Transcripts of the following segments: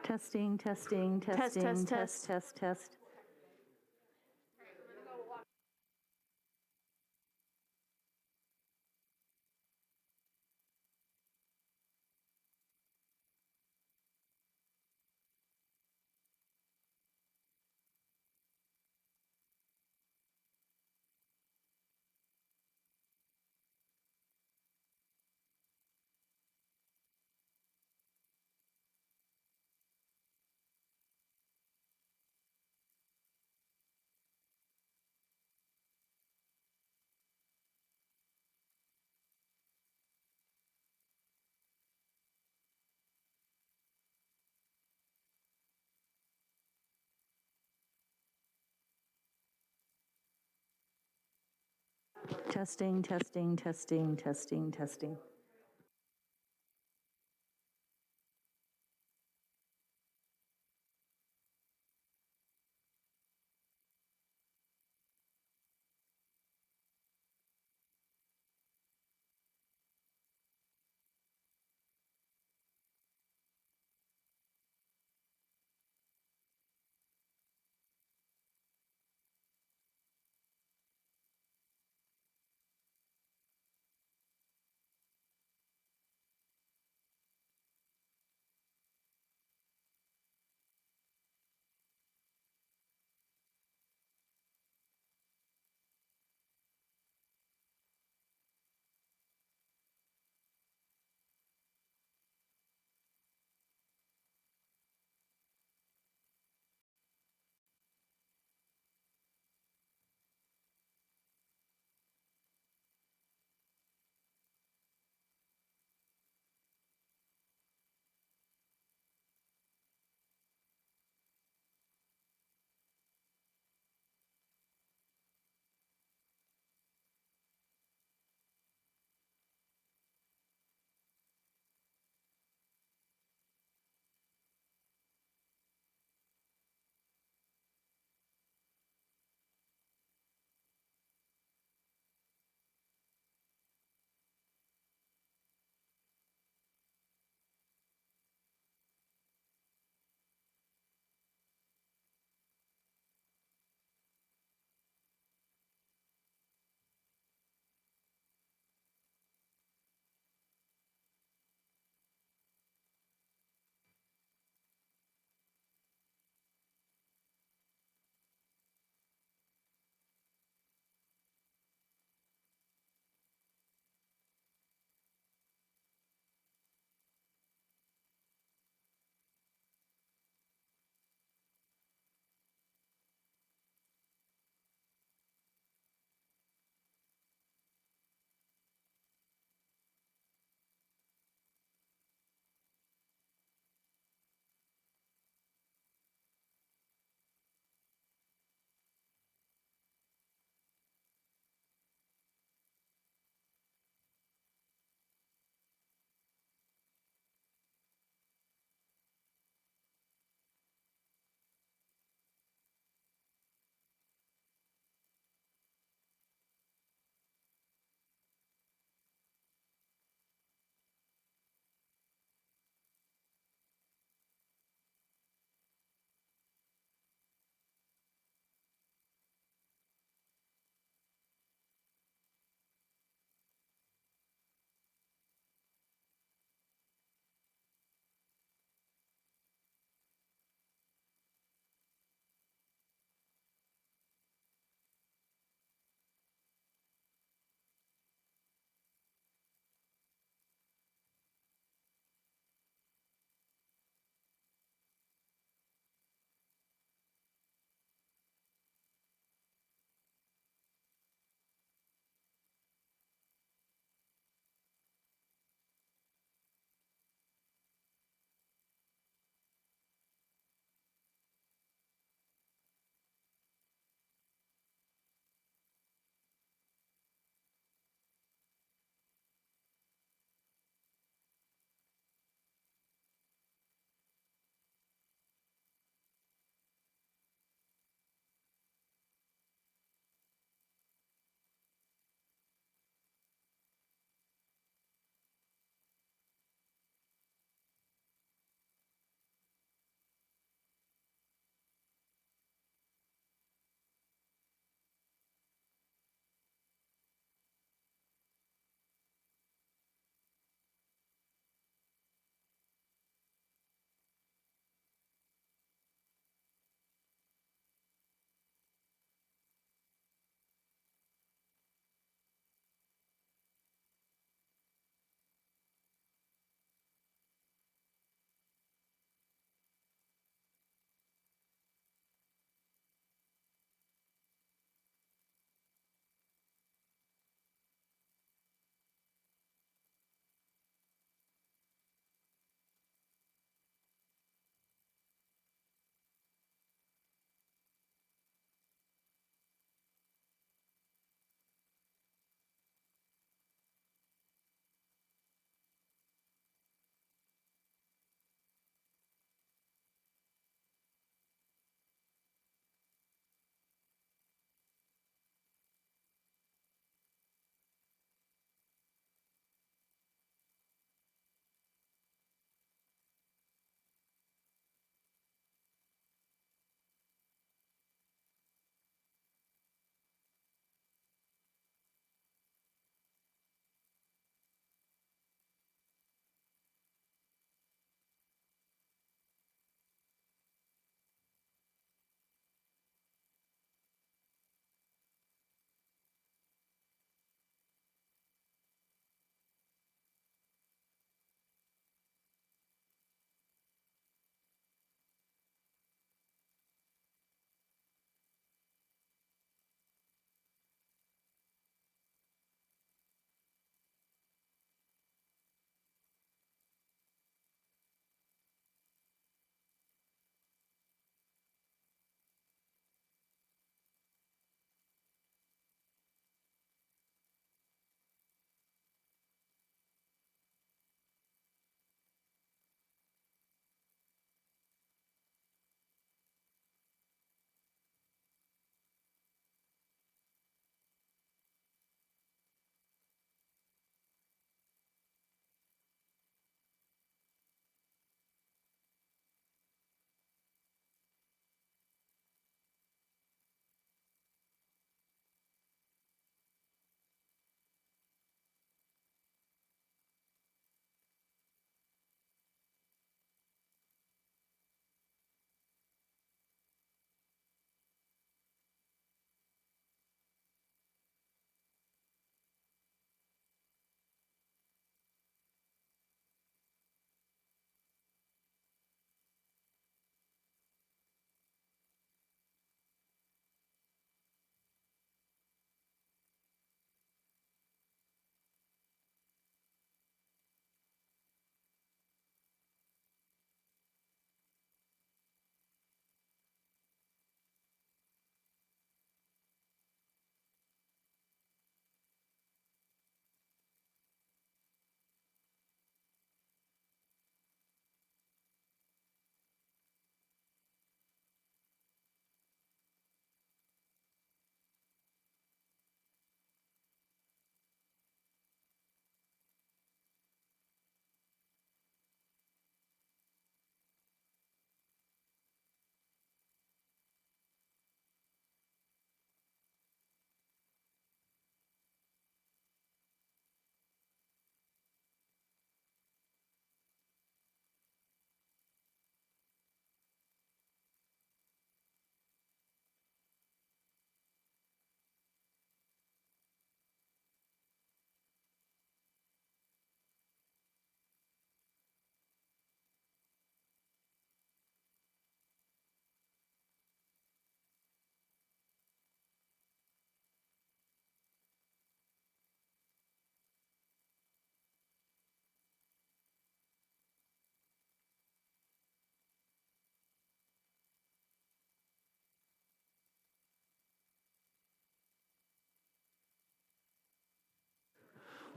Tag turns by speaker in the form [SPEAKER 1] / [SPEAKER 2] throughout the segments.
[SPEAKER 1] Testing, testing, testing, test. Testing, testing, testing, testing, testing.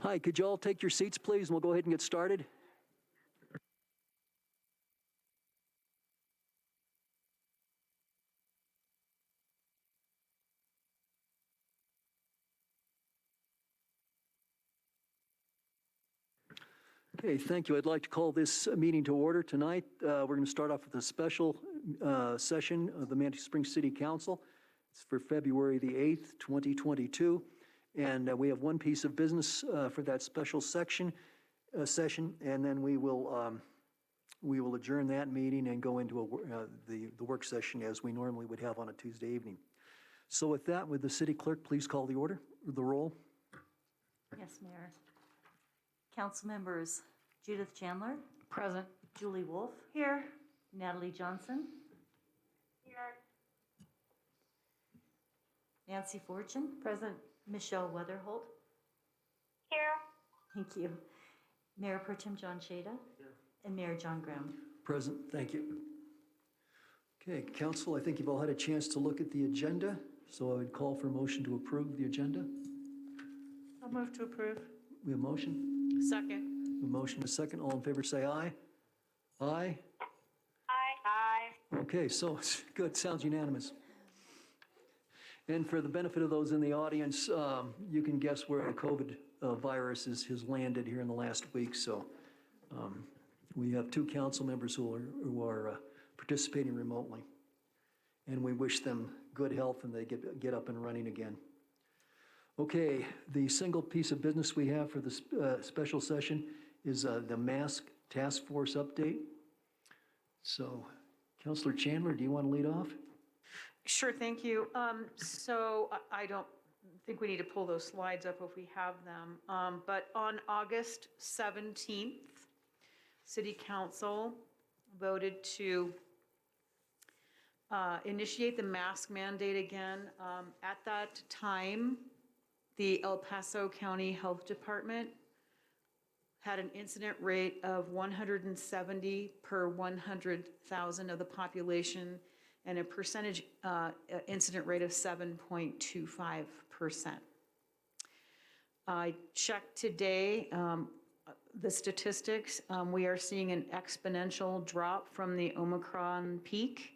[SPEAKER 2] Hi, could you all take your seats, please, and we'll go ahead and get started? Okay, thank you. I'd like to call this meeting to order tonight. We're going to start off with a special session of the Manitou Springs City Council. It's for February the 8th, 2022. And we have one piece of business for that special session, and then we will adjourn that meeting and go into the work session as we normally would have on a Tuesday evening. So with that, would the city clerk please call the roll?
[SPEAKER 1] Yes, Mayor. Council members Judith Chandler.
[SPEAKER 3] Present.
[SPEAKER 1] Julie Wolf.
[SPEAKER 3] Here.
[SPEAKER 1] Natalie Johnson.
[SPEAKER 3] Here.
[SPEAKER 1] Nancy Fortune.
[SPEAKER 3] Present.
[SPEAKER 1] Michelle Weatherholt.
[SPEAKER 3] Here.
[SPEAKER 1] Thank you. Mayor Pro Tem John Shada. Here. And Mayor John Graham.
[SPEAKER 2] Present, thank you. Okay, council, I think you've all had a chance to look at the agenda, so I would call for a motion to approve the agenda.
[SPEAKER 3] I'll move to approve.
[SPEAKER 2] We have a motion?
[SPEAKER 3] Second.
[SPEAKER 2] A motion, a second. All in favor say aye. Aye?
[SPEAKER 3] Aye.
[SPEAKER 2] Okay, so it's good, sounds unanimous. And for the benefit of those in the audience, you can guess where the COVID virus has landed here in the last week. So we have 2 council members who are participating remotely. And we wish them good health and they get up and running again. Okay, the single piece of business we have for this special session is the mask task force update. So, Councilor Chandler, do you want to lead off?
[SPEAKER 3] Sure, thank you. So I don't think we need to pull those slides up if we have them. But on August 17th, City Council voted to initiate the mask mandate again. At that time, the El Paso County Health Department had an incident rate of 170 per 100,000 of the population and a percentage incident rate of 7.25%. I checked today the statistics. We are seeing an exponential drop from the Omicron peak.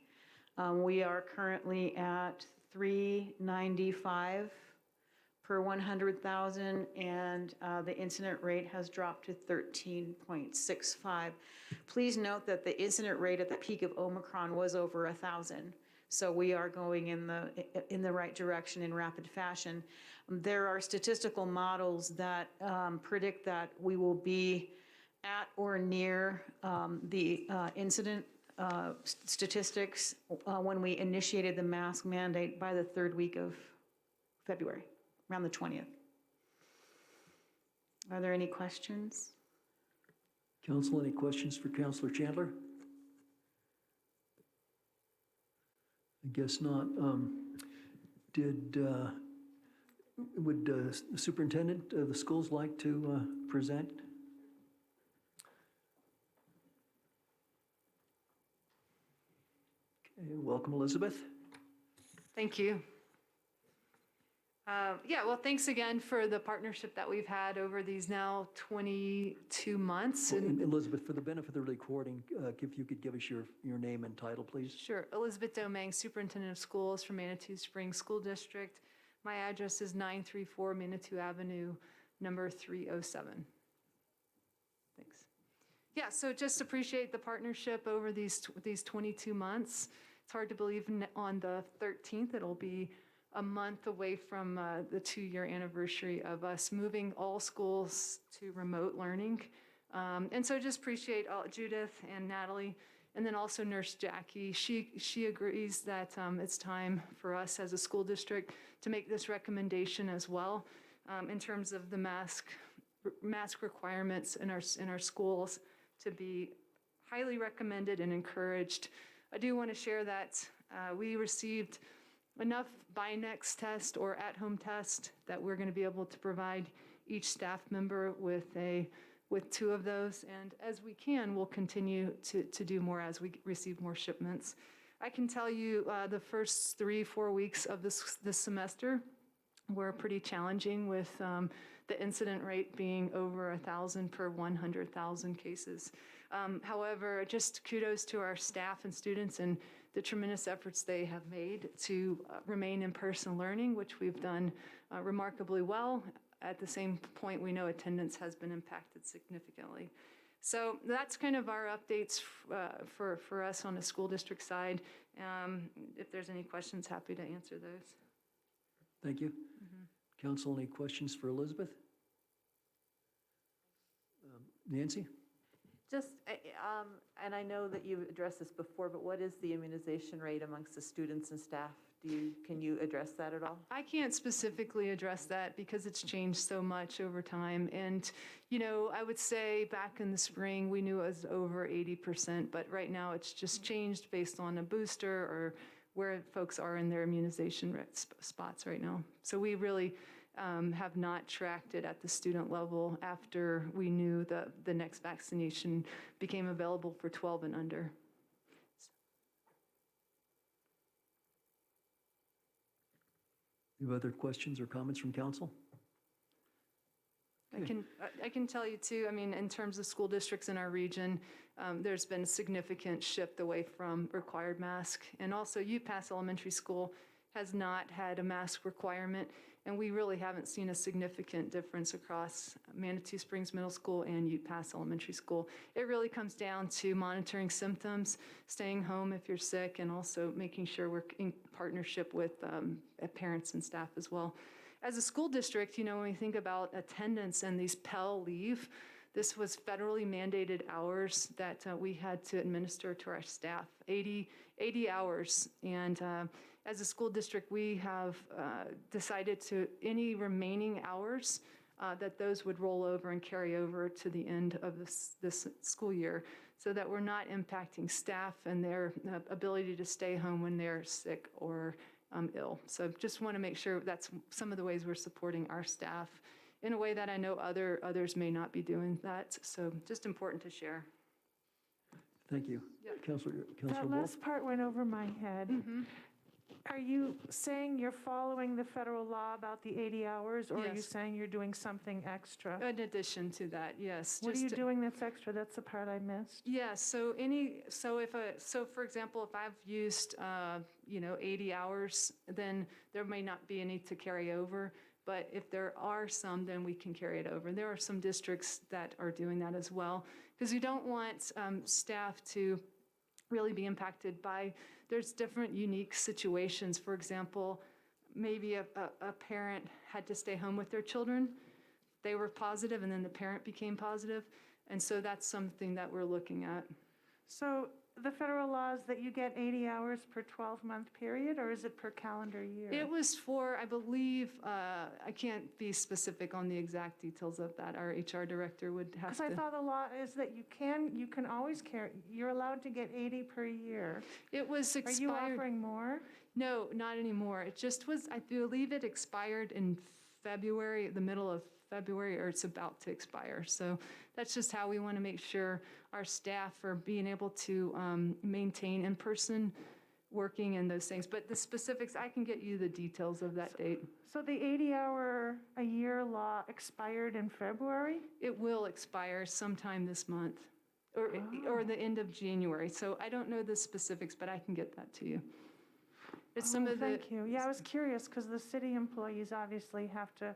[SPEAKER 3] We are currently at 395 per 100,000, and the incident rate has dropped to 13.65. Please note that the incident rate at the peak of Omicron was over 1,000. So we are going in the right direction in rapid fashion. There are statistical models that predict that we will be at or near the incident statistics when we initiated the mask mandate by the 3rd week of February, around the 20th. Are there any questions?
[SPEAKER 2] Council, any questions for Councilor Chandler? I guess not. Would the superintendent of the schools like to present? Okay, welcome, Elizabeth.
[SPEAKER 4] Thank you. Well, thanks again for the partnership that we've had over these now 22 months.
[SPEAKER 2] And Elizabeth, for the benefit of the recording, if you could give us your name and title, please.
[SPEAKER 4] Sure. Elizabeth Domingue, Superintendent of Schools for Manitou Springs School District. My address is 934 Manitou Avenue, number 307. Thanks. Yeah, so just appreciate the partnership over these 22 months. It's hard to believe on the 13th it'll be a month away from the 2-year anniversary of us moving all schools to remote learning. And so just appreciate Judith and Natalie, and then also Nurse Jackie. She agrees that it's time for us as a school district to make this recommendation as well in terms of the mask requirements in our schools to be highly recommended and encouraged. I do want to share that we received enough Binex test or at-home test that we're going to be able to provide each staff member with 2 of those. And as we can, we'll continue to do more as we receive more shipments. I can tell you the first 3-4 weeks of this semester were pretty challenging with the incident rate being over 1,000 per 100,000 cases. However, just kudos to our staff and students and the tremendous efforts they have made to remain in person learning, which we've done remarkably well. At the same point, we know attendance has been impacted significantly. So that's kind of our updates for us on the school district side. If there's any questions, happy to answer those.
[SPEAKER 2] Thank you. Council, any questions for Elizabeth? Nancy?
[SPEAKER 5] Just, and I know that you've addressed this before, but what is the immunization rate amongst the students and staff? Can you address that at all?
[SPEAKER 4] I can't specifically address that because it's changed so much over time. And, you know, I would say back in the spring, we knew it was over 80%, but right now it's just changed based on a booster or where folks are in their immunization spots right now. So we really have not tracked it at the student level after we knew the next vaccination became available for 12 and under.
[SPEAKER 2] You have other questions or comments from council?
[SPEAKER 4] I can tell you too, I mean, in terms of school districts in our region, there's been a significant shift away from required mask. And also UPass Elementary School has not had a mask requirement, and we really haven't seen a significant difference across Manitou Springs Middle School and UPass Elementary School. It really comes down to monitoring symptoms, staying home if you're sick, and also making sure we're in partnership with parents and staff as well. As a school district, you know, when we think about attendance and these Pell leave, this was federally mandated hours that we had to administer to our staff, 80 hours. And as a school district, we have decided to any remaining hours that those would roll over and carry over to the end of this school year so that we're not impacting staff and their ability to stay home when they're sick or ill. So just want to make sure that's some of the ways we're supporting our staff in a way that I know others may not be doing that. So just important to share.
[SPEAKER 2] Thank you.
[SPEAKER 4] Yep.
[SPEAKER 2] Councilor
[SPEAKER 6] That
[SPEAKER 2] Wolf?
[SPEAKER 6] last part went over my head. Are you saying you're following the federal law about the 80 hours, or are you
[SPEAKER 4] Yes.
[SPEAKER 6] saying you're doing something extra?
[SPEAKER 4] In addition to that, yes.
[SPEAKER 6] What are you
[SPEAKER 4] just-
[SPEAKER 6] doing that's extra? That's the part I missed.
[SPEAKER 4] Yeah, so for example, if I've used 80 hours, then there may not be any to carry over. But if there are some, then we can carry it over. And there are some districts that are doing that as well, because you don't want staff to really be impacted by, there's different unique situations. For example, maybe a parent had to stay home with their children. They were positive and then the parent became positive. And so that's something that we're looking at.
[SPEAKER 6] So the federal law is that you get 80 hours per 12-month period, or is it per calendar year?
[SPEAKER 4] It was for, I believe, I can't be specific on the exact details of that. Our HR director would have
[SPEAKER 6] Because
[SPEAKER 4] to.
[SPEAKER 6] I thought the law is that you can always carry, you're allowed to get 80 per year.
[SPEAKER 4] It was
[SPEAKER 6] Are
[SPEAKER 4] expired.
[SPEAKER 6] you offering more?
[SPEAKER 4] No, not anymore. It just was, I believe it expired in February, the middle of February, or it's about to expire. So that's just how we want to make sure our staff are being able to maintain in-person working and those things. But the specifics, I can get you the details of that date.
[SPEAKER 6] So the 80-hour-a-year law expired in February?
[SPEAKER 4] It will expire sometime this month or the end of January. So I don't know the specifics, but I can get that to you. It's some of the.
[SPEAKER 6] Thank you. Yeah, I was curious because the city employees obviously have to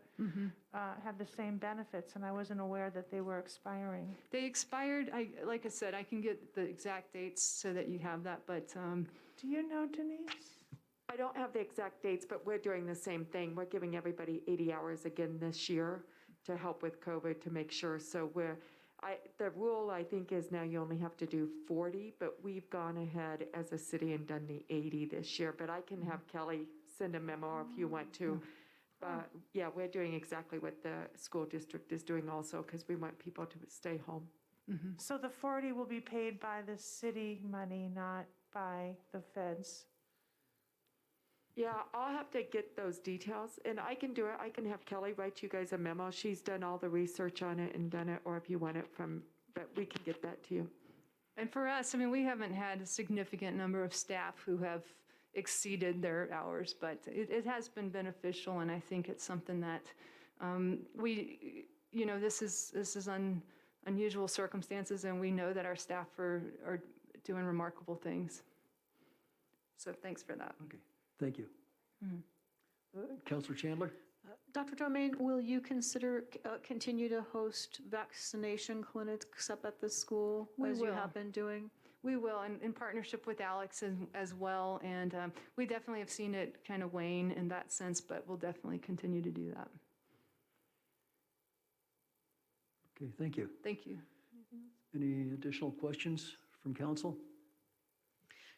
[SPEAKER 6] have the same benefits, and I wasn't aware that they were expiring.
[SPEAKER 4] They expired, like I said, I can get the exact dates so that you have that, but
[SPEAKER 6] Do you know, Denise?
[SPEAKER 5] I don't have the exact dates, but we're doing the same thing. We're giving everybody 80 hours again this year to help with COVID, to make sure. So the rule, I think, is now you only have to do 40, but we've gone ahead as a city and done the 80 this year. But I can have Kelly send a memo if you want to. But yeah, we're doing exactly what the school district is doing also, because we want people to stay home.
[SPEAKER 6] So the 40 will be paid by the city money, not by the feds?
[SPEAKER 5] Yeah, I'll have to get those details, and I can do it. I can have Kelly write you guys a memo. She's done all the research on it and done it, or if you want it but we can get that to you.
[SPEAKER 4] and for us, I mean, we haven't had a significant number of staff who have exceeded their hours, but it has been beneficial, and I think it's something that This is unusual circumstances, and we know that our staff are doing remarkable things. So thanks for that.
[SPEAKER 2] Okay, thank you. Counselor Chandler?
[SPEAKER 3] Dr. Domain, will you consider continue to host vaccination clinics up at the school
[SPEAKER 4] We
[SPEAKER 3] as you
[SPEAKER 4] will.
[SPEAKER 3] have been doing?
[SPEAKER 4] We will, in partnership with Alex as well, and we definitely have seen it kind of wane in that sense, but we'll definitely continue to do that.
[SPEAKER 2] Okay, thank you.
[SPEAKER 4] Thank you.
[SPEAKER 2] Any additional questions from council?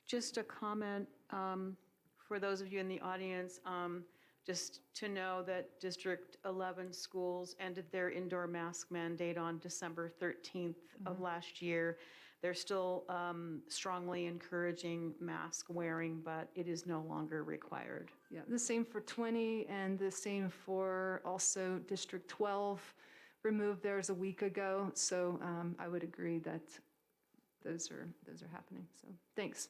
[SPEAKER 3] Just a comment for those of you in the audience, just to know that District 11 schools ended their indoor mask mandate on December 13th of last year. They're still strongly encouraging mask wearing, but it is no longer required.
[SPEAKER 4] Yeah, the same for 20 and the same for also District 12 removed theirs a week ago. So I would agree that those are happening. So thanks.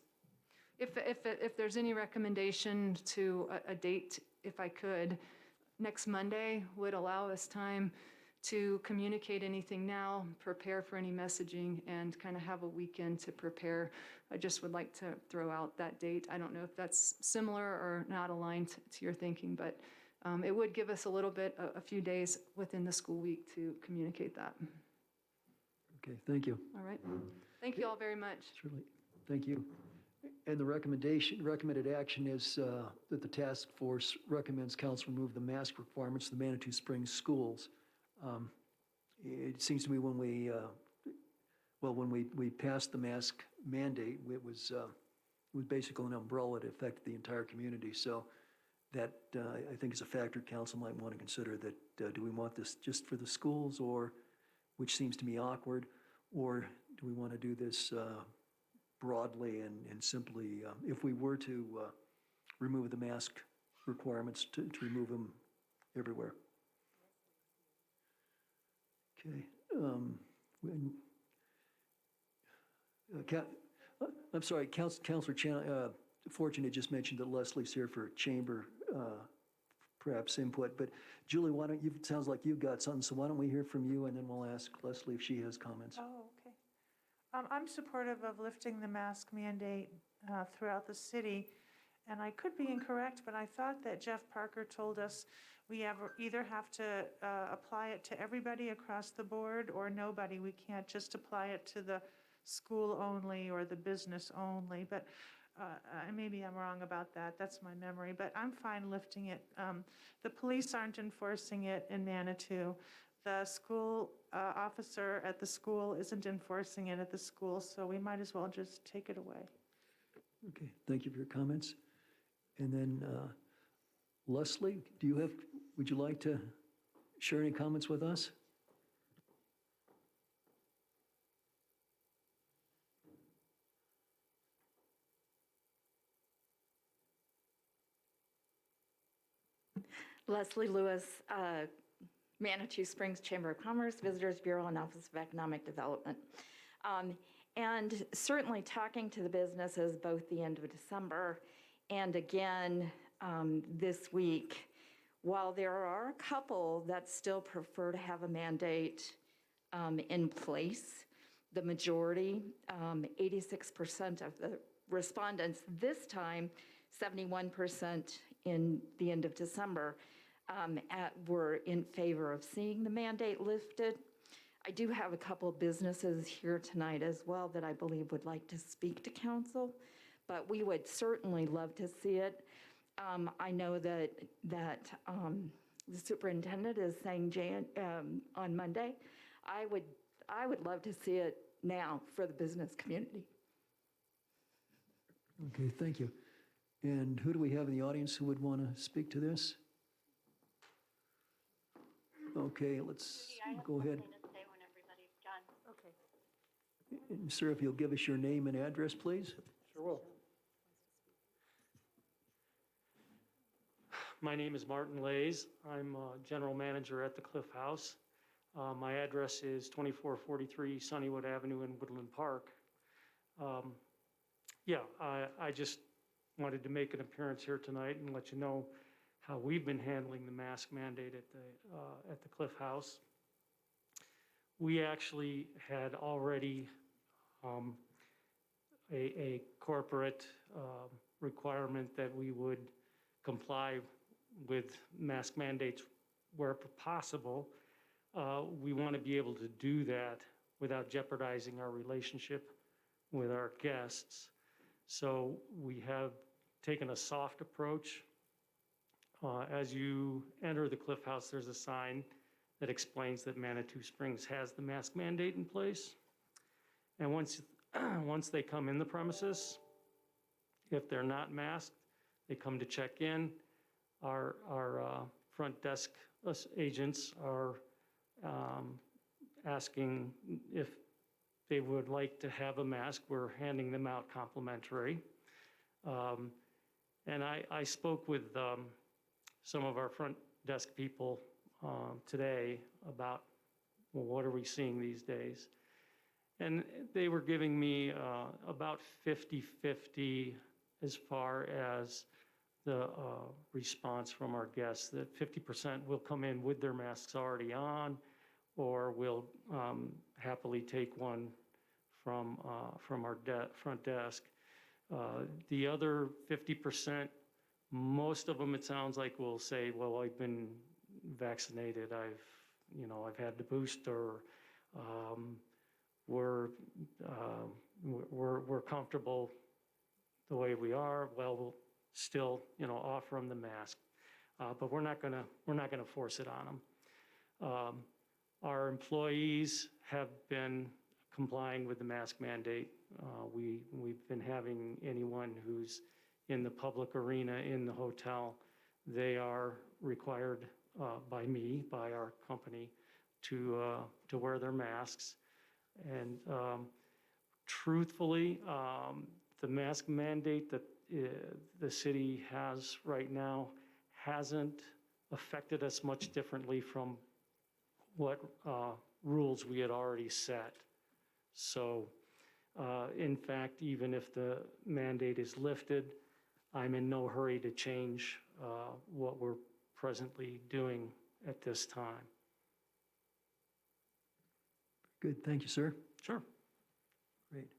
[SPEAKER 4] If there's any recommendation to a date, if I could, next Monday would allow us time to communicate anything now, prepare for any messaging, and kind of have a weekend to prepare. I just would like to throw out that date. I don't know if that's similar or not aligned to your thinking, but it would give us a few days within the school week to communicate that.
[SPEAKER 2] Okay, thank you.
[SPEAKER 4] All right. Thank you all very much.
[SPEAKER 2] Surely, thank you. And the recommended action is that the task force recommends council remove the mask requirements of the Manitou Springs schools. It seems to me when we passed the mask mandate, it was basically an umbrella that affected the entire community. So that, I think, is a factor council might want to consider, that do we want this just for the schools, or, which seems to me awkward, or do we want to do this broadly and simply, if we were to remove the mask requirements, to remove them everywhere? Okay. I'm sorry, Councilor Fortune had just mentioned that Leslie's here for chamber, perhaps input, but Julie, why don't you, it sounds like you've got something, so why don't we hear from you, and then we'll ask Leslie if she has comments.
[SPEAKER 6] Oh, okay. I'm supportive of lifting the mask mandate throughout the city, and I could be incorrect, but I thought that Jeff Parker told us we either have to apply it to everybody across the board or nobody. We can't just apply it to the school only or the business only, but maybe I'm wrong about that. That's my memory, but I'm fine lifting it. The police aren't enforcing it in Manitou. The school officer at the school isn't enforcing it at the school, so we might as well just take it away.
[SPEAKER 2] Okay, thank you for your comments. And then Leslie, would you like to share any comments with us?
[SPEAKER 7] Leslie Lewis, Manitou Springs Chamber of Commerce, Visitors Bureau, and Office of Economic Development. And certainly talking to the businesses both the end of December and again this week, while there are a couple that still prefer to have a mandate in place, the majority, 86% of the respondents this time, 71% in the end of December, were in favor of seeing the mandate lifted. I do have a couple of businesses here tonight as well that I believe would like to speak to council, but we would certainly love to see it. I know that the superintendent is saying on Monday. I would love to see it now for the business community.
[SPEAKER 2] Okay, thank you. And who do we have in the audience who would want to speak to this? Okay, let's go ahead.
[SPEAKER 6] Okay.
[SPEAKER 2] And sir, if you'll give us your name and address, please.
[SPEAKER 8] Sure will. My name is Martin Lays. I'm general manager at the Cliff House. My address is 2443 Sunnywood Avenue in Woodland Park. I just wanted to make an appearance here tonight and let you know how we've been handling the mask mandate at the Cliff House. We actually had already a corporate requirement that we would comply with mask mandates where possible. We want to be able to do that without jeopardizing our relationship with our guests. So we have taken a soft approach. As you enter the Cliff House, there's a sign that explains that Manitou Springs has the mask mandate in place. And once they come in the premises, if they're not masked, they come to check in. Our front desk agents are asking if they would like to have a mask. We're handing them out complimentary. And I spoke with some of our front desk people today about, well, what are we seeing these days? And they were giving me about 50-50 as far as the response from our guests, that 50% will come in with their masks already on, or will happily take one from our front desk. The other 50%, most of them, it sounds like, will say, well, I've been vaccinated, I've had the booster, we're comfortable the way we are. Well, we'll still, offer them the mask, but we're not gonna force it on them. Our employees have been complying with the mask mandate. We've been having anyone who's in the public arena in the hotel, they are required by our company, to wear their masks. And truthfully, the mask mandate that the city has right now hasn't affected us much differently from what rules we had already set. So, in fact, even if the mandate is lifted, I'm in no hurry to change what we're presently doing at this time.
[SPEAKER 2] Good, thank you, sir.
[SPEAKER 8] Sure.
[SPEAKER 2] Great.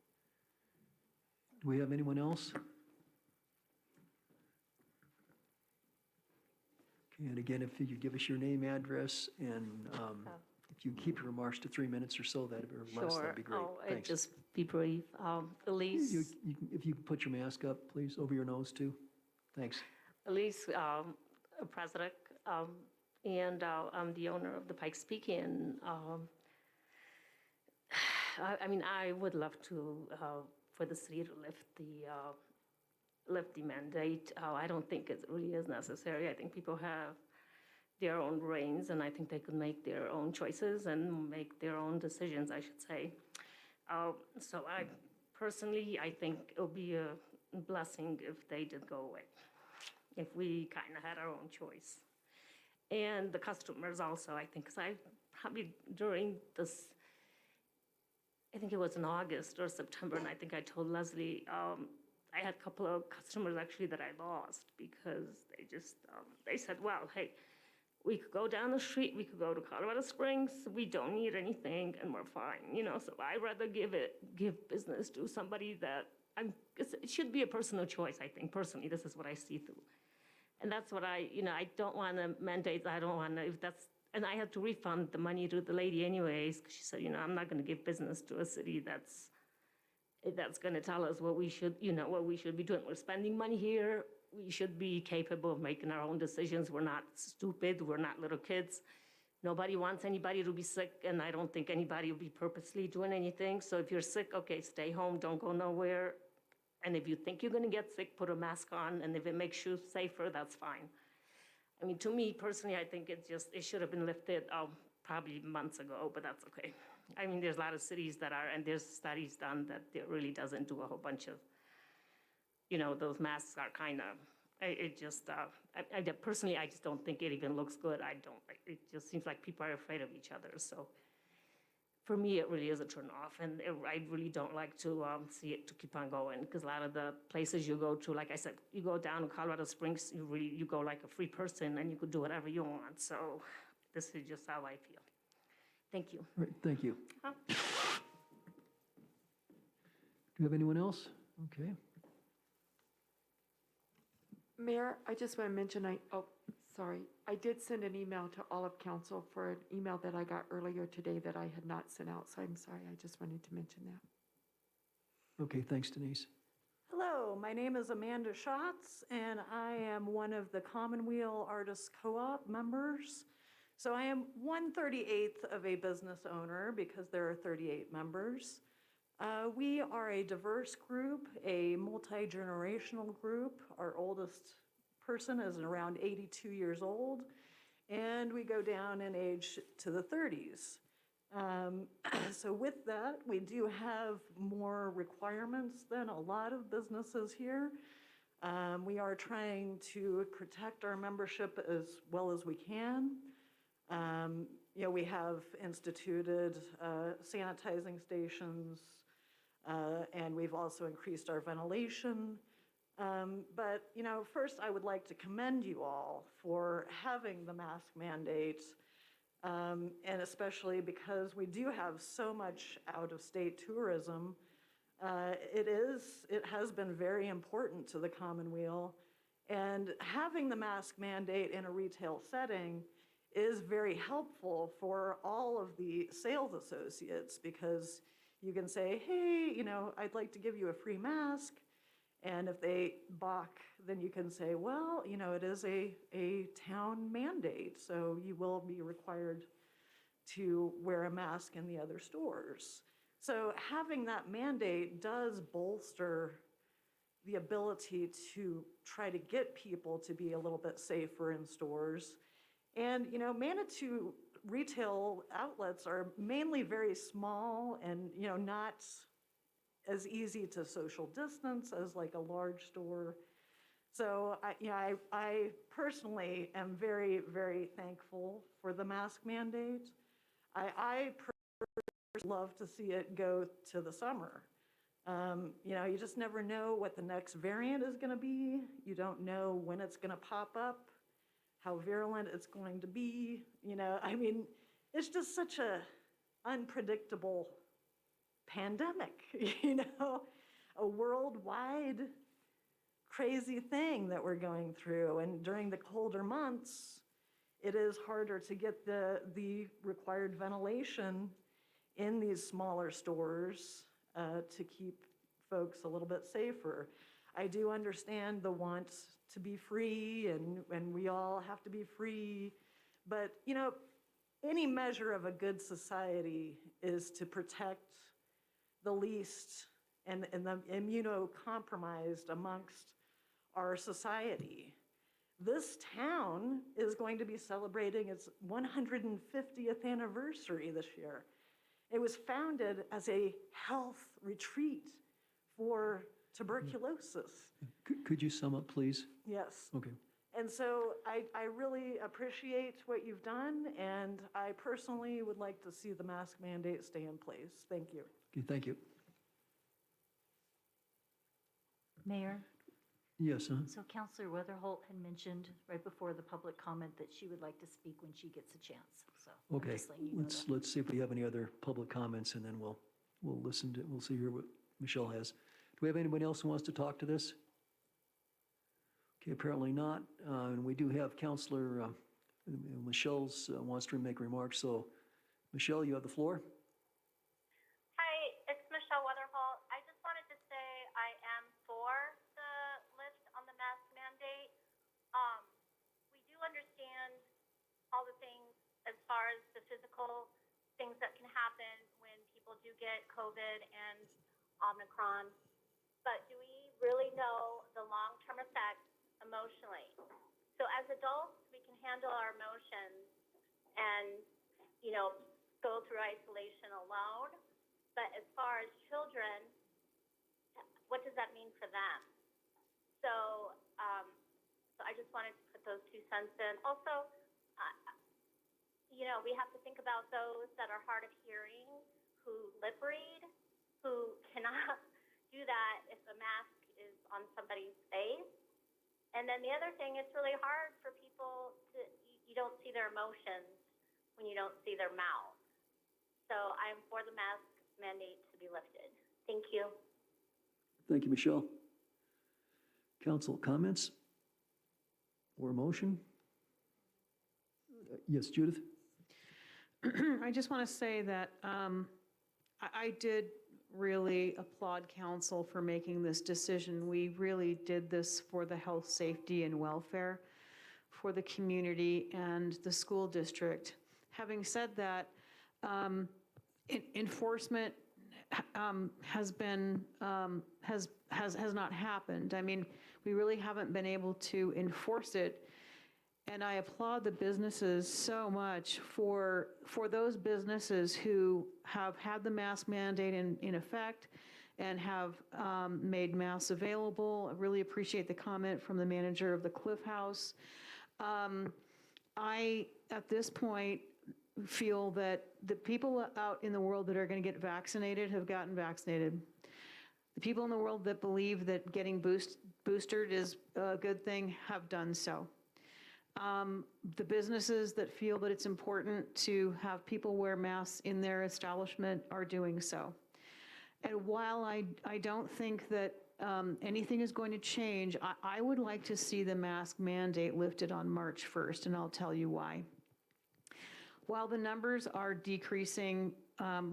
[SPEAKER 2] Do we have anyone else? Okay, and again, if you could give us your name, address, and if you keep your remarks to 3 minutes or so, or less, that'd be great.
[SPEAKER 9] I'll
[SPEAKER 2] Thanks.
[SPEAKER 9] just be brief. Elise,
[SPEAKER 2] If you could put your mask up, please, over your nose, too. Thanks.
[SPEAKER 9] Elise President, and I'm the owner of the Pikes Peak Inn. I would love to, for the city to lift the mandate. I don't think it really is necessary. I think people have their own brains, and I think they could make their own choices and make their own decisions, I should say. So I personally, I think it would be a blessing if they did go away, if we kind of had our own choice. And the customers also, I think, because I probably during this, I think it was in August or September, and I think I told Leslie, I had a couple of customers actually that I lost because they said, well, hey, we could go down the street, we could go to Colorado Springs, we don't need anything, and we're fine, So I'd rather give business to somebody that it should be a personal choice, I think, personally. This is what I see through. And that's what I don't want to mandate, I don't want to, and I had to refund the money to the lady anyways, because she said, I'm not going to give business to a city that's going to tell us what we should, what we should be doing. We're spending money here. We should be capable of making our own decisions. We're not stupid. We're not little kids. Nobody wants anybody to be sick, and I don't think anybody will be purposely doing anything. So if you're sick, okay, stay home. Don't go nowhere. And if you think you're going to get sick, put a mask on. And if it makes you safer, that's fine. To me personally, I think it should have been lifted probably months ago, but that's okay. There's a lot of cities that are, and there's studies done that it really doesn't do a whole bunch of, those masks are kind of, personally, I just don't think it even looks good. It just seems like people are afraid of each other. So for me, it really is a turn off, and I really don't like to see it to keep on going, because a lot of the places you go to, like I said, you go down to Colorado Springs, you go like a free person, and you could do whatever you want. So this is just how I feel. Thank you.
[SPEAKER 2] All right, thank you.
[SPEAKER 9] Huh?
[SPEAKER 2] Do you have anyone else? Okay.
[SPEAKER 5] Mayor, I just want to mention, I did send an email to all of council for an email that I got earlier today that I had not sent out, so I'm sorry, I just wanted to mention that.
[SPEAKER 2] Okay, thanks, Denise.
[SPEAKER 10] Hello, my name is Amanda Schatz, and I am one of the Commonweal Artists Co-op members. So I am 1/38 of a business owner because there are 38 members. We are a diverse group, a multi-generational group. Our oldest person is around 82 years old, and we go down in age to the 30s. So with that, we do have more requirements than a lot of businesses here. We are trying to protect our membership as well as we can. We have instituted sanitizing stations, and we've also increased our ventilation. But first I would like to commend you all for having the mask mandate, and especially because we do have so much out-of-state tourism. It has been very important to the Commonweal, and having the mask mandate in a retail setting is very helpful for all of the sales associates, because you can say, hey, I'd like to give you a free mask. And if they balk, then you can say, well, it is a town mandate, so you will be required to wear a mask in the other stores. So having that mandate does bolster the ability to try to get people to be a little bit safer in stores. And, Manitou retail outlets are mainly very small and, not as easy to social distance as like a large store. So I personally am very, very thankful for the mask mandate. I personally love to see it go to the summer. You just never know what the next variant is gonna be. You don't know when it's gonna pop up, how virulent it's going to be. It's just such a unpredictable pandemic, a worldwide crazy thing that we're going through. And during the colder months, it is harder to get the required ventilation in these smaller stores to keep folks a little bit safer. I do understand the want to be free, and we all have to be free, but any measure of a good society is to protect the least and the immunocompromised amongst our society. This town is going to be celebrating its 150th anniversary this year. It was founded as a health retreat for tuberculosis.
[SPEAKER 2] Could you sum up, please?
[SPEAKER 10] Yes.
[SPEAKER 2] Okay.
[SPEAKER 10] And so I really appreciate what you've done, and I personally would like to see the mask mandate stay in place. Thank you.
[SPEAKER 2] Okay, thank you.
[SPEAKER 1] Mayor,
[SPEAKER 2] Yes,
[SPEAKER 1] so Councilor Weatherholt had mentioned right before the public comment that she would like to speak when she gets a chance. So I'm
[SPEAKER 2] okay.
[SPEAKER 1] just letting you know that.
[SPEAKER 2] Let's see if we have any other public comments, and then we'll see here what Michelle has. Do we have anybody else who wants to talk to this? Okay, apparently not. And we do have Councilor Michelle wants to make remarks. So, Michelle, you have the floor.
[SPEAKER 11] Hi, it's Michelle Weatherholt. I just wanted to say I am for the lift on the mask mandate. We do understand all the things as far as the physical things that can happen when people do get COVID and Omicron. But do we really know the long-term effects emotionally? So as adults, we can handle our emotions and, go through isolation alone. But as far as children, what does that mean for them? So, I just wanted to put those 2 cents in. Also, we have to think about those that are hard of hearing, who lip read, who cannot do that if a mask is on somebody's face. And then the other thing, it's really hard for people you don't see their emotions when you don't see their mouth. So I'm for the mask mandate to be lifted. Thank you.
[SPEAKER 2] Thank you, Michelle. Council comments or motion? Yes, Judith?
[SPEAKER 3] I just want to say that I did really applaud council for making this decision. We really did this for the health, safety, and welfare for the community and the school district. Having said that, enforcement has not happened. I mean, we really haven't been able to enforce it. And I applaud the businesses so much for those businesses who have had the mask mandate in effect and have made masks available. I really appreciate the comment from the manager of the Cliff House. I, at this point, feel that the people out in the world that are going to get vaccinated have gotten vaccinated. The people in the world that believe that getting boosted is a good thing have done so. The businesses that feel that it's important to have people wear masks in their establishment are doing so. And while I don't think that anything is going to change, I would like to see the mask mandate lifted on March 1st, and I'll tell you why. While the numbers are decreasing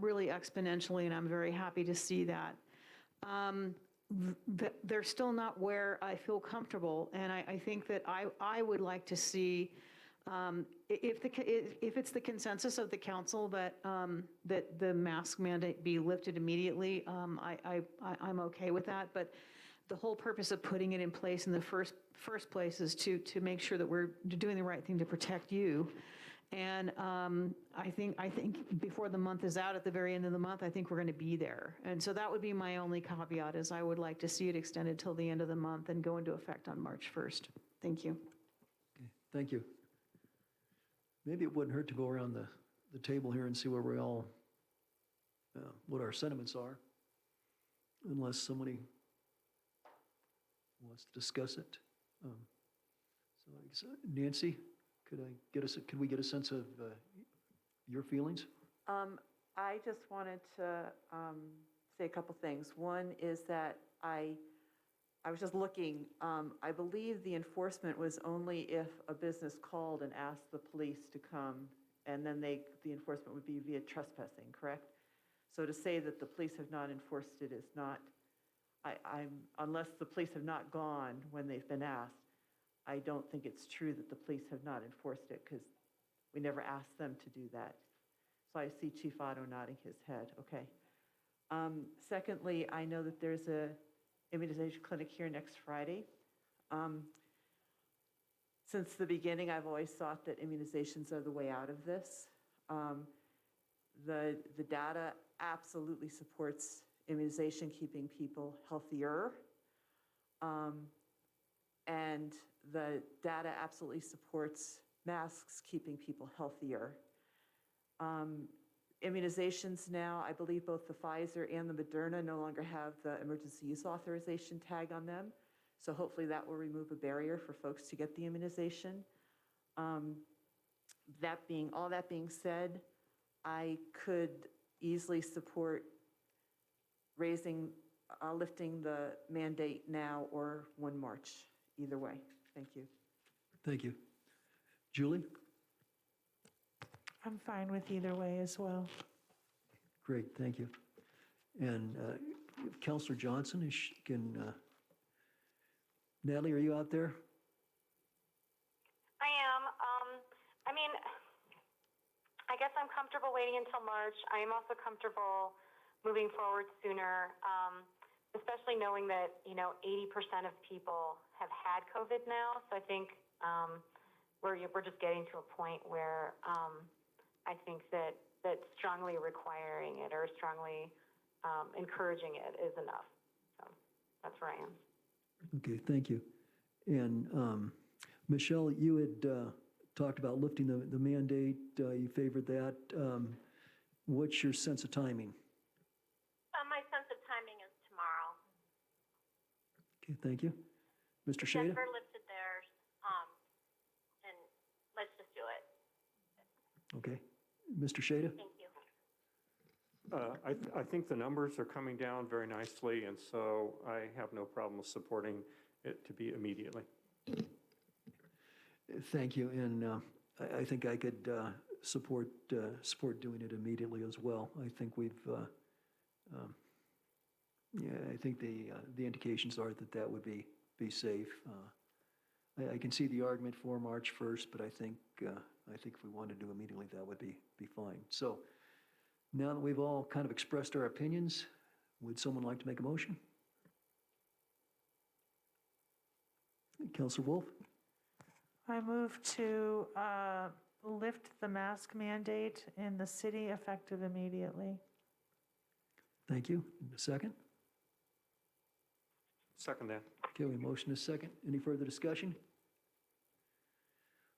[SPEAKER 3] really exponentially, and I'm very happy to see that, they're still not where I feel comfortable, and I think that I would like to see, if it's the consensus of the council that the mask mandate be lifted immediately, I'm okay with that. But the whole purpose of putting it in place in the first place is to make sure that we're doing the right thing to protect you. And I think before the month is out, at the very end of the month, I think we're going to be there. And so that would be my only caveat, is I would like to see it extended till the end of the month and go into effect on March 1st. Thank you.
[SPEAKER 2] Okay, thank you. Maybe it wouldn't hurt to go around the table here and see where we all, what our sentiments are, unless somebody wants to discuss it. So I guess, Nancy? Could we get a sense of your feelings?
[SPEAKER 5] I just wanted to say a couple things. One is that I was just looking, I believe the enforcement was only if a business called and asked the police to come, and then the enforcement would be via trespassing, correct? So to say that the police have not enforced it is not, unless the police have not gone when they've been asked, I don't think it's true that the police have not enforced it, because we never asked them to do that. So I see Chief Otto nodding his head, okay. Secondly, I know that there's a immunization clinic here next Friday. Since the beginning, I've always thought that immunizations are the way out of this. The data absolutely supports immunization keeping people healthier. And the data absolutely supports masks keeping people healthier. Immunizations now, I believe both the Pfizer and the Moderna no longer have the emergency use authorization tag on them. So hopefully that will remove a barrier for folks to get the immunization. All that being said, I could easily support lifting the mandate now or 1 March, either way. Thank you.
[SPEAKER 2] Thank you. Julie?
[SPEAKER 6] I'm fine with either way as well.
[SPEAKER 2] Great, thank you. And Counselor Johnson, Natalie, are you out there?
[SPEAKER 11] I am. I guess I'm comfortable waiting until March. I am also comfortable moving forward sooner, especially knowing that, 80% of people have had COVID now. So I think we're just getting to a point where I think that strongly requiring it or strongly encouraging it is enough. So that's where I am.
[SPEAKER 2] Okay, thank you. And Michelle, you had talked about lifting the mandate. You favored that. What's your sense of timing?
[SPEAKER 11] My sense of timing is tomorrow.
[SPEAKER 2] Okay, thank you. Mr. Shada?
[SPEAKER 11] Denver lifted theirs, and let's just do it.
[SPEAKER 2] Okay. Mr. Shada?
[SPEAKER 11] Thank you.
[SPEAKER 12] I think the numbers are coming down very nicely, and so I have no problem with supporting it to be immediately.
[SPEAKER 2] Thank you, and I think I could support doing it immediately as well. I think I think the indications are that would be safe. I can see the argument for March 1st, but I think if we wanted to do immediately, that would be fine. So now that we've all kind of expressed our opinions, would someone like to make a motion? Councilor Wolf?
[SPEAKER 6] I move to lift the mask mandate in the city effective immediately.
[SPEAKER 2] Thank you. A second?
[SPEAKER 12] Second that.
[SPEAKER 2] Okay, we motion a second. Any further discussion?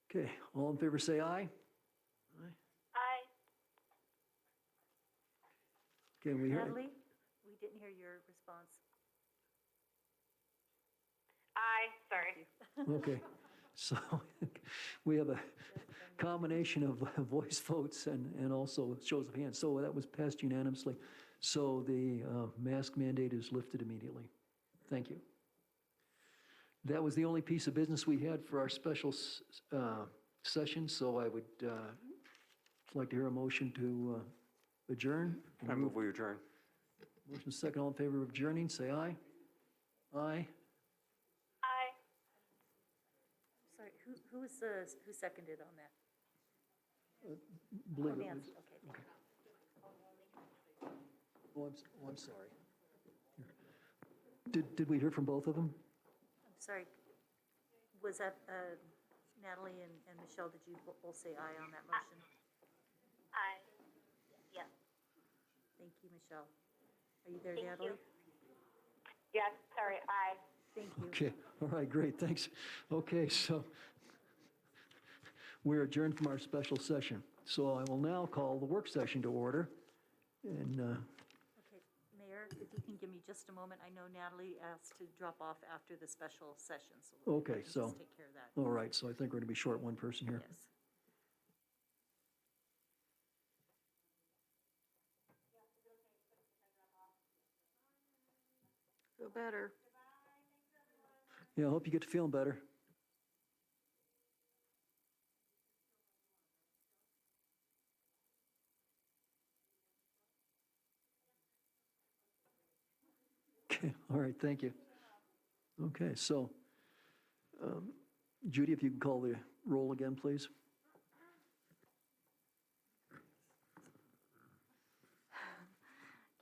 [SPEAKER 2] Okay, all in favor say aye.
[SPEAKER 11] Aye.
[SPEAKER 2] Okay, we hear,
[SPEAKER 1] Natalie, we didn't hear your response.
[SPEAKER 11] Aye, sorry.
[SPEAKER 2] okay. So we have a combination of voice votes and also shows of hands. So that was passed unanimously. So the mask mandate is lifted immediately. Thank you. That was the only piece of business we had for our special session, so I would like to hear a motion to adjourn.
[SPEAKER 12] I move we adjourn.
[SPEAKER 2] Motion second, all in favor of adjourning, say aye. Aye.
[SPEAKER 11] Aye.
[SPEAKER 1] Sorry, who seconded on that?
[SPEAKER 2] Believe it was-
[SPEAKER 1] Nancy, okay, thank you.
[SPEAKER 2] Oh, I'm sorry. Did we hear from both of them?
[SPEAKER 1] I'm sorry, was that Natalie and Michelle, did you both say aye on that motion?
[SPEAKER 11] Aye. Yes.
[SPEAKER 1] Thank you, Michelle. Are you there,
[SPEAKER 11] Thank
[SPEAKER 1] Natalie?
[SPEAKER 11] you. Yes, sorry, aye.
[SPEAKER 1] Thank you.
[SPEAKER 2] Okay, all right, great, thanks. Okay, so we're adjourned from our special session. So I will now call the work session to order. And
[SPEAKER 1] Okay, Mayor, if you can give me just a moment, I know Natalie asked to drop off after the special session, so if I
[SPEAKER 2] Okay,
[SPEAKER 1] can
[SPEAKER 2] so-
[SPEAKER 1] just take care of that.
[SPEAKER 2] all right, so I think we're going to be short one person here.
[SPEAKER 1] Yes.
[SPEAKER 3] Feel better.
[SPEAKER 2] Yeah, I hope you get to feeling better. Okay, all right, thank you. Okay, so Judy, if you can call the roll again, please.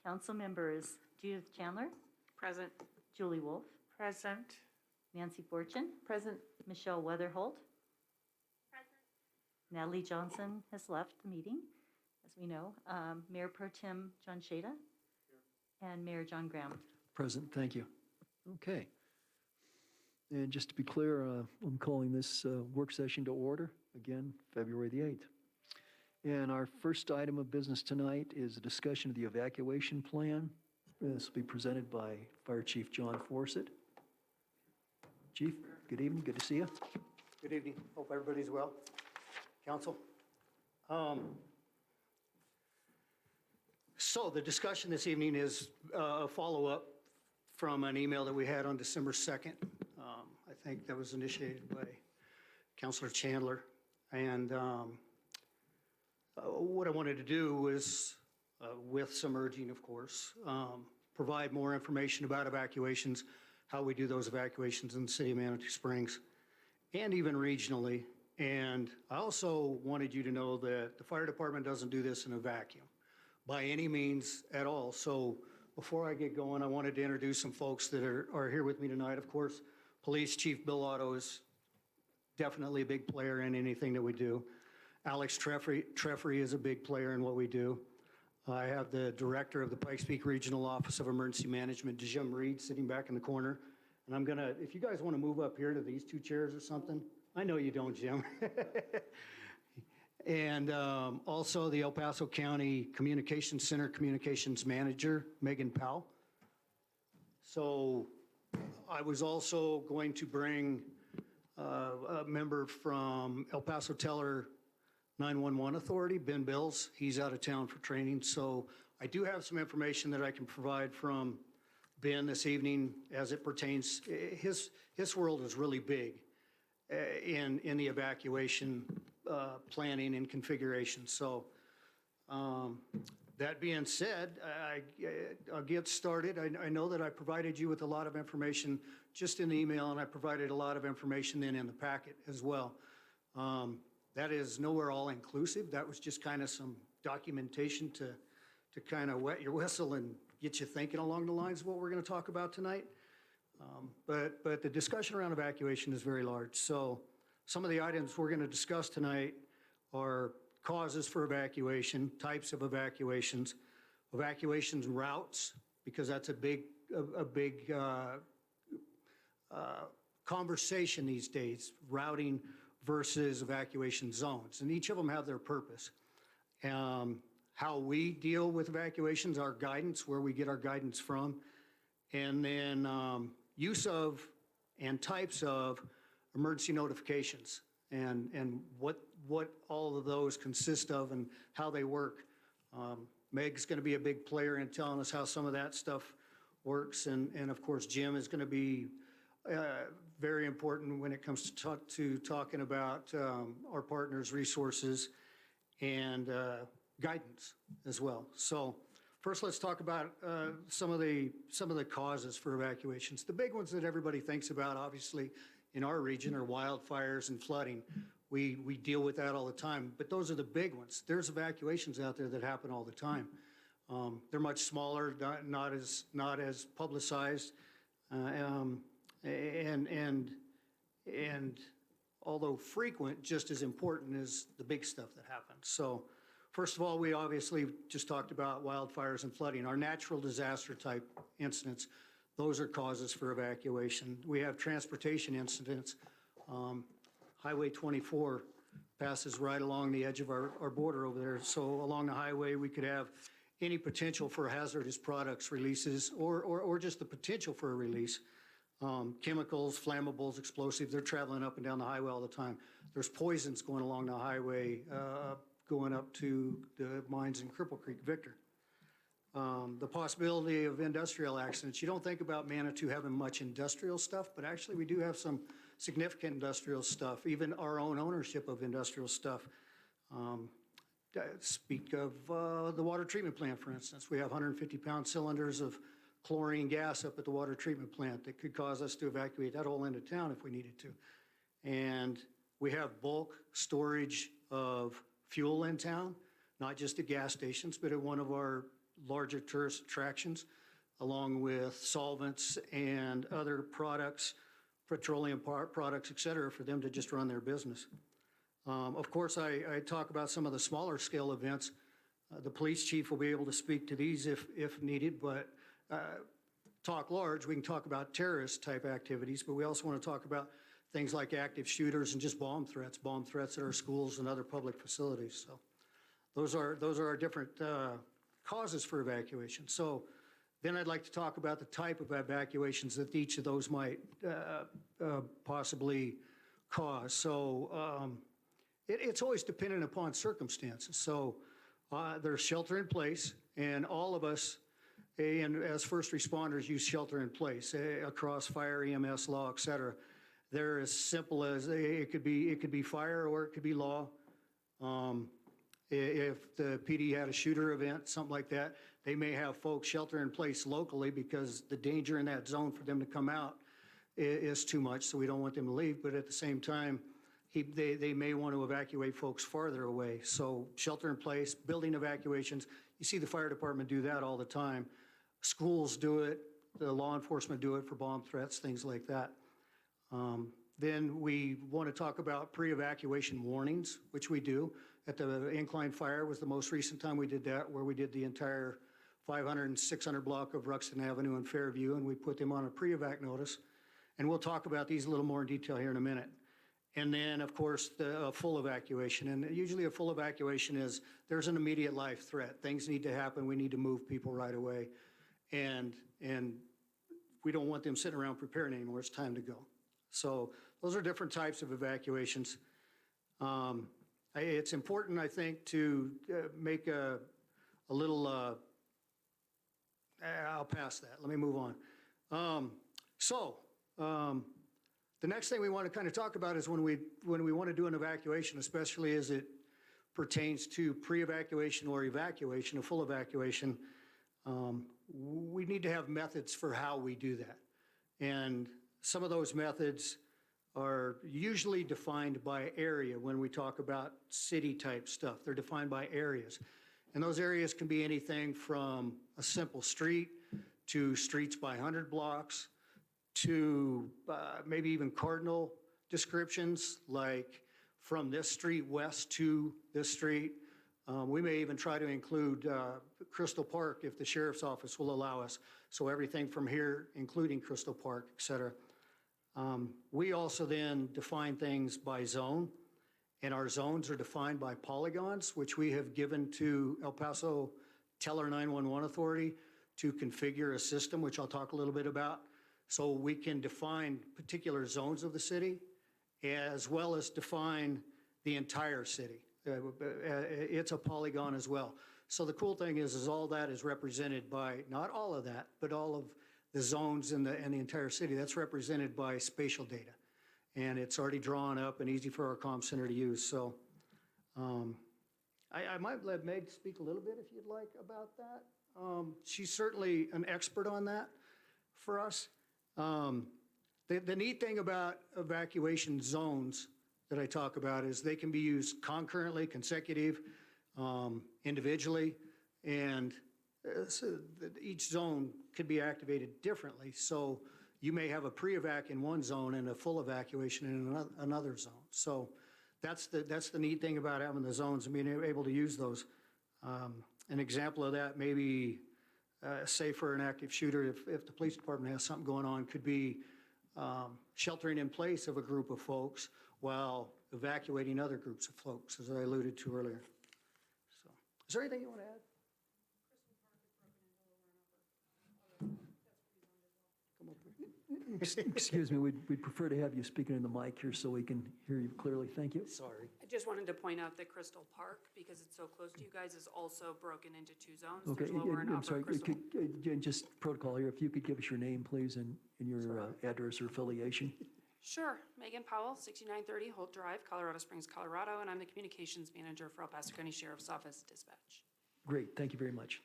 [SPEAKER 1] Council members Judith Chandler,
[SPEAKER 3] Present.
[SPEAKER 1] Julie Wolf,
[SPEAKER 6] Present.
[SPEAKER 1] Nancy Fortune,
[SPEAKER 3] Present.
[SPEAKER 1] Michelle Weatherholt.
[SPEAKER 11] Present.
[SPEAKER 1] Natalie Johnson has left the meeting, as we know. Mayor Pro Tem John Shada. And Mayor John Graham.
[SPEAKER 2] Present, thank you. Okay. And just to be clear, I'm calling this work session to order, again, February the 8th. And our first item of business tonight is a discussion of the evacuation plan. This will be presented by Fire Chief John Forsett. Chief, good evening, good to see you.
[SPEAKER 13] Good evening. Hope everybody's well. Council. So the discussion this evening is a follow-up from an email that we had on December 2nd. I think that was initiated by Councilor Chandler. And what I wanted to do was, with some urging, of course, provide more information about evacuations, how we do those evacuations in the city of Manitou Springs, and even regionally. And I also wanted you to know that the fire department doesn't do this in a vacuum by any means at all. So before I get going, I wanted to introduce some folks that are here with me tonight. Of course, Police Chief Bill Otto is definitely a big player in anything that we do. Alex Treffry is a big player in what we do. I have the director of the Pikes Peak Regional Office of Emergency Management, Dijum Reed, sitting back in the corner. And I'm gonna, if you guys want to move up here to these two chairs or something, I know you don't, Jim. And also the El Paso County Communications Center Communications Manager, Megan Powell. So I was also going to bring a member from El Paso Teller 911 Authority, Ben Bills. He's out of town for training. So I do have some information that I can provide from Ben this evening as it pertains. His world is really big in the evacuation planning and configuration. So that being said, I'll get started. I know that I provided you with a lot of information just in the email, and I provided a lot of information then in the packet as well. That is nowhere all inclusive. That was just kind of some documentation to kind of wet your whistle and get you thinking along the lines of what we're going to talk about tonight. But the discussion around evacuation is very large. So some of the items we're going to discuss tonight are causes for evacuation, types of evacuations, evacuations routes, because that's a big conversation these days, routing versus evacuation zones. And each of them have their purpose. How we deal with evacuations, our guidance, where we get our guidance from, and then use of and types of emergency notifications and what all of those consist of and how they work. Meg's going to be a big player in telling us how some of that stuff works, and of course Jim is going to be very important when it comes to talking about our partners' resources and guidance as well. So first, let's talk about some of the causes for evacuations. The big ones that everybody thinks about, obviously, in our region are wildfires and flooding. We deal with that all the time, but those are the big ones. There's evacuations out there that happen all the time. They're much smaller, not as publicized, and although frequent, just as important as the big stuff that happens. So first of all, we obviously just talked about wildfires and flooding. Our natural disaster type incidents, those are causes for evacuation. We have transportation incidents. Highway 24 passes right along the edge of our border over there. So along the highway, we could have any potential for hazardous products releases or just the potential for a release. Chemicals, flammables, explosives, they're traveling up and down the highway all the time. There's poisons going along the highway, going up to the mines in Cripple Creek, Victor. The possibility of industrial accidents. You don't think about Manitou having much industrial stuff, but actually we do have some significant industrial stuff, even our own ownership of industrial stuff. Speak of the water treatment plant, for instance. We have 150-pound cylinders of chlorine gas up at the water treatment plant that could cause us to evacuate that whole end of town if we needed to. And we have bulk storage of fuel in town, not just at gas stations, but at one of our larger tourist attractions, along with solvents and other products, petroleum products, et cetera, for them to just run their business. Of course, I talk about some of the smaller scale events. The police chief will be able to speak to these if needed, but talk large, we can talk about terrorist type activities, but we also want to talk about things like active shooters and just bomb threats at our schools and other public facilities. So those are our different causes for evacuation. So then I'd like to talk about the type of evacuations that each of those might possibly cause. So it's always dependent upon circumstances. So there's shelter in place, and all of us, and as first responders, use shelter in place across fire, EMS, law, et cetera. They're as simple as it could be fire or it could be law. If the PD had a shooter event, something like that, they may have folks shelter in place locally because the danger in that zone for them to come out is too much, so we don't want them to leave. But at the same time, they may want to evacuate folks farther away. So shelter in place, building evacuations. You see the fire department do that all the time. Schools do it, the law enforcement do it for bomb threats, things like that. Then we want to talk about pre-evacuation warnings, which we do. At the Incline Fire was the most recent time we did that, where we did the entire 500 and 600 block of Ruxton Avenue and Fairview, and we put them on a pre-evac notice. And we'll talk about these a little more in detail here in a minute. And then, of course, the full evacuation. And usually a full evacuation is there's an immediate life threat. Things need to happen. We need to move people right away. And we don't want them sitting around preparing anymore. It's time to go. So those are different types of evacuations. It's important, I think, to make a little, I'll pass that. Let me move on. The next thing we want to kind of talk about is when we want to do an evacuation, especially as it pertains to pre-evacuation or evacuation, a full evacuation, we need to have methods for how we do that. And some of those methods are usually defined by area when we talk about city-type stuff. They're defined by areas. And those areas can be anything from a simple street to streets by 100 blocks to maybe even cardinal descriptions, like from this street west to this street. We may even try to include Crystal Park if the sheriff's office will allow us. So everything from here, including Crystal Park, et cetera. We also then define things by zone, and our zones are defined by polygons, which we have given to El Paso Teller 911 Authority to configure a system, which I'll talk a little bit about. So we can define particular zones of the city, as well as define the entire city. It's a polygon as well. So the cool thing is all that is represented by, not all of that, but all of the zones in the entire city. That's represented by spatial data. And it's already drawn up and easy for our comm center to use. So I might let Meg speak a little bit if you'd like about that. She's certainly an expert on that for us. The neat thing about evacuation zones that I talk about is they can be used concurrently, consecutive, individually, and so each zone could be activated differently. So you may have a pre-evac in one zone and a full evacuation in another zone. So that's the neat thing about having the zones and being able to use those. An example of that may be, say for an active shooter, if the police department has something going on, could be sheltering in place of a group of folks while evacuating other groups of folks, as I alluded to earlier. So, is there anything you want to add?
[SPEAKER 2] Excuse me, we'd prefer to have you speaking in the mic here so we can hear you clearly. Thank you.
[SPEAKER 13] Sorry.
[SPEAKER 14] I just wanted to point out that Crystal Park, because it's so close to you guys, is also broken into two zones.
[SPEAKER 2] Okay,
[SPEAKER 14] There's lower and
[SPEAKER 2] I'm
[SPEAKER 14] upper
[SPEAKER 2] sorry,
[SPEAKER 14] Crystal.
[SPEAKER 2] just protocol here, if you could give us your name, please, and your address or affiliation.
[SPEAKER 14] Sure. Megan Powell, 6930 Holt Drive, Colorado Springs, Colorado, and I'm the Communications Manager for El Paso County Sheriff's Office Dispatch.
[SPEAKER 2] Great, thank you very much.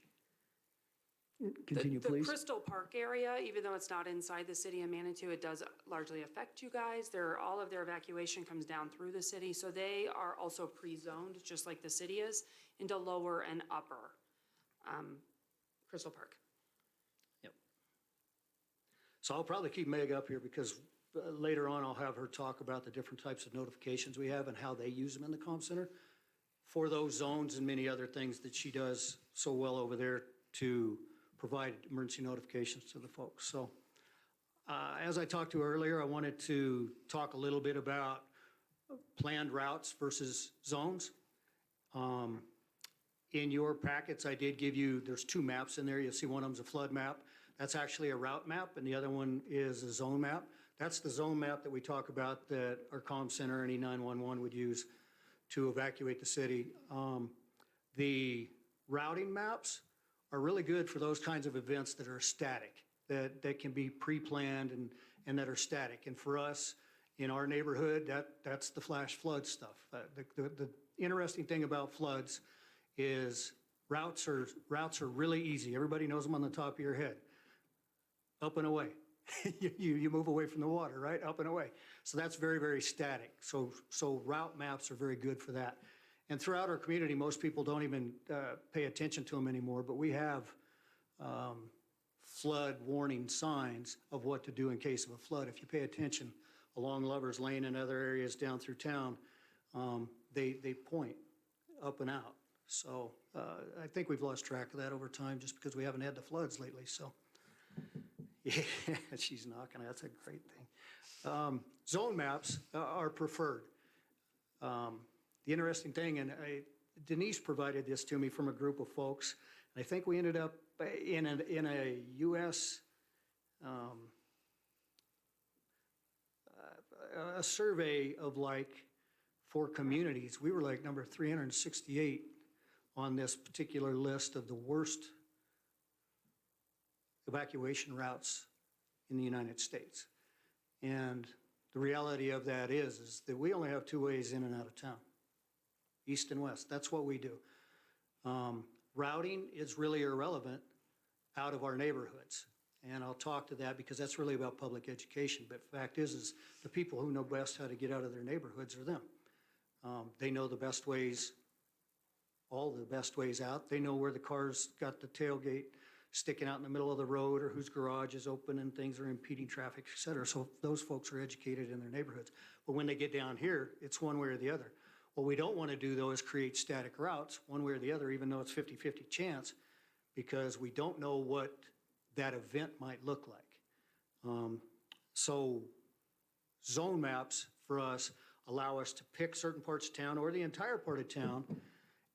[SPEAKER 2] Continue,
[SPEAKER 14] The
[SPEAKER 2] please.
[SPEAKER 14] Crystal Park area, even though it's not inside the city of Manitou, it does largely affect you guys. All of their evacuation comes down through the city, so they are also pre-zoned, just like the city is, into lower and upper Crystal Park.
[SPEAKER 13] Yep. So I'll probably keep Meg up here because later on I'll have her talk about the different types of notifications we have and how they use them in the comm center for those zones and many other things that she does so well over there to provide emergency notifications to the folks. So as I talked to earlier, I wanted to talk a little bit about planned routes versus zones. In your packets, I did give you, there's two maps in there. You'll see one of them's a flood map. That's actually a route map, and the other one is a zone map. That's the zone map that we talk about that our comm center and E911 would use to evacuate the city. The routing maps are really good for those kinds of events that are static, that can be pre-planned and that are static. And for us, in our neighborhood, that's the flash flood stuff. The interesting thing about floods is routes are really easy. Everybody knows them on the top of your head. Up and away. You move away from the water, right? Up and away. So that's very, very static. So route maps are very good for that. And throughout our community, most people don't even pay attention to them anymore, but we have flood warning signs of what to do in case of a flood. If you pay attention along Lover's Lane and other areas down through town, they point up and out. So I think we've lost track of that over time just because we haven't had the floods lately. So Yeah, she's knocking. That's a great thing. Zone maps are preferred. The interesting thing, and Denise provided this to me from a group of folks, and I think we ended up in a U.S. A survey of like 4 communities. We were like number 368 on this particular list of the worst evacuation routes in the United States. And the reality of that is that we only have 2 ways in and out of town, east and west. That's what we do. Routing is really irrelevant out of our neighborhoods. And I'll talk to that because that's really about public education. But the fact is the people who know best how to get out of their neighborhoods are them. They know the best ways, all the best ways out. They know where the car's got the tailgate sticking out in the middle of the road or whose garage is open and things are impeding traffic, et cetera. So those folks are educated in their neighborhoods. But when they get down here, it's one way or the other. What we don't want to do, though, is create static routes one way or the other, even though it's 50-50 chance, because we don't know what that event might look like. So zone maps for us allow us to pick certain parts of town or the entire part of town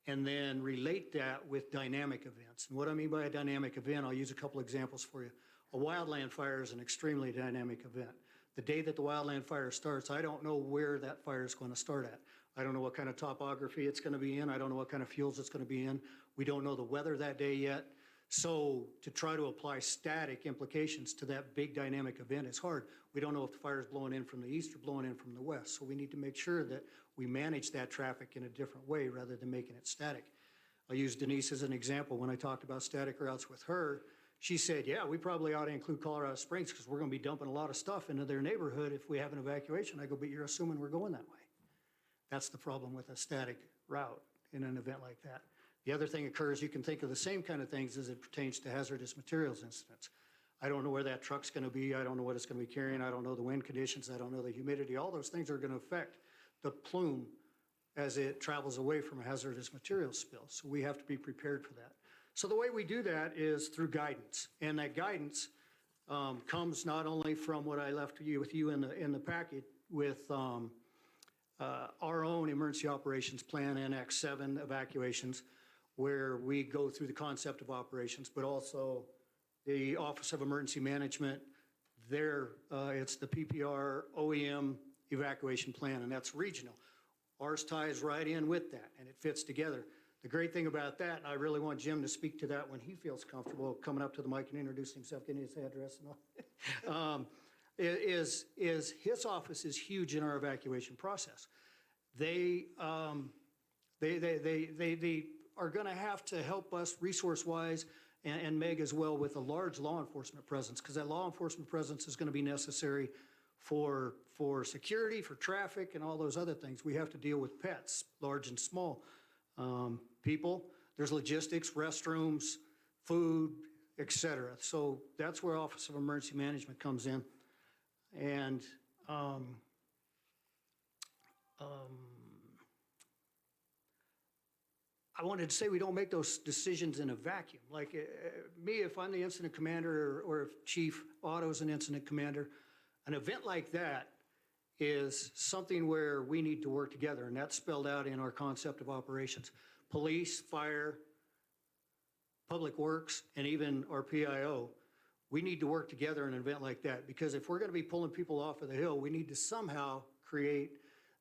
[SPEAKER 13] and then relate that with dynamic events. And what I mean by a dynamic event, I'll use a couple examples for you. A wildland fire is an extremely dynamic event. The day that the wildland fire starts, I don't know where that fire is going to start at. I don't know what kind of topography it's going to be in. I don't know what kind of fuels it's going to be in. We don't know the weather that day yet. So to try to apply static implications to that big dynamic event is hard. We don't know if the fire is blowing in from the east or blowing in from the west. So we need to make sure that we manage that traffic in a different way rather than making it static. I'll use Denise as an example. When I talked about static routes with her, she said, yeah, we probably ought to include Colorado Springs because we're going to be dumping a lot of stuff into their neighborhood if we have an evacuation. I go, but you're assuming we're going that way. That's the problem with a static route in an event like that. The other thing occurs, you can think of the same kind of things as it pertains to hazardous materials incidents. I don't know where that truck's going to be. I don't know what it's going to be carrying. I don't know the wind conditions. I don't know the humidity. All those things are going to affect the plume as it travels away from a hazardous materials spill. So we have to be prepared for that. So the way we do that is through guidance. And that guidance comes not only from what I left with you in the packet with our own emergency operations plan, NX 7 evacuations, where we go through the concept of operations, but also the Office of Emergency Management, it's the PPR OEM evacuation plan, and that's regional. Ours ties right in with that, and it fits together. The great thing about that, and I really want Jim to speak to that when he feels comfortable coming up to the mic and introducing himself, getting his address and all, is his office is huge in our evacuation process. They are going to have to help us resource-wise and Meg as well with a large law enforcement presence, because that law enforcement presence is going to be necessary for security, for traffic, and all those other things. We have to deal with pets, large and small people. There's logistics, restrooms, food, et cetera. So that's where Office of Emergency Management comes in. And I wanted to say we don't make those decisions in a vacuum. Like me, if I'm the incident commander or if Chief Otto's an incident commander, an event like that is something where we need to work together, and that's spelled out in our concept of operations. Police, fire, public works, and even our PIO, we need to work together in an event like that, because if we're going to be pulling people off of the hill, we need to somehow create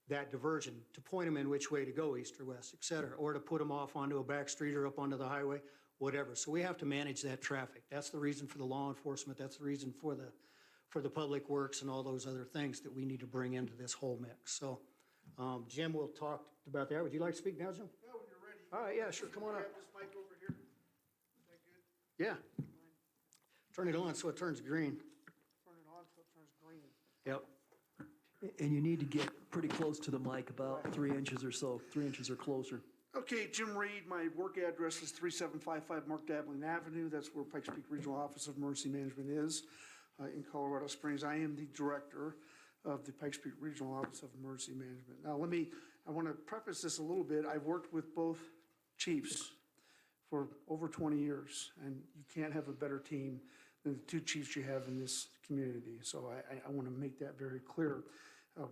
[SPEAKER 13] that diversion to point them in which way to go, east or west, et cetera, or to put them off onto a back street or up onto the highway, whatever. So we have to manage that traffic. That's the reason for the law enforcement. That's the reason for the public works and all those other things that we need to bring into this whole mix. So Jim will talk about that. Would you like to speak now, Jim?
[SPEAKER 15] Yeah, when you're ready.
[SPEAKER 13] All right, yeah, sure, come on up.
[SPEAKER 15] Grab this mic over here. Is that good?
[SPEAKER 13] Yeah. Turn it on so it turns green.
[SPEAKER 15] Turn it on so it turns green.
[SPEAKER 13] Yep.
[SPEAKER 2] And you need to get pretty close to the mic, about 3 inches or so, 3 inches or closer.
[SPEAKER 15] Okay, Jim Reed, my work address is 3755 Mark Dablin Avenue. That's where Pikes Peak Regional Office of Emergency Management is in Colorado Springs. I am the director of the Pikes Peak Regional Office of Emergency Management. Now, I want to preface this a little bit. I've worked with both chiefs for over 20 years, and you can't have a better team than the two chiefs you have in this community. So I want to make that very clear.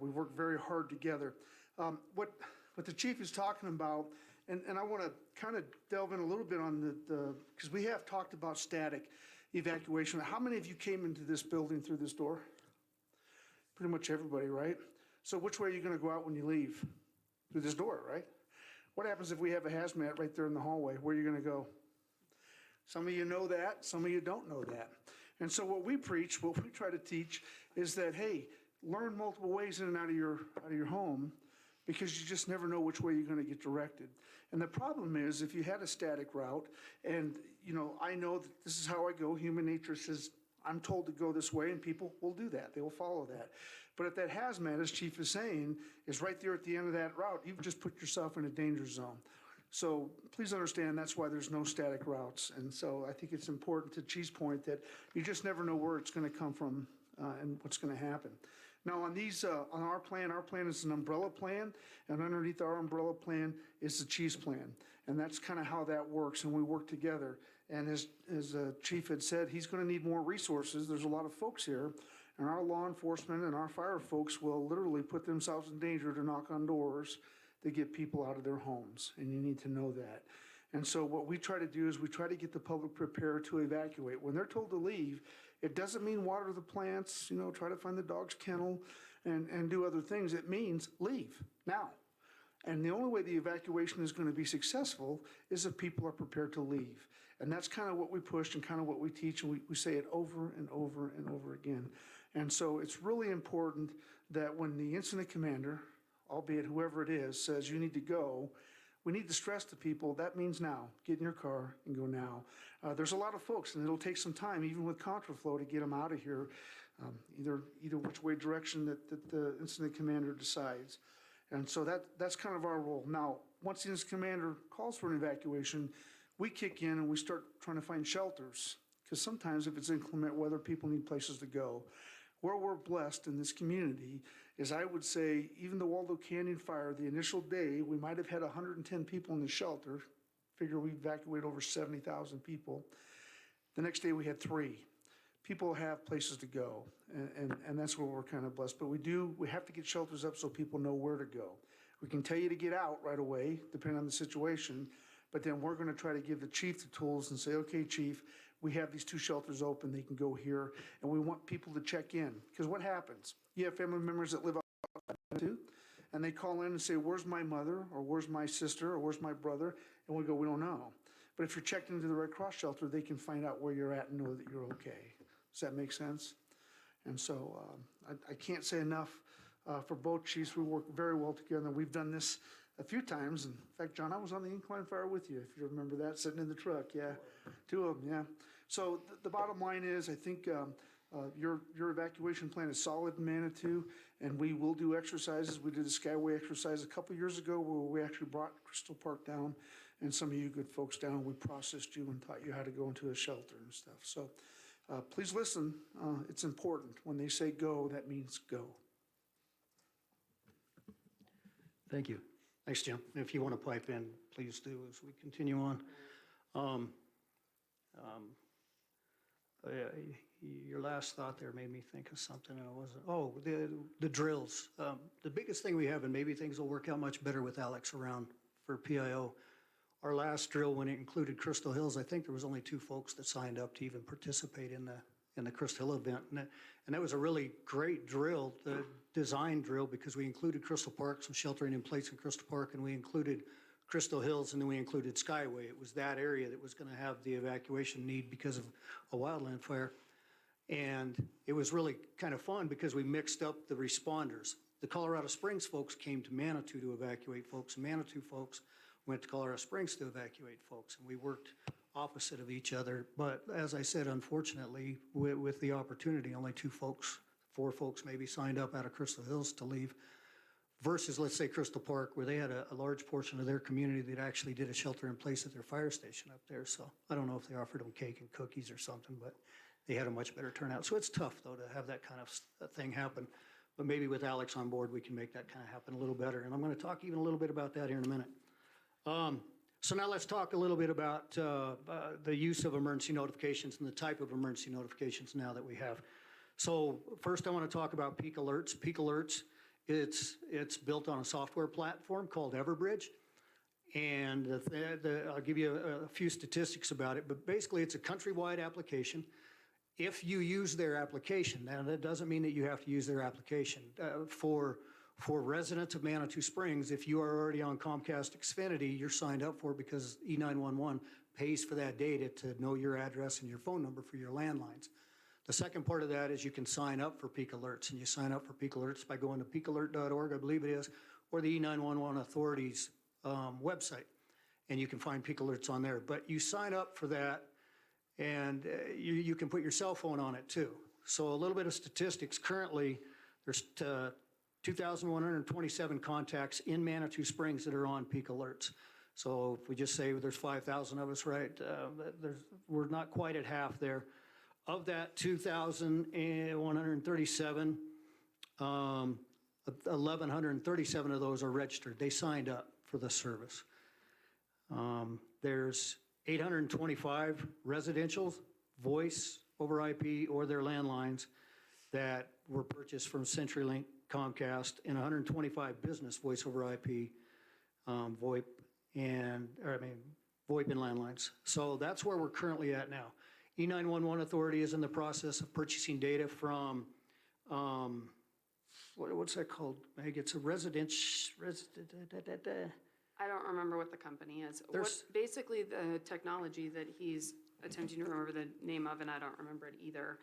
[SPEAKER 15] We work very hard together. What the chief is talking about, and I want to kind of delve in a little bit on because we have talked about static evacuation. How many of you came into this building through this door? Pretty much everybody, right? So which way are you going to go out when you leave? Through this door, right? What happens if we have a hazmat right there in the hallway? Where are you going to go? Some of you know that, some of you don't know that. And so what we preach, what we try to teach is that, hey, learn multiple ways in and out of your home, because you just never know which way you're going to get directed. And the problem is, if you had a static route, and I know that this is how I go, human nature says, I'm told to go this way, and people will do that. They will follow that. But if that hazmat, as Chief is saying, is right there at the end of that route, you've just put yourself in a danger zone. So please understand that's why there's no static routes. And so I think it's important, to Chief's point, that you just never know where it's going to come from and what's going to happen. Now on our plan is an umbrella plan, and underneath our umbrella plan is the Chief's plan. And that's kind of how that works, and we work together. And as Chief had said, he's going to need more resources. There's a lot of folks here, and our law enforcement and our fire folks will literally put themselves in danger to knock on doors to get people out of their homes, and you need to know that. And so what we try to do is we try to get the public prepared to evacuate. When they're told to leave, it doesn't mean water the plants, try to find the dog's kennel and do other things. It means leave now. And the only way the evacuation is going to be successful is if people are prepared to leave. And that's kind of what we push and kind of what we teach, and we say it over and over and over again. And so it's really important that when the incident commander, albeit whoever it is, says you need to go, we need to stress to people that means now. Get in your car and go now. There's a lot of folks, and it'll take some time, even with contraflow, to get them out of here, either which way direction that the incident commander decides. And so that's kind of our role. Now, once the incident commander calls for an evacuation, we kick in and we start trying to find shelters, because sometimes if it's inclement weather, people need places to go. Where we're blessed in this community is, I would say, even the Waldo Canyon fire, the initial day, we might have had 110 people in the shelter. Figure we evacuated over 70,000 people. The next day we had 3. People have places to go, and that's where we're kind of blessed. But we have to get shelters up so people know where to go. We can tell you to get out right away, depending on the situation, but then we're going to try to give the chief the tools and say, okay, chief, we have these 2 shelters open, they can go here, and we want people to check in. Because what happens? You have family members that live outside too, and they call in and say, where's my mother, or where's my sister, or where's my brother? And we go, we don't know. But if you're checked into the Red Cross shelter, they can find out where you're at and know that you're okay. Does that make sense? And so I can't say enough for both chiefs. We work very well together. We've done this a few times. In fact, John, I was on the incline fire with you, if you remember that, sitting in the truck. Yeah, 2 of them, yeah. So the bottom line is, I think your evacuation plan is solid in Manitou, and we will do exercises. We did a Skyway exercise a couple years ago where we actually brought Crystal Park down, and some of you good folks down. We processed you and taught you how to go into a shelter and stuff. So please listen. It's important. When they say go, that means go.
[SPEAKER 2] Thank you.
[SPEAKER 13] Thanks, Jim. If you want to pipe in, please do as we continue on. Your last thought there made me think of something, and it wasn't. Oh, the drills. The biggest thing we have, and maybe things will work out much better with Alex around for PIO. Our last drill, when it included Crystal Hills, I think there was only 2 folks that signed up to even participate in the Crystal Hill event, and that was a really great drill, the design drill, because we included Crystal Park, some sheltering in place in Crystal Park, and we included Crystal Hills, and then we included Skyway. It was that area that was going to have the evacuation need because of a wildland fire. And it was really kind of fun because we mixed up the responders. The Colorado Springs folks came to Manitou to evacuate folks, and Manitou folks went to Colorado Springs to evacuate folks, and we worked opposite of each other. But as I said, unfortunately, with the opportunity, only 4 folks maybe signed up out of Crystal Hills to leave, versus, let's say, Crystal Park, where they had a large portion of their community that actually did a shelter in place at their fire station up there. So I don't know if they offered them cake and cookies or something, but they had a much better turnout. So it's tough, though, to have that kind of thing happen. But maybe with Alex on board, we can make that kind of happen a little better. And I'm going to talk even a little bit about that here in a minute. So now let's talk a little bit about the use of emergency notifications and the type of emergency notifications now that we have. So first I want to talk about Peak Alerts. Peak Alerts, it's built on a software platform called Everbridge. And I'll give you a few statistics about it, but basically it's a countrywide application. If you use their application, now that doesn't mean that you have to use their application. For residents of Manitou Springs, if you are already on Comcast Xfinity, you're signed up for it because E911 pays for that data to know your address and your phone number for your landlines. The second part of that is you can sign up for Peak Alerts, and you sign up for Peak Alerts by going to peakalert.org, I believe it is, or the E911 Authority's website, and you can find Peak Alerts on there. But you sign up for that, and you can put your cell phone on it too. So a little bit of statistics. Currently, there's 2,127 contacts in Manitou Springs that are on Peak Alerts. So if we just say there's 5,000 of us, right, we're not quite at half there. Of that 2,137, 1,137 of those are registered. They signed up for the service. There's 825 residential voice over IP or their landlines that were purchased from CenturyLink, Comcast, and 125 business voice over IP, VoIP and landlines. So that's where we're currently at now. E911 Authority is in the process of purchasing data from, what's that called, Meg? It's a
[SPEAKER 14] I don't remember what the company is. Basically, the technology that he's attempting to remember the name of, and I don't remember it either,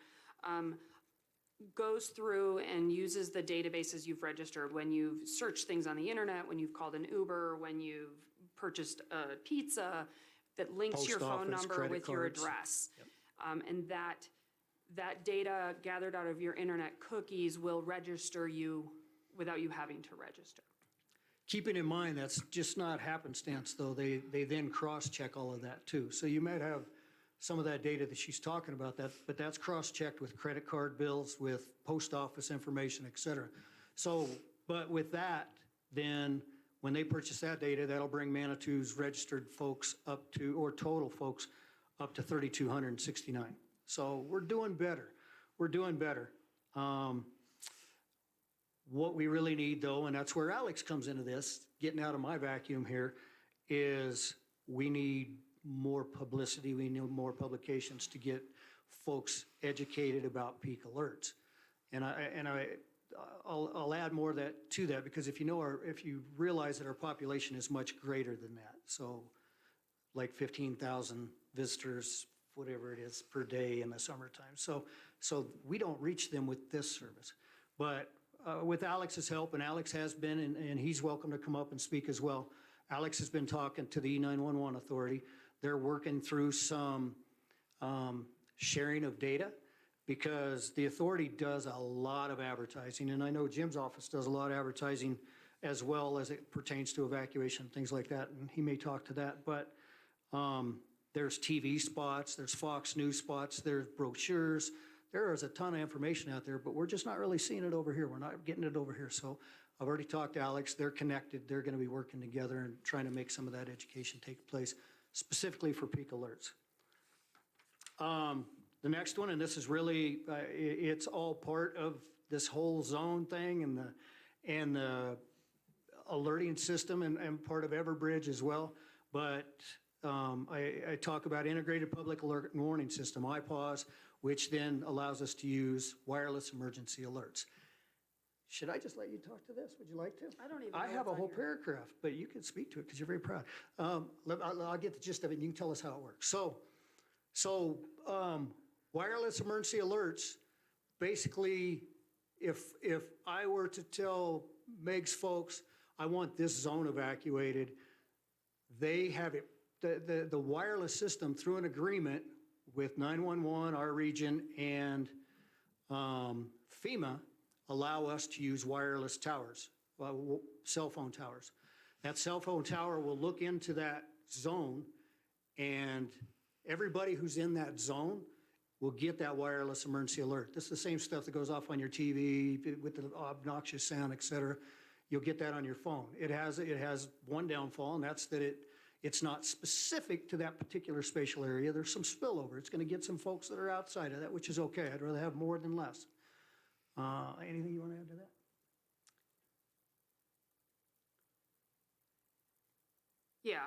[SPEAKER 14] goes through and uses the databases you've registered when you've searched things on the internet, when you've called an Uber, when you've purchased a pizza, that links
[SPEAKER 13] Post
[SPEAKER 14] your phone
[SPEAKER 13] office,
[SPEAKER 14] number
[SPEAKER 13] credit
[SPEAKER 14] with your
[SPEAKER 13] cards.
[SPEAKER 14] address. And that data gathered out of your internet cookies will register you without you having to register.
[SPEAKER 13] Keeping in mind, that's just not happenstance, though. They then cross-check all of that, too. So you might have some of that data that she's talking about, but that's cross-checked with credit card bills, with post office information, et cetera. So, but with that, then when they purchase that data, that'll bring Manitou's registered folks up to, or total folks, up to 3,269. So we're doing better. We're doing better. What we really need, though, and that's where Alex comes into this, getting out of my vacuum here, is we need more publicity. We need more publications to get folks educated about Peak Alerts. And I'll add more to that because if you realize that our population is much greater than that, so like 15,000 visitors, whatever it is, per day in the summertime. So we don't reach them with this service. But with Alex's help, and Alex has been, and he's welcome to come up and speak as well. Alex has been talking to the E911 Authority. They're working through some sharing of data because the authority does a lot of advertising, and I know Jim's office does a lot of advertising as well as it pertains to evacuation, things like that, and he may talk to that. But there's TV spots, there's Fox News spots, there's brochures. There is a ton of information out there, but we're just not really seeing it over here. We're not getting it over here. So I've already talked to Alex. They're connected. They're going to be working together and trying to make some of that education take place, specifically for Peak Alerts. The next one, and this is really, it's all part of this whole zone thing and the alerting system and part of Everbridge as well. But I talk about Integrated Public Alert and Warning System, IPAWS, which then allows us to use wireless emergency alerts. Should I just let you talk to this? Would you like to?
[SPEAKER 14] I don't even
[SPEAKER 13] I
[SPEAKER 14] know
[SPEAKER 13] have a
[SPEAKER 14] what's
[SPEAKER 13] whole
[SPEAKER 14] on here.
[SPEAKER 13] paragraph, but you can speak to it because you're very proud. I'll get the gist of it and you can tell us how it works. So wireless emergency alerts, basically, if I were to tell Meg's folks, I want this zone evacuated, they have it, the wireless system through an agreement with 911, our region, and FEMA allow us to use wireless towers, cell phone towers. That cell phone tower will look into that zone, and everybody who's in that zone will get that wireless emergency alert. This is the same stuff that goes off on your TV with the obnoxious sound, et cetera. You'll get that on your phone. It has one downfall, and that's that It's not specific to that particular spatial area. There's some spillover. It's going to get some folks that are outside of that, which is okay. I'd rather have more than less. Anything you want to add to that?
[SPEAKER 14] Yeah.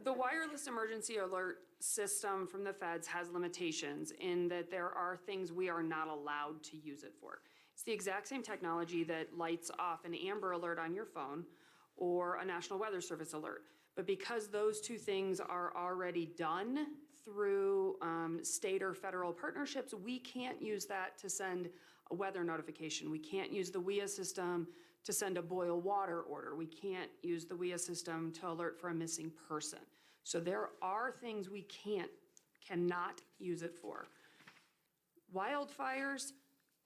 [SPEAKER 14] The wireless emergency alert system from the feds has limitations in that there are things we are not allowed to use it for. It's the exact same technology that lights off an Amber Alert on your phone or a National Weather Service alert. But because those two things are already done through state or federal partnerships, we can't use that to send a weather notification. We can't use the WIA system to send a boil water order. We can't use the WIA system to alert for a missing person. So there are things we cannot use it for. Wildfires,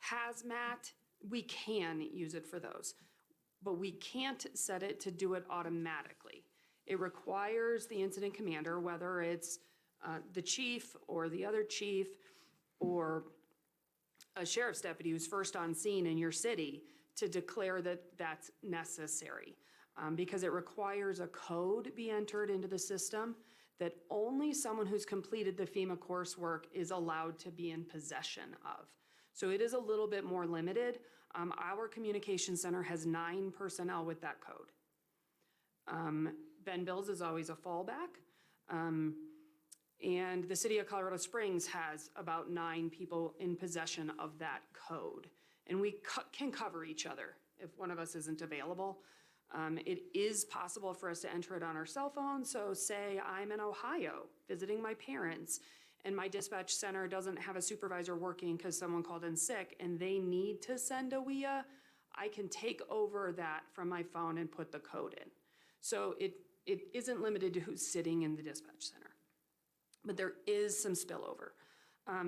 [SPEAKER 14] hazmat, we can use it for those, but we can't set it to do it automatically. It requires the incident commander, whether it's the chief or the other chief or a sheriff's deputy who's first on scene in your city, to declare that that's necessary. Because it requires a code be entered into the system that only someone who's completed the FEMA coursework is allowed to be in possession of. So it is a little bit more limited. Our communication center has 9 personnel with that code. Ben Bills is always a fallback. And the city of Colorado Springs has about 9 people in possession of that code. And we can cover each other if one of us isn't available. It is possible for us to enter it on our cell phone. So say I'm in Ohio visiting my parents and my dispatch center doesn't have a supervisor working because someone called in sick and they need to send a WIA, I can take over that from my phone and put the code in. So it isn't limited to who's sitting in the dispatch center. But there is some spillover.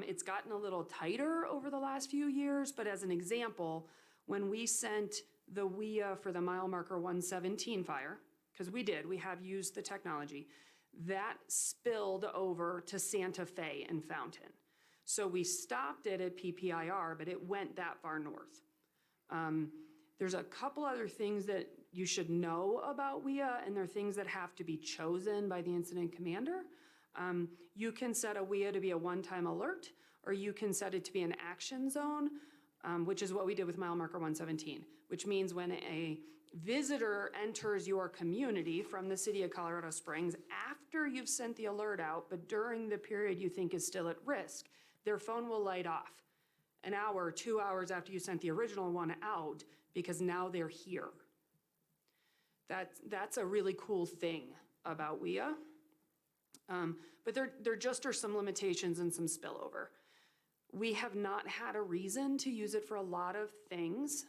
[SPEAKER 14] It's gotten a little tighter over the last few years, but as an example, when we sent the WIA for the mile marker 117 fire, because we have used the technology, that spilled over to Santa Fe and Fountain. So we stopped it at PPIR, but it went that far north. There's a couple other things that you should know about WIA, and they're things that have to be chosen by the incident commander. You can set a WIA to be a one-time alert, or you can set it to be an action zone, which is what we did with mile marker 117, which means when a visitor enters your community from the city of Colorado Springs after you've sent the alert out, but during the period you think is still at risk, their phone will light off an hour, 2 hours after you sent the original one out, because now they're here. That's a really cool thing about WIA. But there just are some limitations and some spillover. We have not had a reason to use it for a lot of things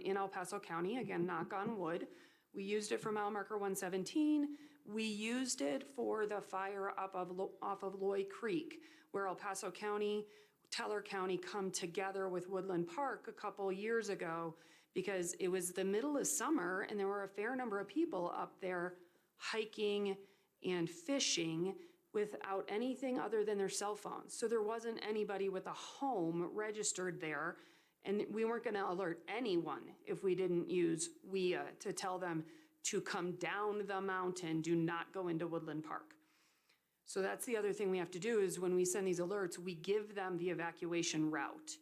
[SPEAKER 14] in El Paso County. Again, knock on wood. We used it for mile marker 117. We used it for the fire off of Loy Creek, where El Paso County, Teller County come together with Woodland Park a couple years ago because it was the middle of summer and there were a fair number of people up there hiking and fishing without anything other than their cell phones. So there wasn't anybody with a home registered there, and we weren't gonna alert anyone if we didn't use WIA to tell them to come down the mountain, do not go into Woodland Park. So that's the other thing we have to do is when we send these alerts, we give them the evacuation route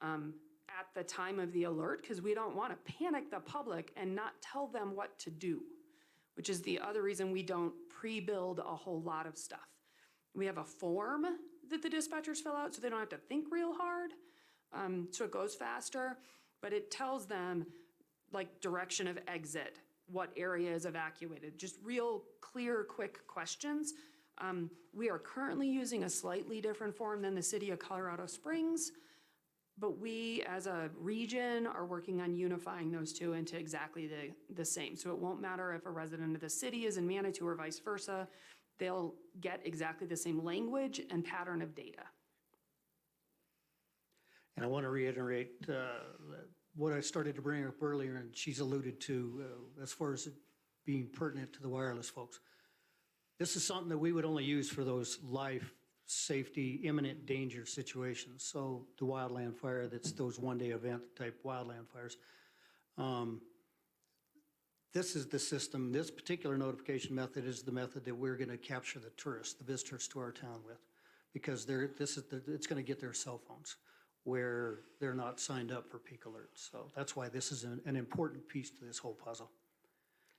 [SPEAKER 14] at the time of the alert, because we don't wanna panic the public and not tell them what to do, which is the other reason we don't pre-build a whole lot of stuff. We have a form that the dispatchers fill out so they don't have to think real hard, so it goes faster, but it tells them like direction of exit, what area is evacuated, just real clear, quick questions. We are currently using a slightly different form than the city of Colorado Springs, but we as a region are working on unifying those two into exactly the same. So it won't matter if a resident of the city is in Manitou or vice versa, they'll get exactly the same language and pattern of data.
[SPEAKER 13] And I want to reiterate what I started to bring up earlier, and she's alluded to as far as it being pertinent to the wireless folks. This is something that we would only use for those life safety, imminent danger situations. So the wildland fire, that's those one-day event type wildland fires. this is the system, this particular notification method is the method that we're going to capture the tourists, the visitors to our town with, because it's going to get their cell phones where they're not signed up for peak alerts. So that's why this is an important piece to this whole puzzle.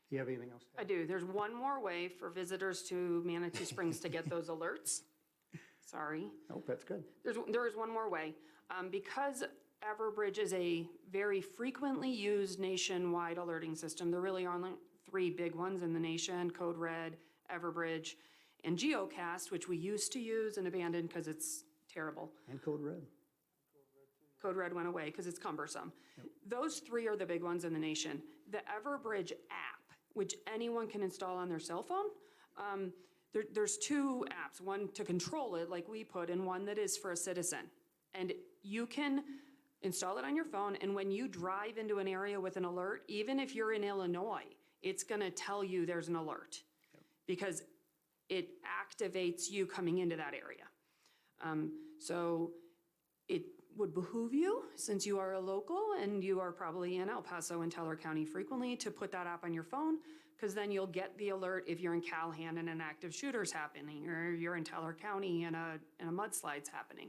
[SPEAKER 13] Do you have anything else?
[SPEAKER 14] I do. There's one more way for visitors to Manitou Springs to get those alerts. Sorry.
[SPEAKER 13] Nope, that's good.
[SPEAKER 14] There is one more way. Because Everbridge is a very frequently used nationwide alerting system, there really are only 3 big ones in the nation: Code Red, Everbridge, and Geocast, which we used to use and abandoned because it's terrible.
[SPEAKER 13] And Code Red.
[SPEAKER 14] Code Red went away because it's cumbersome. Those 3 are the big ones in the nation. The Everbridge app, which anyone can install on their cell phone, there's 2 apps, one to control it like we put, and one that is for a citizen. And you can install it on your phone, and when you drive into an area with an alert, even if you're in Illinois, it's gonna tell you there's an alert because it activates you coming into that area. So it would behoove you, since you are a local and you are probably in El Paso and Teller County frequently, to put that app on your phone, because then you'll get the alert if you're in Calhoun and an active shooter's happening, or you're in Teller County and a mudslide's happening.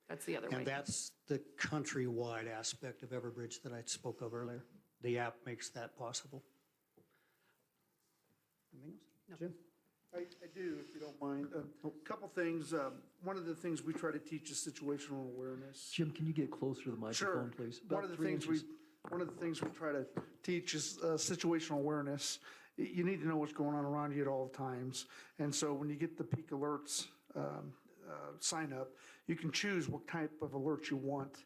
[SPEAKER 14] That's the other way.
[SPEAKER 13] And that's the countrywide aspect of Everbridge that I spoke of earlier. The app makes that possible. Anything else? Jim?
[SPEAKER 15] I do, if you don't mind. A couple things. One of the things we try to teach is situational awareness.
[SPEAKER 2] Jim, can you get closer to the microphone, please?
[SPEAKER 15] One of the things we try to teach is situational awareness. You need to know what's going on around you at all times. And so when you get the peak alerts sign up, you can choose what type of alert you want.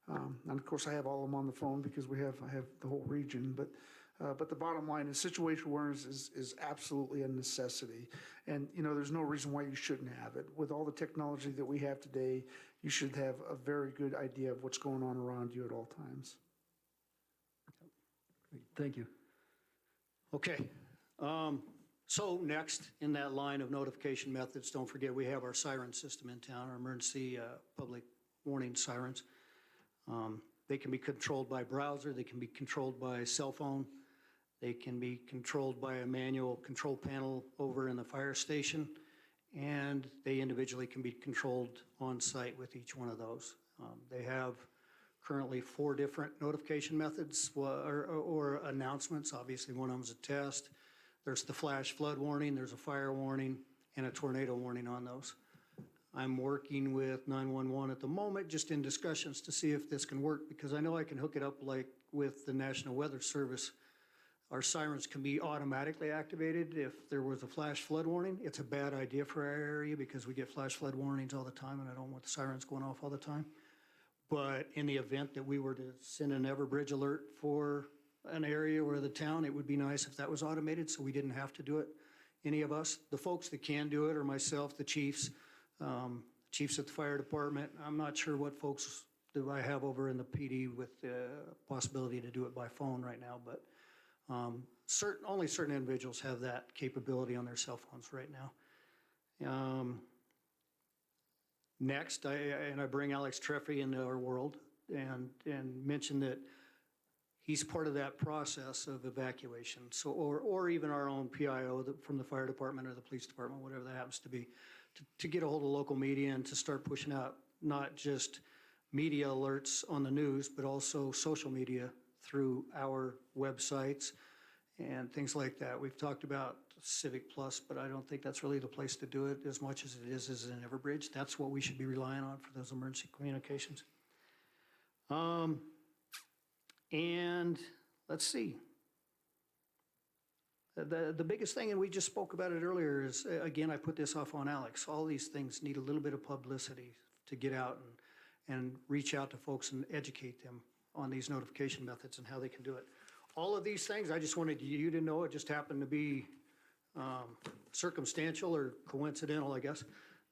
[SPEAKER 15] And of course, I have all of them on the phone because I have the whole region. But the bottom line is situational awareness is absolutely a necessity. And, there's no reason why you shouldn't have it. With all the technology that we have today, you should have a very good idea of what's going on around you at all times.
[SPEAKER 2] Great, thank you.
[SPEAKER 13] Okay. So next in that line of notification methods, don't forget we have our siren system in town, our emergency public warning sirens. They can be controlled by browser, they can be controlled by cell phone, they can be controlled by a manual control panel over in the fire station, and they individually can be controlled on site with each one of those. They have currently 4 different notification methods or announcements. Obviously, one of them is a test. There's the flash flood warning, there's a fire warning, and a tornado warning on those. I'm working with 911 at the moment, just in discussions to see if this can work, because I know I can hook it up like with the National Weather Service. Our sirens can be automatically activated if there was a flash flood warning. It's a bad idea for our area because we get flash flood warnings all the time, and I don't want the sirens going off all the time. But in the event that we were to send an Everbridge alert for an area or the town, it would be nice if that was automated so we didn't have to do it, any of us. The folks that can do it are myself, the chiefs at the fire department. I'm not sure what folks do I have over in the PD with the possibility to do it by phone right now, but only certain individuals have that capability on their cell phones right now. Next, I bring Alex Treffy into our world and mention that he's part of that process of evacuation, so or even our own PIO from the fire department or the police department, whatever that happens to be, to get a hold of local media and to start pushing out not just media alerts on the news, but also social media through our websites and things like that. We've talked about Civic Plus, but I don't think that's really the place to do it as much as it is in Everbridge. That's what we should be relying on for those emergency communications. And let's see. The biggest thing, and we just spoke about it earlier, is, again, I put this off on Alex. All these things need a little bit of publicity to get out and reach out to folks and educate them on these notification methods and how they can do it. All of these things, I just wanted you to know, it just happened to be circumstantial or coincidental, I guess,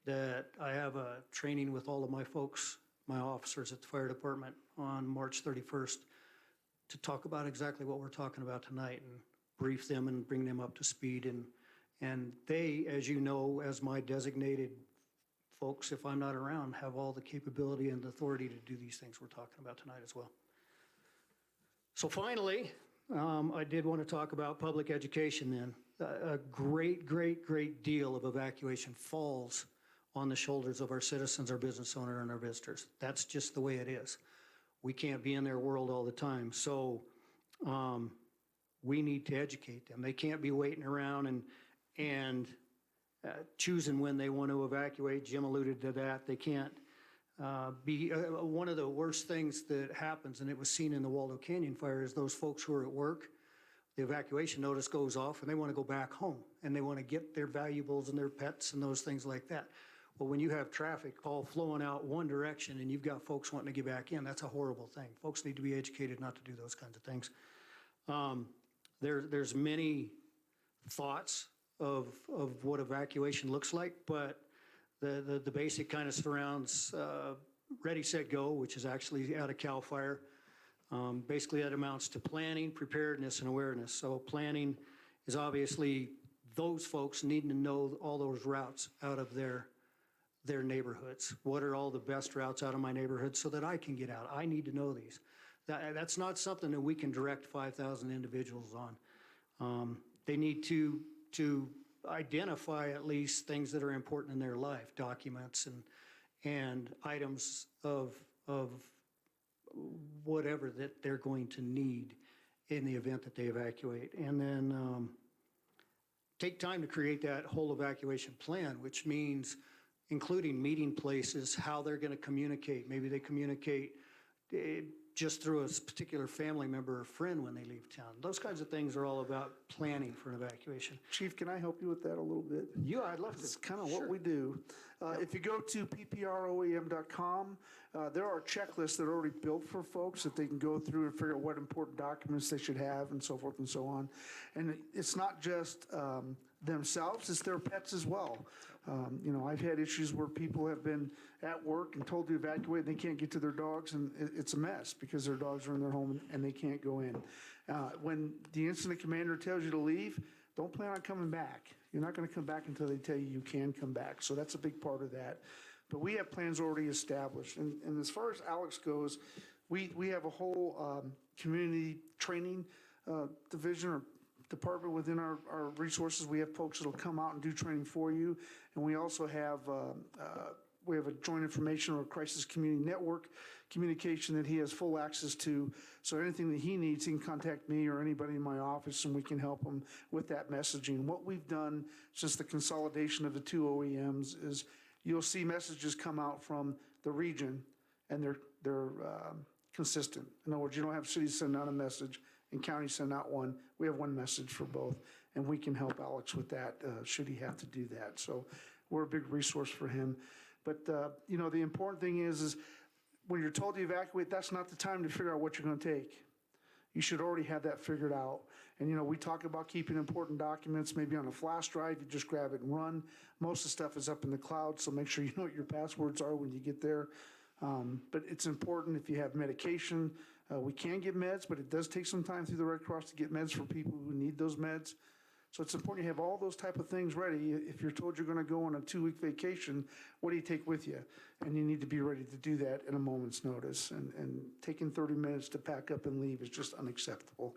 [SPEAKER 13] that I have a training with all of my folks, my officers at the fire department on March 31st to talk about exactly what we're talking about tonight and brief them and bring them up to speed. And they, as you know, as my designated folks, if I'm not around, have all the capability and the authority to do these things we're talking about tonight as well. So finally, I did want to talk about public education then. A great, great, great deal of evacuation falls on the shoulders of our citizens, our business owner, and our visitors. That's just the way it is. We can't be in their world all the time. So we need to educate them. They can't be waiting around and choosing when they want to evacuate. Jim alluded to that. They can't be, one of the worst things that happens, and it was seen in the Waldo Canyon fire, is those folks who are at work, the evacuation notice goes off and they want to go back home and they want to get their valuables and their pets and those things like that. Well, when you have traffic all flowing out one direction and you've got folks wanting to get back in, that's a horrible thing. Folks need to be educated not to do those kinds of things. There's many thoughts of what evacuation looks like, but the basic kind of surrounds Ready, Set, Go, which is actually out of CAL FIRE. Basically, that amounts to planning, preparedness, and awareness. So planning is obviously those folks needing to know all those routes out of their neighborhoods. What are all the best routes out of my neighborhood so that I can get out? I need to know these. That's not something that we can direct 5,000 individuals on. They need to identify at least things that are important in their life, documents and items of whatever that they're going to need in the event that they evacuate. And then take time to create that whole evacuation plan, which means including meeting places, how they're going to communicate. Maybe they communicate just through a particular family member or friend when they leave town. Those kinds of things are all about planning for an evacuation.
[SPEAKER 15] Chief, can I help you with that a little bit?
[SPEAKER 13] Yeah, I'd love to.
[SPEAKER 15] It's kind of what we do. If you go to pproem.com, there are checklists that are already built for folks that they can go through and figure out what important documents they should have and so forth and so on. And it's not just themselves, it's their pets as well. I've had issues where people have been at work and told to evacuate and they can't get to their dogs, and it's a mess because their dogs are in their home and they can't go in. When the incident commander tells you to leave, don't plan on coming back. You're not going to come back until they tell you can come back. So that's a big part of that. But we have plans already established. And as far as Alex goes, we have a whole community training division or department within our resources. We have folks that'll come out and do training for you. And we also have a joint information or a crisis community network communication that he has full access to. So anything that he needs, he can contact me or anybody in my office and we can help him with that messaging. What we've done since the consolidation of the two OEMs is you'll see messages come out from the region and they're consistent. In other words, you don't have cities send out a message and counties send out one. We have one message for both, and we can help Alex with that should he have to do that. So we're a big resource for him. But, the important thing is when you're told to evacuate, that's not the time to figure out what you're going to take. You should already have that figured out. And, we talk about keeping important documents maybe on a flash drive. You just grab it and run. Most of the stuff is up in the cloud, so make sure you know what your passwords are when you get there. But it's important if you have medication. We can get meds, but it does take some time through the Red Cross to get meds for people who need those meds. So it's important you have all those type of things ready. If you're told you're going to go on a 2-week vacation, what do you take with you? And you need to be ready to do that in a moment's notice. And taking 30 minutes to pack up and leave is just unacceptable.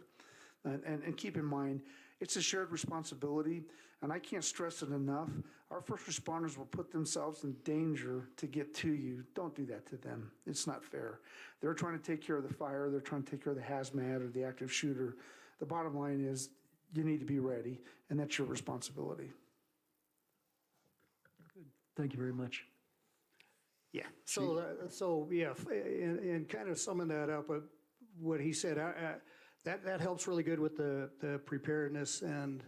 [SPEAKER 15] And keep in mind, it's a shared responsibility, and I can't stress it enough. Our first responders will put themselves in danger to get to you. Don't do that to them. It's not fair. They're trying to take care of the fire. They're trying to take care of the hazmat or the active shooter. The bottom line is you need to be ready, and that's your responsibility.
[SPEAKER 2] Good. Thank you very much.
[SPEAKER 13] Yeah. So yeah, and kind of summing that up, what he said, that helps really good with the preparedness and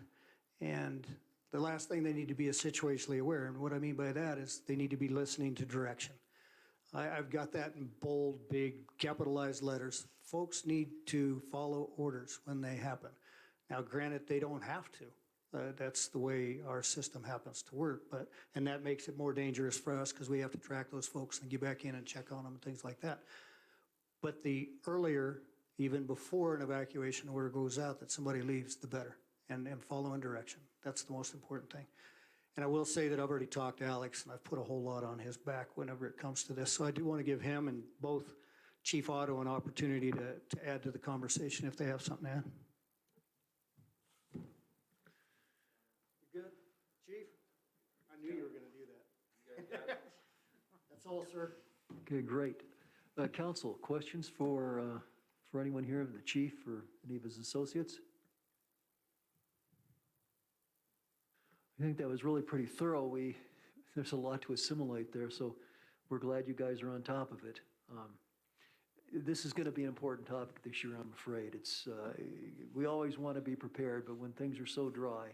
[SPEAKER 13] the last thing they need to be is situationally aware. And what I mean by that is they need to be listening to direction. I've got that in bold, big, capitalized letters. Folks need to follow orders when they happen. Now, granted, they don't have to. That's the way our system happens to work, and that makes it more dangerous for us because we have to track those folks and get back in and check on them and things like that. But the earlier, even before an evacuation order goes out, that somebody leaves, the better, and following direction. That's the most important thing. And I will say that I've already talked to Alex, and I've put a whole lot on his back whenever it comes to this. So I do want to give him and both Chief Otto an opportunity to add to the conversation if they have something to add. That's all, sir.
[SPEAKER 2] Okay, great. Council, questions for anyone here, the chief or any of his associates? I think that was really pretty thorough. There's a lot to assimilate there, so we're glad you guys are on top of it. This is going to be an important topic this year, I'm afraid. We always want to be prepared, but when things are so dry,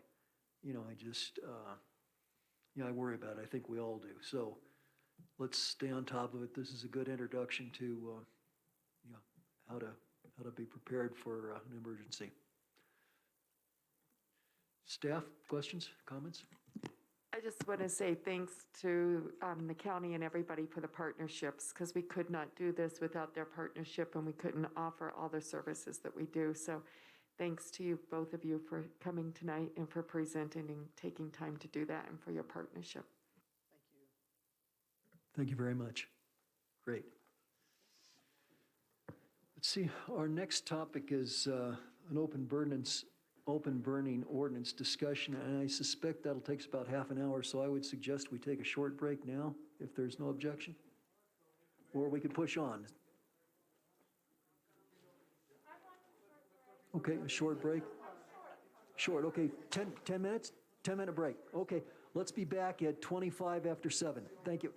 [SPEAKER 2] I worry about it. I think we all do. So let's stay on top of it. This is a good introduction to, how to be prepared for an emergency. Staff, questions, comments?
[SPEAKER 5] I just want to say thanks to the county and everybody for the partnerships, because we could not do this without their partnership, and we couldn't offer all the services that we do. So thanks to you, both of you, for coming tonight and for presenting and taking time to do that, and for your partnership.
[SPEAKER 2] Thank you very much. Great. Let's see, our next topic is an open burning ordinance discussion, and I suspect that'll take us about half an hour, so I would suggest we take a short break now, if there's no objection. Or we could push on. Okay, a short break? Short, okay, 10 minutes? 10-minute break. Okay, let's be back at 25 after 7. Thank you.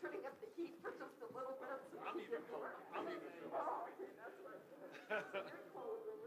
[SPEAKER 5] Turning up the heat for just a little bit. I'm even cold. Oh, okay, that's right. You're cold, really.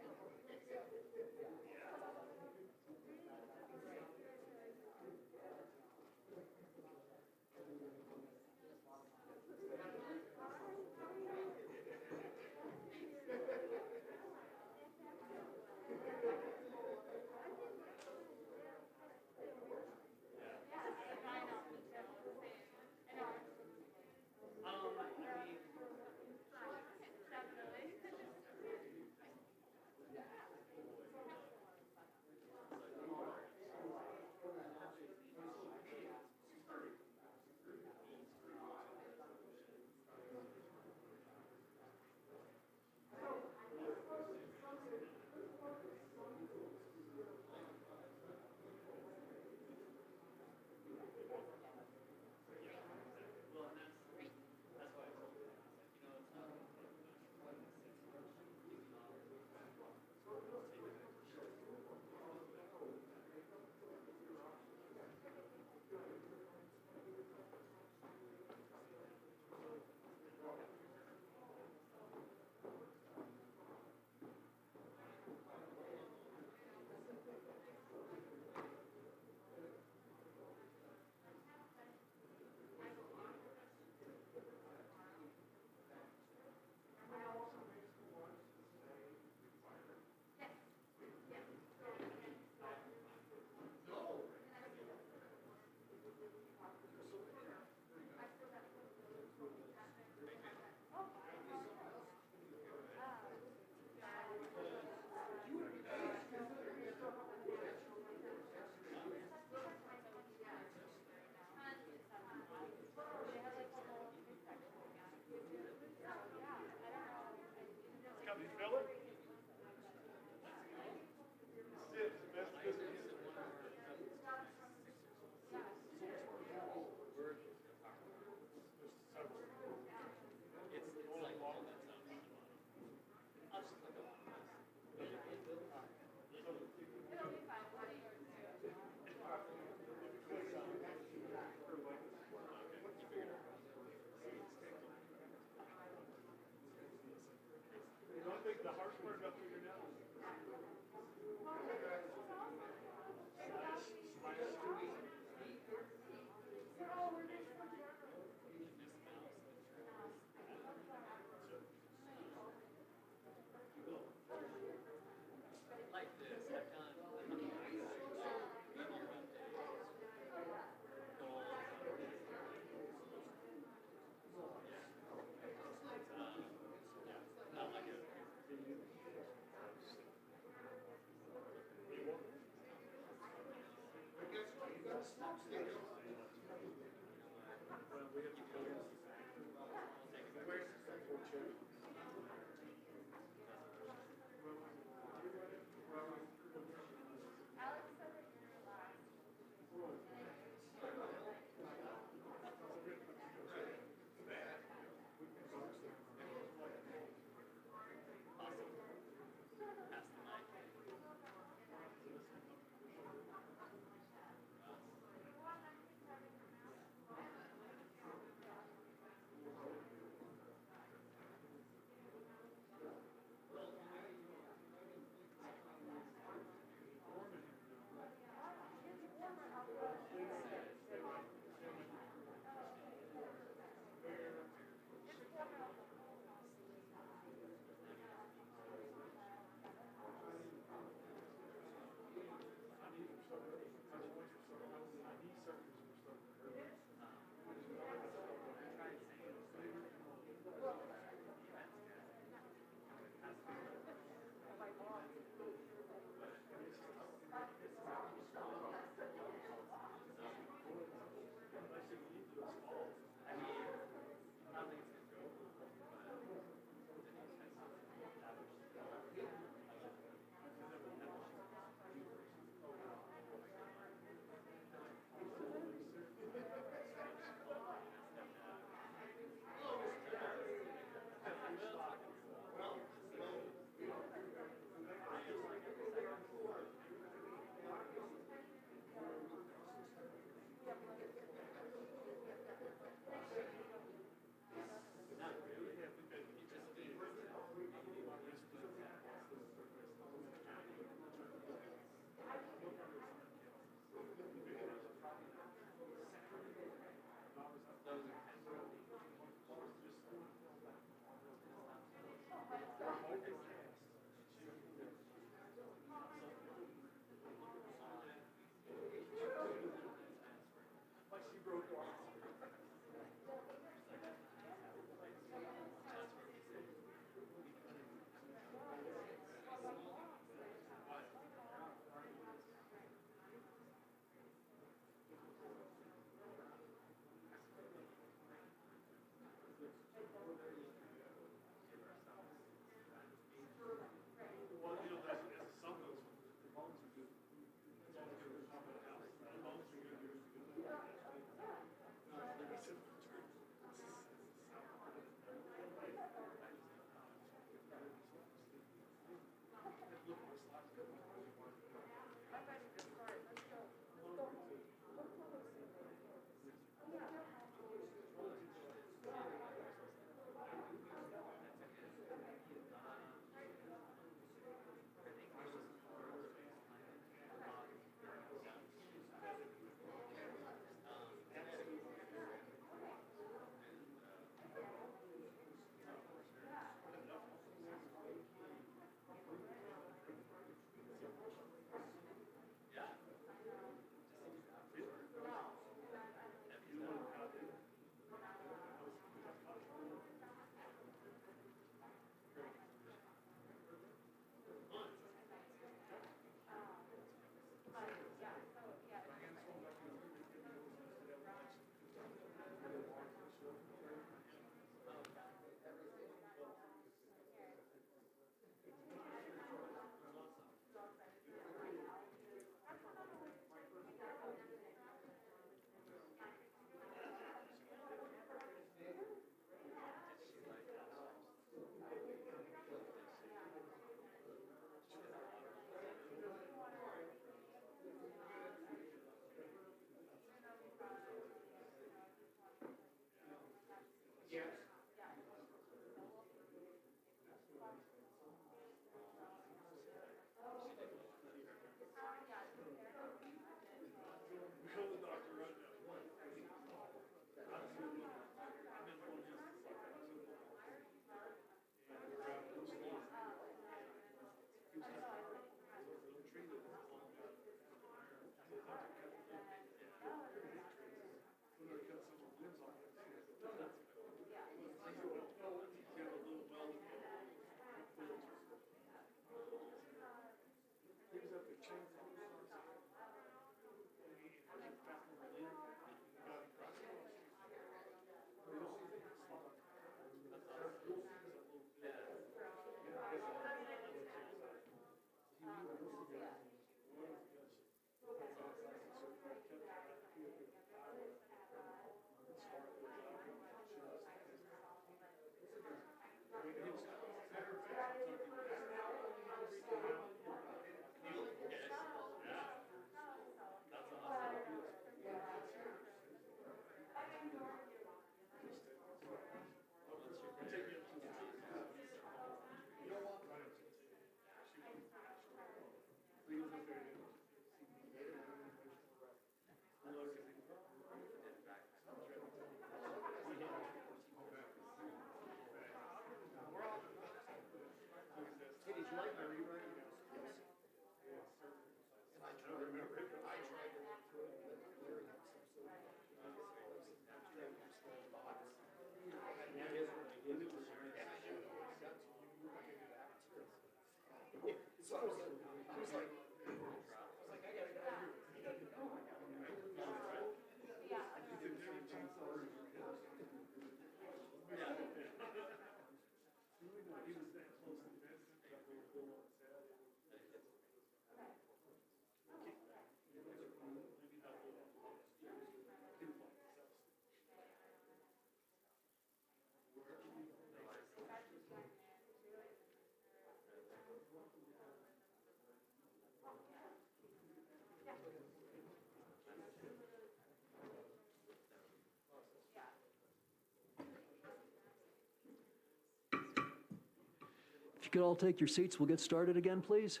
[SPEAKER 2] If you could all take your seats, we'll get started again, please.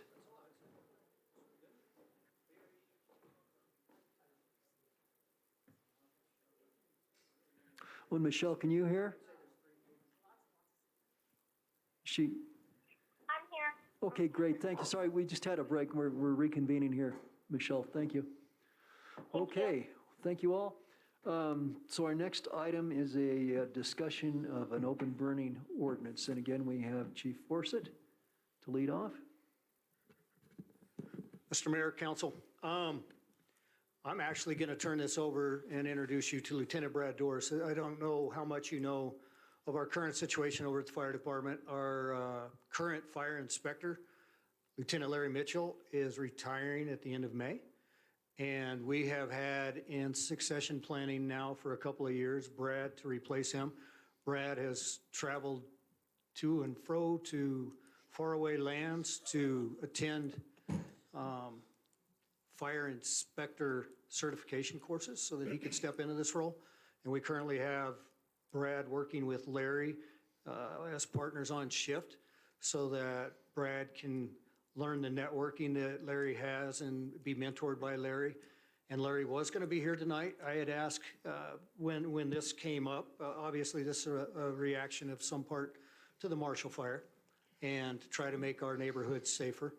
[SPEAKER 2] Well, Michelle, can you hear? She,
[SPEAKER 11] I'm here.
[SPEAKER 2] okay, great, thank you. Sorry, we just had a break. We're reconvening here. Michelle, thank you. Okay, thank you all. So our next item is a discussion of an open burning ordinance. And again, we have Chief Forsett to lead off.
[SPEAKER 13] Mr. Mayor, Council, I'm actually going to turn this over and introduce you to Lieutenant Brad Doris. I don't know how much you know of our current situation over at the fire department. Our current fire inspector, Lieutenant Larry Mitchell, is retiring at the end of May. And we have had in succession planning now for a couple of years, Brad to replace him. Brad has traveled to and fro to faraway lands to attend fire inspector certification courses so that he could step into this role. And we currently have Brad working with Larry as partners on shift so that Brad can learn the networking that Larry has and be mentored by Larry. And Larry was going to be here tonight. I had asked when this came up, obviously this is a reaction of some part to the Marshall Fire and to try to make our neighborhoods safer.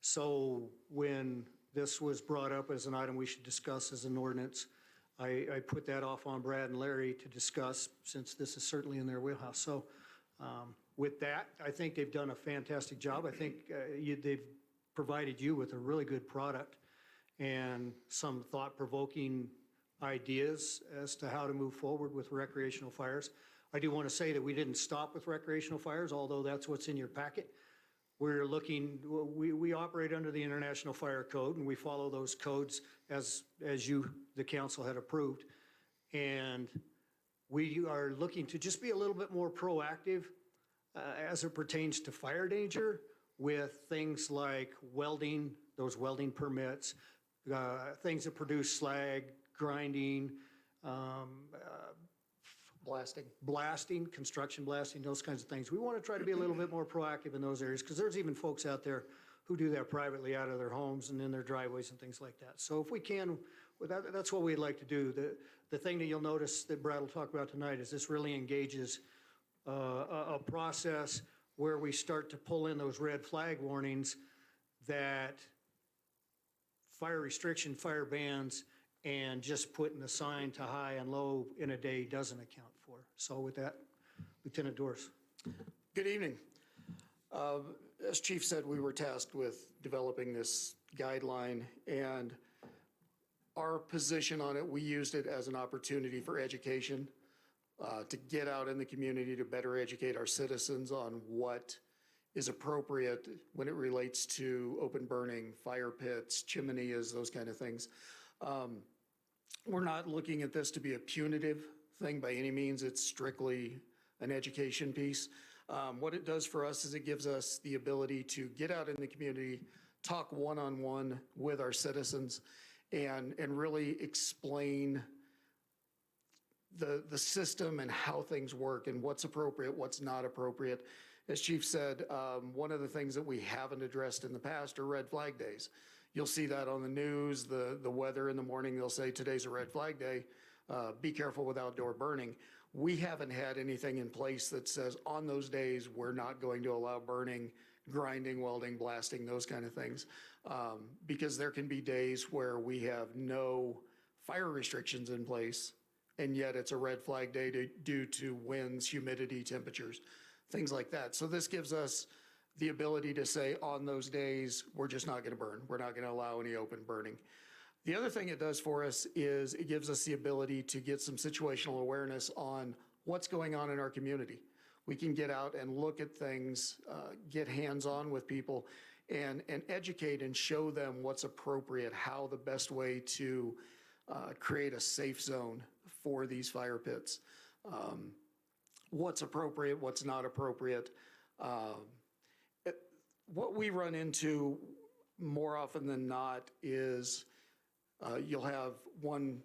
[SPEAKER 13] So when this was brought up as an item we should discuss as an ordinance, I put that off on Brad and Larry to discuss since this is certainly in their wheelhouse. So with that, I think they've done a fantastic job. I think they've provided you with a really good product and some thought-provoking ideas as to how to move forward with recreational fires. I do want to say that we didn't stop with recreational fires, although that's what's in your packet. We're looking, we operate under the International Fire Code, and we follow those codes as you, the council, had approved. And we are looking to just be a little bit more proactive as it pertains to fire danger with things like welding, those welding permits, things that produce slag, grinding, blasting, construction blasting, those kinds of things. We want to try to be a little bit more proactive in those areas because there's even folks out there who do that privately out of their homes and in their driveways and things like that. So if we can, that's what we'd like to do. The thing that you'll notice that Brad will talk about tonight is this really engages a process where we start to pull in those red flag warnings that fire restriction, fire bans, and just putting a sign to high and low in a day doesn't account for. So with that, Lieutenant Doris.
[SPEAKER 16] Good evening. As Chief said, we were tasked with developing this guideline, and our position on it, we used it as an opportunity for education, to get out in the community to better educate our citizens on what is appropriate when it relates to open burning, fire pits, chimneys, those kind of things. We're not looking at this to be a punitive thing by any means. It's strictly an education piece. What it does for us is it gives us the ability to get out in the community, talk one-on-one with our citizens, and really explain the system and how things work and what's appropriate, what's not appropriate. As Chief said, one of the things that we haven't addressed in the past are red flag days. You'll see that on the news, the weather in the morning, they'll say today's a red flag day, be careful with outdoor burning. We haven't had anything in place that says on those days we're not going to allow burning, grinding, welding, blasting, those kind of things. Because there can be days where we have no fire restrictions in place, and yet it's a red flag day due to winds, humidity, temperatures, things like that. So this gives us the ability to say on those days, we're just not going to burn. We're not going to allow any open burning. The other thing it does for us is it gives us the ability to get some situational awareness on what's going on in our community. We can get out and look at things, get hands-on with people, and educate and show them what's appropriate, how the best way to create a safe zone for these fire pits. What's appropriate, what's not appropriate. What we run into more often than not is you'll have one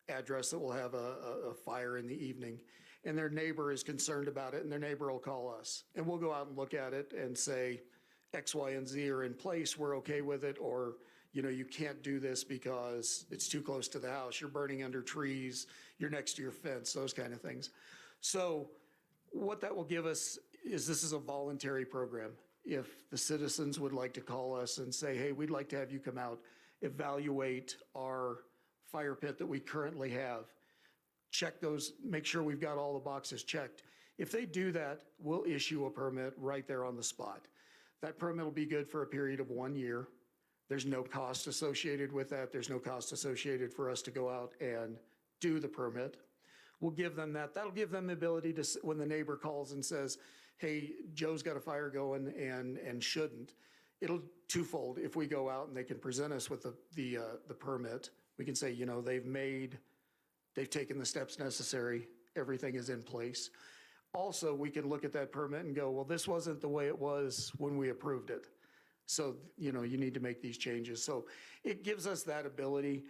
[SPEAKER 16] address that will have a fire in the evening, and their neighbor is concerned about it, and their neighbor will call us. And we'll go out and look at it and say, X, Y, and Z are in place, we're okay with it, or, you know, you can't do this because it's too close to the house, you're burning under trees, you're next to your fence, those kind of things. So what that will give us is this is a voluntary program. If the citizens would like to call us and say, hey, we'd like to have you come out, evaluate our fire pit that we currently have, check those, make sure we've got all the boxes checked. If they do that, we'll issue a permit right there on the spot. That permit will be good for a period of 1 year. There's no cost associated with that. There's no cost associated for us to go out and do the permit. We'll give them that. That'll give them the ability to, when the neighbor calls and says, hey, Joe's got a fire going and shouldn't, it'll twofold. If we go out and they can present us with the permit, we can say, you know, they've taken the steps necessary, everything is in place. Also, we can look at that permit and go, well, this wasn't the way it was when we approved it. So, you know, you need to make these changes. So it gives us that ability.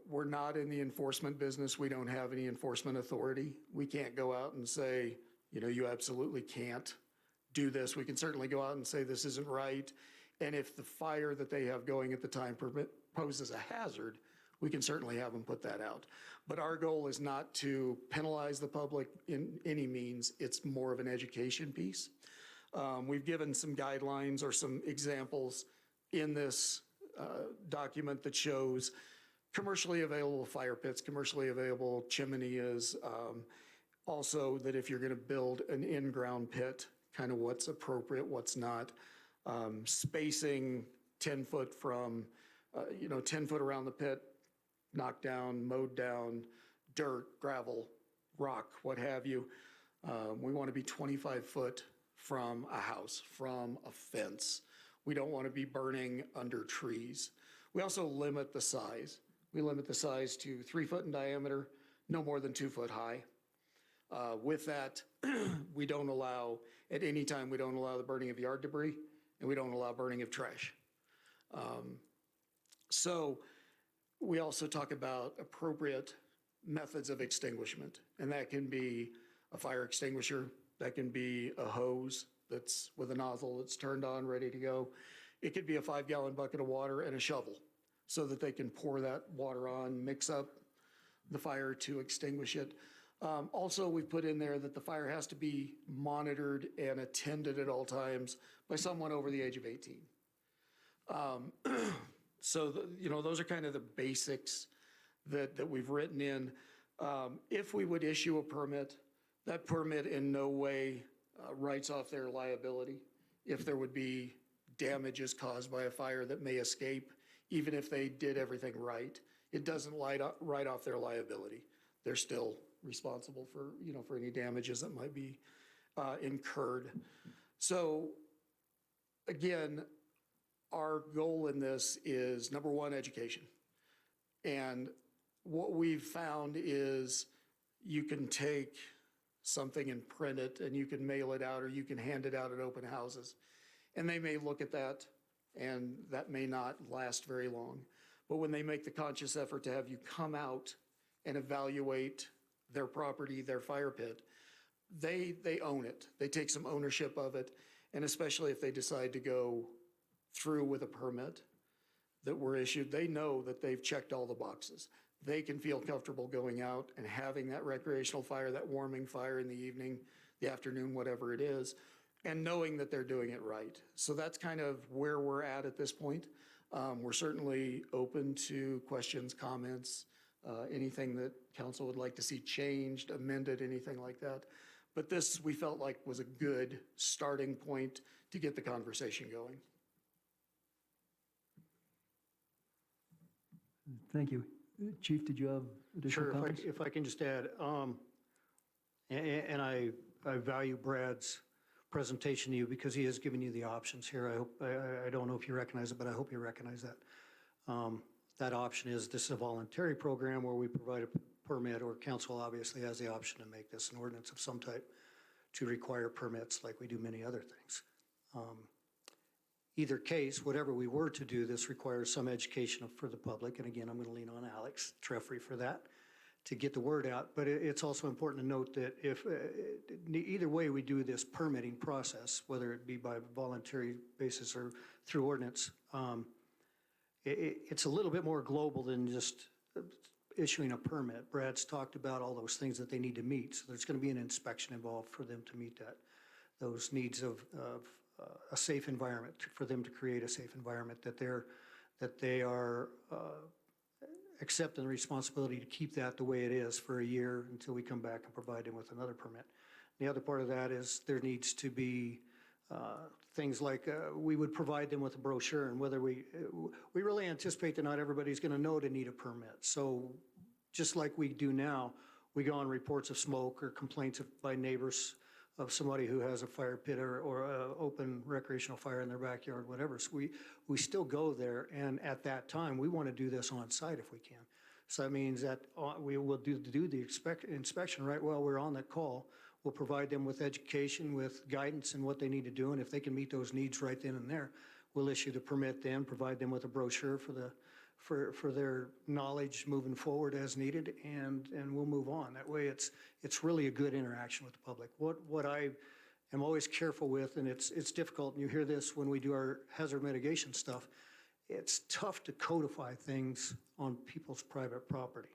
[SPEAKER 16] We're not in the enforcement business. We don't have any enforcement authority. We can't go out and say, you know, you absolutely can't do this. We can certainly go out and say this isn't right. And if the fire that they have going at the time poses a hazard, we can certainly have them put that out. But our goal is not to penalize the public in any means. It's more of an education piece. We've given some guidelines or some examples in this document that shows commercially available fire pits, commercially available chimneys. Also that if you're going to build an in-ground pit, kind of what's appropriate, what's not. Spacing 10 foot from, 10 foot around the pit, knocked down, mowed down, dirt, gravel, rock, what have you. We want to be 25 foot from a house, from a fence. We don't want to be burning under trees. We also limit the size. We limit the size to 3 foot in diameter, no more than 2 foot high. With that, we don't allow, at any time, we don't allow the burning of yard debris, and we don't allow burning of trash. So we also talk about appropriate methods of extinguishment, and that can be a fire extinguisher, that can be a hose that's with a nozzle that's turned on, ready to go. It could be a 5-gallon bucket of water and a shovel so that they can pour that water on, mix up the fire to extinguish it. Also, we've put in there that the fire has to be monitored and attended at all times by someone over the age of 18. So, those are kind of the basics that we've written in. If we would issue a permit, that permit in no way writes off their liability. If there would be damages caused by a fire that may escape, even if they did everything right, it doesn't write off their liability. They're still responsible for, for any damages that might be incurred. So again, our goal in this is, number one, education. And what we've found is you can take something and print it and you can mail it out or you can hand it out at open houses. And they may look at that and that may not last very long. But when they make the conscious effort to have you come out and evaluate their property, their fire pit, they own it. They take some ownership of it. And especially if they decide to go through with a permit that were issued, they know that they've checked all the boxes. They can feel comfortable going out and having that recreational fire, that warming fire in the evening, the afternoon, whatever it is, and knowing that they're doing it right. So that's kind of where we're at this point. We're certainly open to questions, comments, anything that council would like to see changed, amended, anything like that. But this, we felt like, was a good starting point to get the conversation going.
[SPEAKER 2] Thank you. Chief, did you have additional comments?
[SPEAKER 13] Sure, if I can just add, and I value Brad's presentation to you because he has given you the options here. I don't know if you recognize it, but I hope you recognize that. That option is, this is a voluntary program where we provide a permit, or council obviously has the option to make this an ordinance of some type to require permits like we do many other things. either case, whatever we were to do, this requires some education for the public. And again, I'm going to lean on Alex Treffry for that, to get the word out. But it's also important to note that if, either way we do this permitting process, whether it be by voluntary basis or through ordinance, it's a little bit more global than just issuing a permit. Brad's talked about all those things that they need to meet. So there's going to be an inspection involved for them to meet those needs of a safe environment, for them to create a safe environment, that they are accepting the responsibility to keep that the way it is for a year until we come back and provide them with another permit. The other part of that is there needs to be things like we would provide them with a brochure, and whether we really anticipate that not everybody's going to know to need a permit. So just like we do now, we go on reports of smoke or complaints by neighbors of somebody who has a fire pit or a open recreational fire in their backyard, whatever. So we still go there, and at that time, we want to do this on site if we can. So that means that we will do the inspection right while we're on that call. We'll provide them with education, with guidance in what they need to do, and if they can meet those needs right then and there, we'll issue the permit then, provide them with a brochure for their knowledge moving forward as needed, and we'll move on. That way it's really a good interaction with the public. What I am always careful with, and it's difficult, and you hear this when we do our hazard mitigation stuff, it's tough to codify things on people's private property.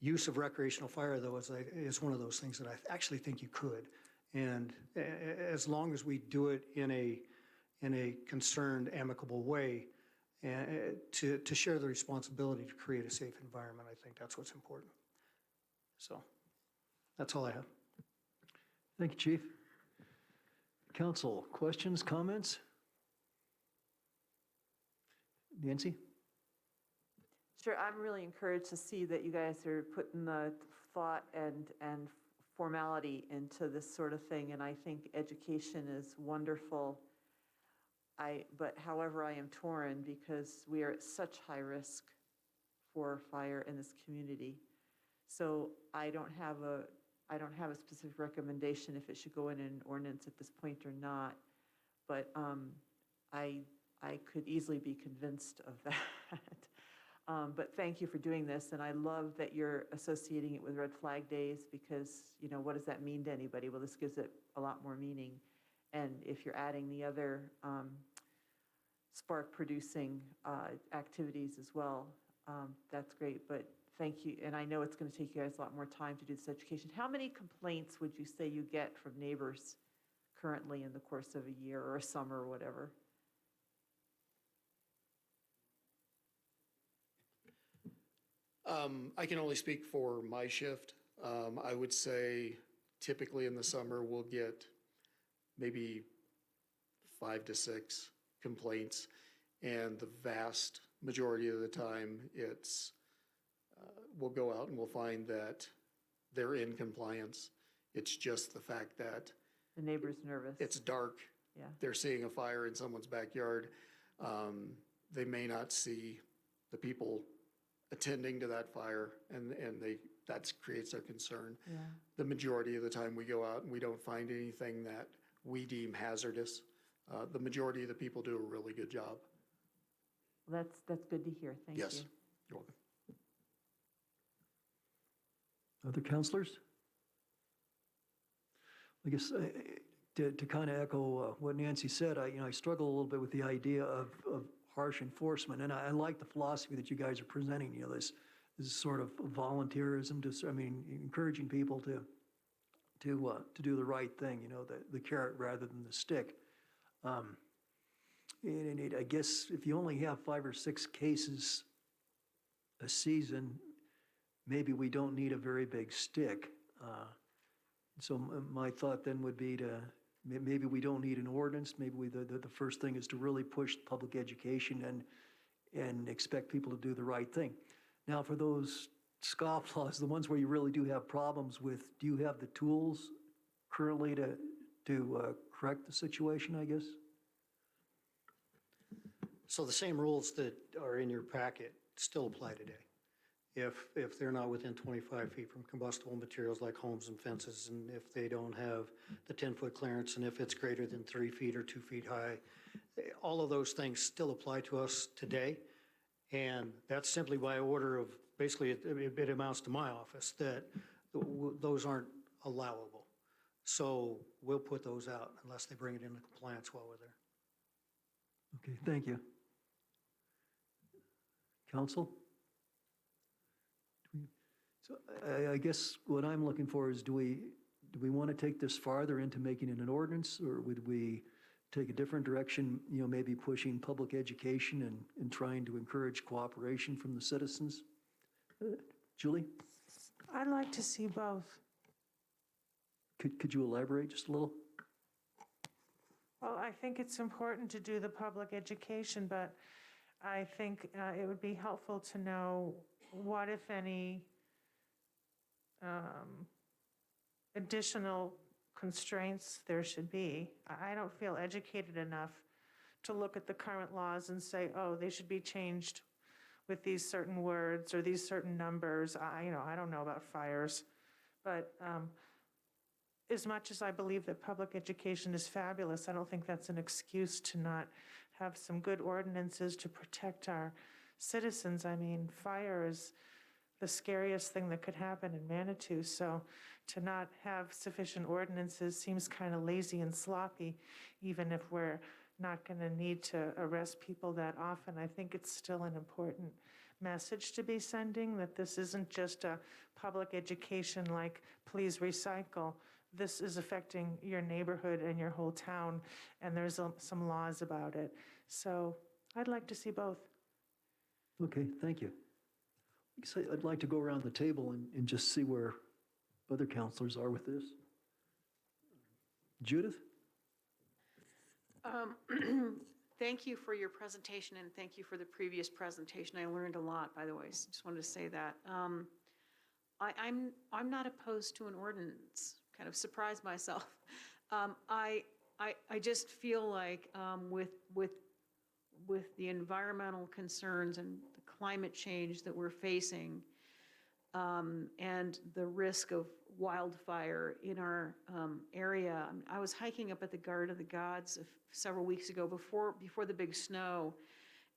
[SPEAKER 13] Use of recreational fire, though, is one of those things that I actually think you could. And as long as we do it in a concerned, amicable way, to share the responsibility to create a safe environment, I think that's what's important. So that's all I have.
[SPEAKER 2] Thank you, Chief. Council, questions, comments? Nancy?
[SPEAKER 5] Sure, I'm really encouraged to see that you guys are putting the thought and formality into this sort of thing, and I think education is wonderful. But however, I am torn because we are at such high risk for fire in this community. So I don't have a specific recommendation if it should go in an ordinance at this point or not. But I could easily be convinced of that. But thank you for doing this, and I love that you're associating it with Red Flag Days, because, what does that mean to anybody? Well, this gives it a lot more meaning. And if you're adding the other spark-producing activities as well, that's great. But thank you, and I know it's going to take you guys a lot more time to do this education. How many complaints would you say you get from neighbors currently in the course of a year or a summer or whatever?
[SPEAKER 16] I can only speak for my shift. I would say typically in the summer we'll get maybe 5 to 6 complaints, and the vast majority of the time it's we'll go out and we'll find that they're in compliance. It's just the fact that
[SPEAKER 5] the neighbor's nervous.
[SPEAKER 16] It's dark.
[SPEAKER 5] Yeah.
[SPEAKER 16] They're seeing a fire in someone's backyard. They may not see the people attending to that fire, and that creates their concern.
[SPEAKER 5] Yeah.
[SPEAKER 16] The majority of the time we go out and we don't find anything that we deem hazardous. The majority of the people do a really good job.
[SPEAKER 5] Well, that's good to hear. Thank you.
[SPEAKER 16] Yes, you're welcome.
[SPEAKER 2] Other counselors? I guess to kind of echo what Nancy said, I struggle a little bit with the idea of harsh enforcement, and I like the philosophy that you guys are presenting. This sort of volunteerism, encouraging people to do the right thing. The carrot rather than the stick. I guess if you only have 5 or 6 cases a season, maybe we don't need a very big stick. So my thought then would be maybe we don't need an ordinance. Maybe the first thing is to really push public education and expect people to do the right thing. Now, for those scoff laws, the ones where you really do have problems with, do you have the tools currently to correct the situation, I guess?
[SPEAKER 13] So the same rules that are in your packet still apply today. if they're not within 25 feet from combustible materials like homes and fences, and if they don't have the 10-foot clearance, and if it's greater than 3 feet or 2 feet high, all of those things still apply to us today. And that's simply by order of, basically, it amounts to my office, that those aren't allowable. So we'll put those out unless they bring it into compliance while we're there.
[SPEAKER 2] Okay, thank you. Council? So I guess what I'm looking for is, do we want to take this farther into making it an ordinance, or would we take a different direction, maybe pushing public education and trying to encourage cooperation from the citizens? Julie?
[SPEAKER 6] I'd like to see both.
[SPEAKER 2] Could you elaborate just a little?
[SPEAKER 6] Well, I think it's important to do the public education, but I think it would be helpful to know what, if any, additional constraints there should be. I don't feel educated enough to look at the current laws and say, oh, they should be changed with these certain words or these certain numbers. I don't know about fires, but as much as I believe that public education is fabulous, I don't think that's an excuse to not have some good ordinances to protect our citizens. I mean, fire is the scariest thing that could happen in Manitou, so to not have sufficient ordinances seems kind of lazy and sloppy, even if we're not going to need to arrest people that often. I think it's still an important message to be sending, that this isn't just a public education like, please recycle. This is affecting your neighborhood and your whole town, and there's some laws about it. So I'd like to see both.
[SPEAKER 2] Okay, thank you. I'd like to go around the table and just see where other counselors are with this. Judith?
[SPEAKER 3] Thank you for your presentation, and thank you for the previous presentation. I learned a lot, by the way, so just wanted to say that. I'm not opposed to an ordinance. Kind of surprised myself. I just feel like with the environmental concerns and the climate change that we're facing, and the risk of wildfire in our area. I was hiking up at the Guard of the Gods several weeks ago before the big snow,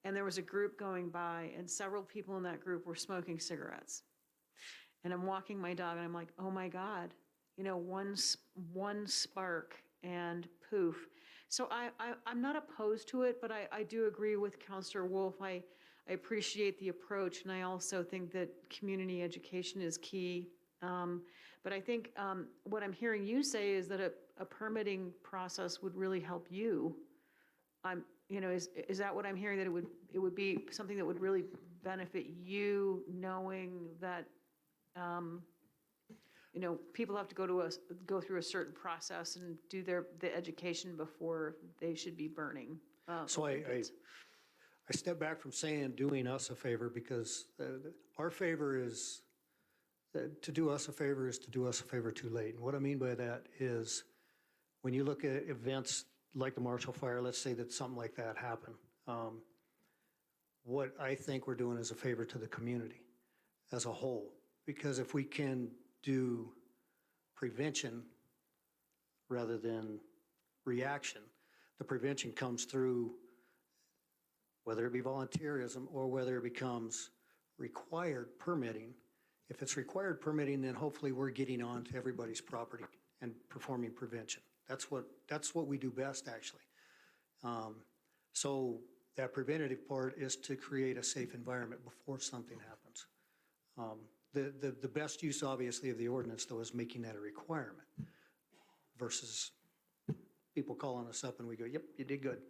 [SPEAKER 3] and there was a group going by, and several people in that group were smoking cigarettes. And I'm walking my dog, and I'm like, oh my God, one spark and poof. So I'm not opposed to it, but I do agree with Councilor Wolf. I appreciate the approach, and I also think that community education is key. But I think what I'm hearing you say is that a permitting process would really help you. Is that what I'm hearing, that it would be something that would really benefit you, knowing that people have to go through a certain process and do the education before they should be burning.
[SPEAKER 13] So I step back from saying doing us a favor, because our favor is, to do us a favor is to do us a favor too late. And what I mean by that is, when you look at events like the Marshall Fire, let's say that something like that happened, what I think we're doing is a favor to the community as a whole. Because if we can do prevention rather than reaction, the prevention comes through, whether it be volunteerism or whether it becomes required permitting. If it's required permitting, then hopefully we're getting on to everybody's property and performing prevention. That's what we do best, actually. So that preventative part is to create a safe environment before something happens. The best use, obviously, of the ordinance, though, is making that a requirement versus people calling us up and we go, yep, you did good.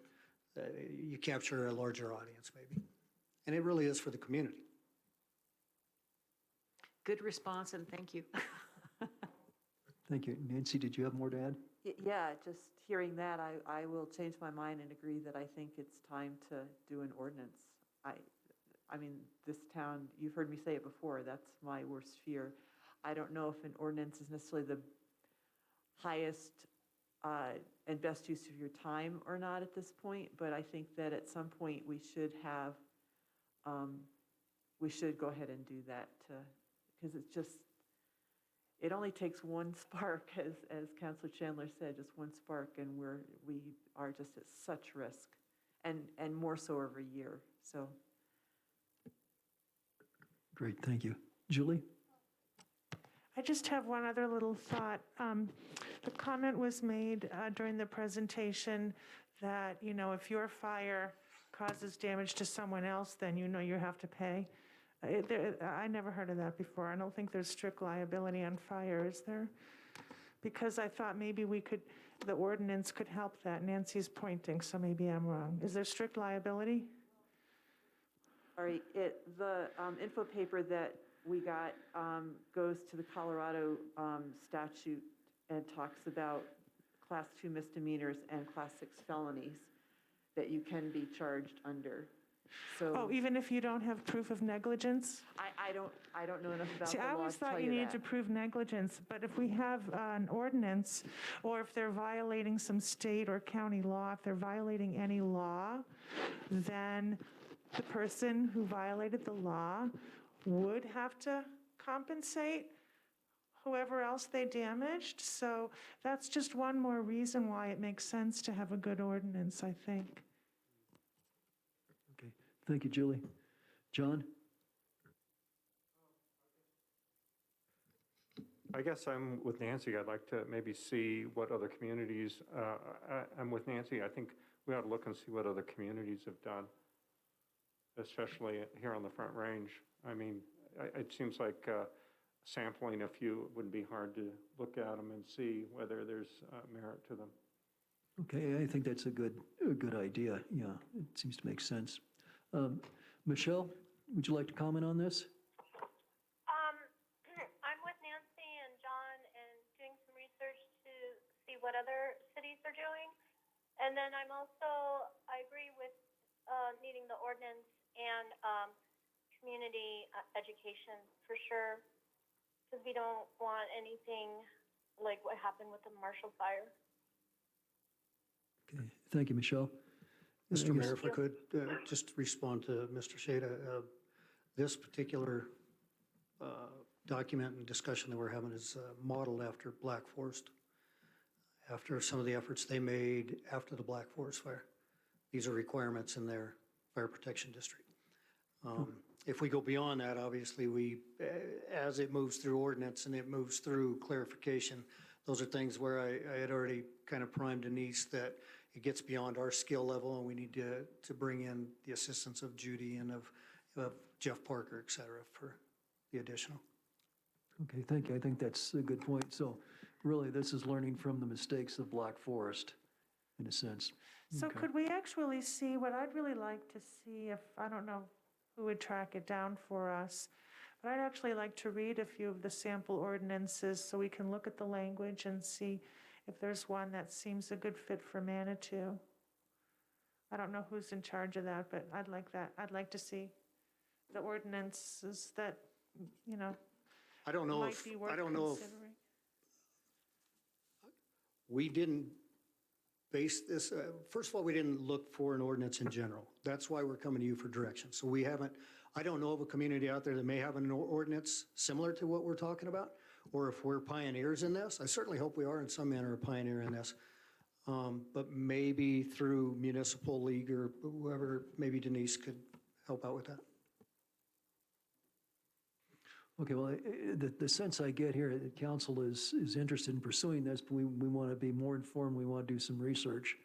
[SPEAKER 13] You capture a larger audience, maybe. And it really is for the community.
[SPEAKER 3] Good response, and thank you.
[SPEAKER 2] Thank you. Nancy, did you have more to add?
[SPEAKER 17] Yeah, just hearing that, I will change my mind and agree that I think it's time to do an ordinance. I mean, this town, you've heard me say it before, that's my worst fear. I don't know if an ordinance is necessarily the highest and best use of your time or not at this point, but I think that at some point we should have we should go ahead and do that because it's just, it only takes one spark, as Councilor Chandler said, just one spark, and we are just at such risk, and more so every year, so.
[SPEAKER 2] Great, thank you. Julie?
[SPEAKER 6] I just have one other little thought. The comment was made during the presentation that, if your fire causes damage to someone else, then you have to pay. I never heard of that before. I don't think there's strict liability on fire, is there? Because I thought maybe the ordinance could help that. Nancy's pointing, so maybe I'm wrong. Is there strict liability?
[SPEAKER 17] Sorry, the info paper that we got goes to the Colorado statute and talks about Class 2 misdemeanors and Class 6 felonies that you can be charged under. So,
[SPEAKER 6] Oh, even if you don't have proof of negligence?
[SPEAKER 17] I don't know enough about
[SPEAKER 6] See,
[SPEAKER 17] the
[SPEAKER 6] I
[SPEAKER 17] law
[SPEAKER 6] always
[SPEAKER 17] to tell
[SPEAKER 6] thought you
[SPEAKER 17] you
[SPEAKER 6] needed
[SPEAKER 17] that.
[SPEAKER 6] to prove negligence, but if we have an ordinance, or if they're violating some state or county law, if they're violating any law, then the person who violated the law would have to compensate whoever else they damaged. So that's just one more reason why it makes sense to have a good ordinance, I think.
[SPEAKER 2] Okay, thank you, Julie. John?
[SPEAKER 12] I guess I'm with Nancy. I'd like to maybe see what other communities, I'm with Nancy. I think we ought to look and see what other communities have done, especially here on the Front Range. I mean, it seems like sampling a few wouldn't be hard to look at them and see whether there's merit to them.
[SPEAKER 2] Okay, I think that's a good idea. Yeah, it seems to make sense. Michelle, would you like to comment on this?
[SPEAKER 11] I'm with Nancy and John and doing some research to see what other cities are doing. And then I agree with needing the ordinance and community education for sure, because we don't want anything like what happened with the Marshall Fire.
[SPEAKER 2] Okay, thank you, Michelle.
[SPEAKER 13] Mr. Mayor, if I could just respond to Mr. Shada. This particular document and discussion that we're having is modeled after Black Forest, after some of the efforts they made after the Black Forest fire. These are requirements in their fire protection district. If we go beyond that, obviously as it moves through ordinance and it moves through clarification, those are things where I had already kind of primed Denise that it gets beyond our skill level and we need to bring in the assistance of Judy and of Jeff Parker, et cetera, for the additional.
[SPEAKER 2] Okay, thank you. I think that's a good point. So really, this is learning from the mistakes of Black Forest, in a sense.
[SPEAKER 6] So
[SPEAKER 2] Okay.
[SPEAKER 6] could we actually see, what I'd really like to see, if, I don't know who would track it down for us, but I'd actually like to read a few of the sample ordinances so we can look at the language and see if there's one that seems a good fit for Manitou. I don't know who's in charge of that, but I'd like that. I'd like to see the ordinances that,
[SPEAKER 13] I don't know
[SPEAKER 6] might
[SPEAKER 13] if,
[SPEAKER 6] be worth
[SPEAKER 13] I don't know if
[SPEAKER 6] considering.
[SPEAKER 13] we didn't base this, first of all, we didn't look for an ordinance in general. That's why we're coming to you for direction. So we haven't, I don't know of a community out there that may have an ordinance similar to what we're talking about, or if we're pioneers in this. I certainly hope we are in some manner a pioneer in this. But maybe through municipal league or whoever, maybe Denise could help out with that.
[SPEAKER 2] Okay, well, the sense I get here, that council is interested in pursuing this, but we want to be more informed, we want to do some research.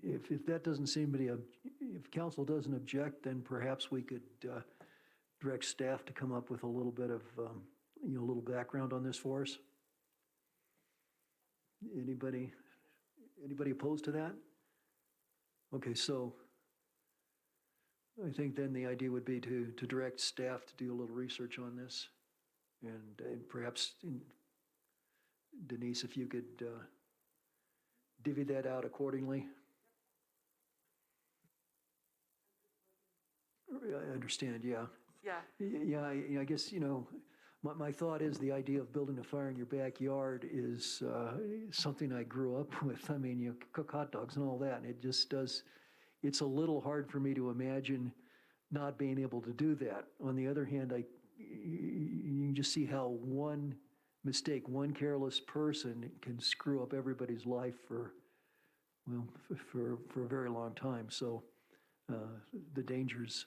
[SPEAKER 2] If that doesn't seem to be, if council doesn't object, then perhaps we could direct staff to come up with a little bit of, a little background on this for us. Anybody opposed to that? Okay, so I think then the idea would be to direct staff to do a little research on this. And perhaps, Denise, if you could divvy that out accordingly. I understand, yeah.
[SPEAKER 17] Yeah.
[SPEAKER 2] Yeah, I guess, my thought is the idea of building a fire in your backyard is something I grew up with. I mean, you cook hot dogs and all that, and it just does, it's a little hard for me to imagine not being able to do that. On the other hand, you can just see how one mistake, one careless person can screw up everybody's life for a very long time. So the dangers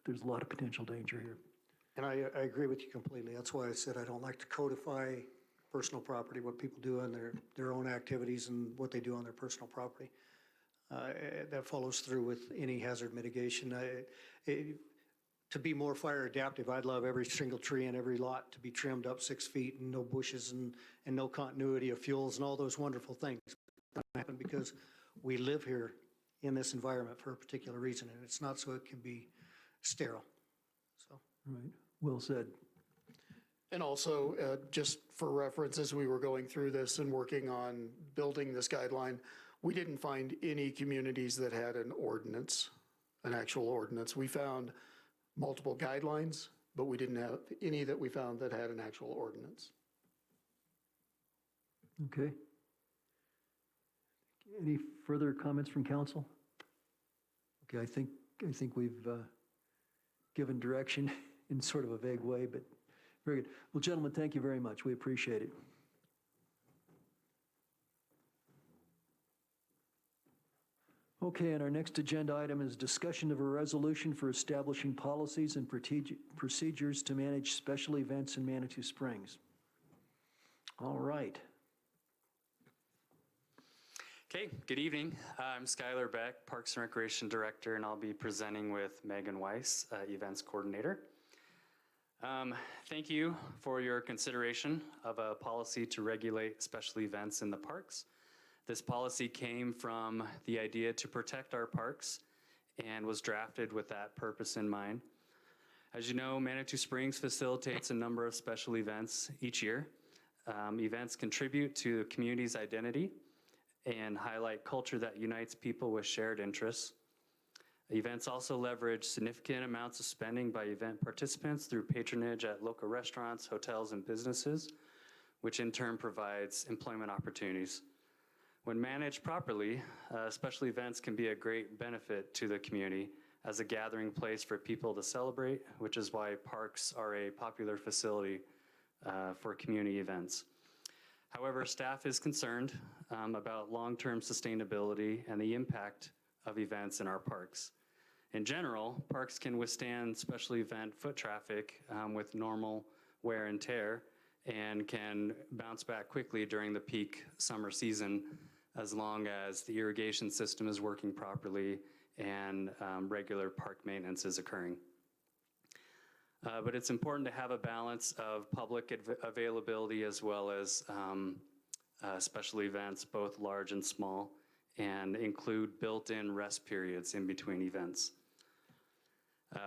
[SPEAKER 2] there's a lot of potential danger here.
[SPEAKER 13] And I agree with you completely. That's why I said I don't like to codify personal property, what people do on their own activities and what they do on their personal property. That follows through with any hazard mitigation. To be more fire adaptive, I'd love every single tree in every lot to be trimmed up 6 feet and no bushes and no continuity of fuels and all those wonderful things. That happen because we live here in this environment for a particular reason, and it's not so it can be sterile. So.
[SPEAKER 2] Right. Well said.
[SPEAKER 16] And also, just for reference, as we were going through this and working on building this guideline, we didn't find any communities that had an ordinance, an actual ordinance. We found multiple guidelines, but we didn't have any that we found that had an actual ordinance.
[SPEAKER 2] Okay. Any further comments from council? Okay, I think we've given direction in sort of a vague way, but very good. Well, gentlemen, thank you very much. We appreciate it. Okay, and our next agenda item is discussion of a resolution for establishing policies and procedures to manage special events in Manitou Springs. All right.
[SPEAKER 18] Okay, good evening. I'm Skylar Beck, Parks and Recreation Director, and I'll be presenting with Megan Weiss, Events Coordinator. Thank you for your consideration of a policy to regulate special events in the parks. This policy came from the idea to protect our parks and was drafted with that purpose in mind. As you know, Manitou Springs facilitates a number of special events each year. Events contribute to the community's identity and highlight culture that unites people with shared interests. Events also leverage significant amounts of spending by event participants through patronage at local restaurants, hotels, and businesses, which in turn provides employment opportunities. When managed properly, special events can be a great benefit to the community as a gathering place for people to celebrate, which is why parks are a popular facility for community events. However, staff is concerned about long-term sustainability and the impact of events in our parks. In general, parks can withstand special event foot traffic with normal wear and tear and can bounce back quickly during the peak summer season as long as the irrigation system is working properly and regular park maintenance is occurring. But it's important to have a balance of public availability as well as special events, both large and small, and include built-in rest periods in between events.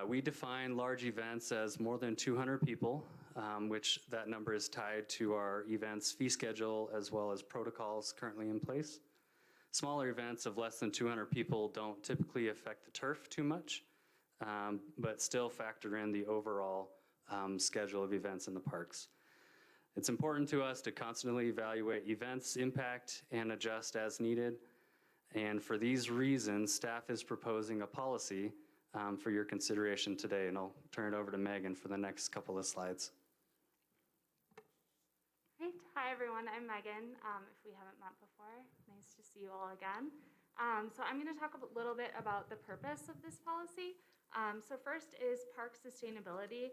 [SPEAKER 18] We define large events as more than 200 people, which that number is tied to our events fee schedule as well as protocols currently in place. Smaller events of less than 200 people don't typically affect the turf too much, but still factor in the overall schedule of events in the parks. It's important to us to constantly evaluate events' impact and adjust as needed. And for these reasons, staff is proposing a policy for your consideration today, and I'll turn it over to Megan for the next couple of slides.
[SPEAKER 19] Great. Hi, everyone. I'm Megan. If we haven't met before, nice to see you all again. So I'm going to talk a little bit about the purpose of this policy. So first is park sustainability.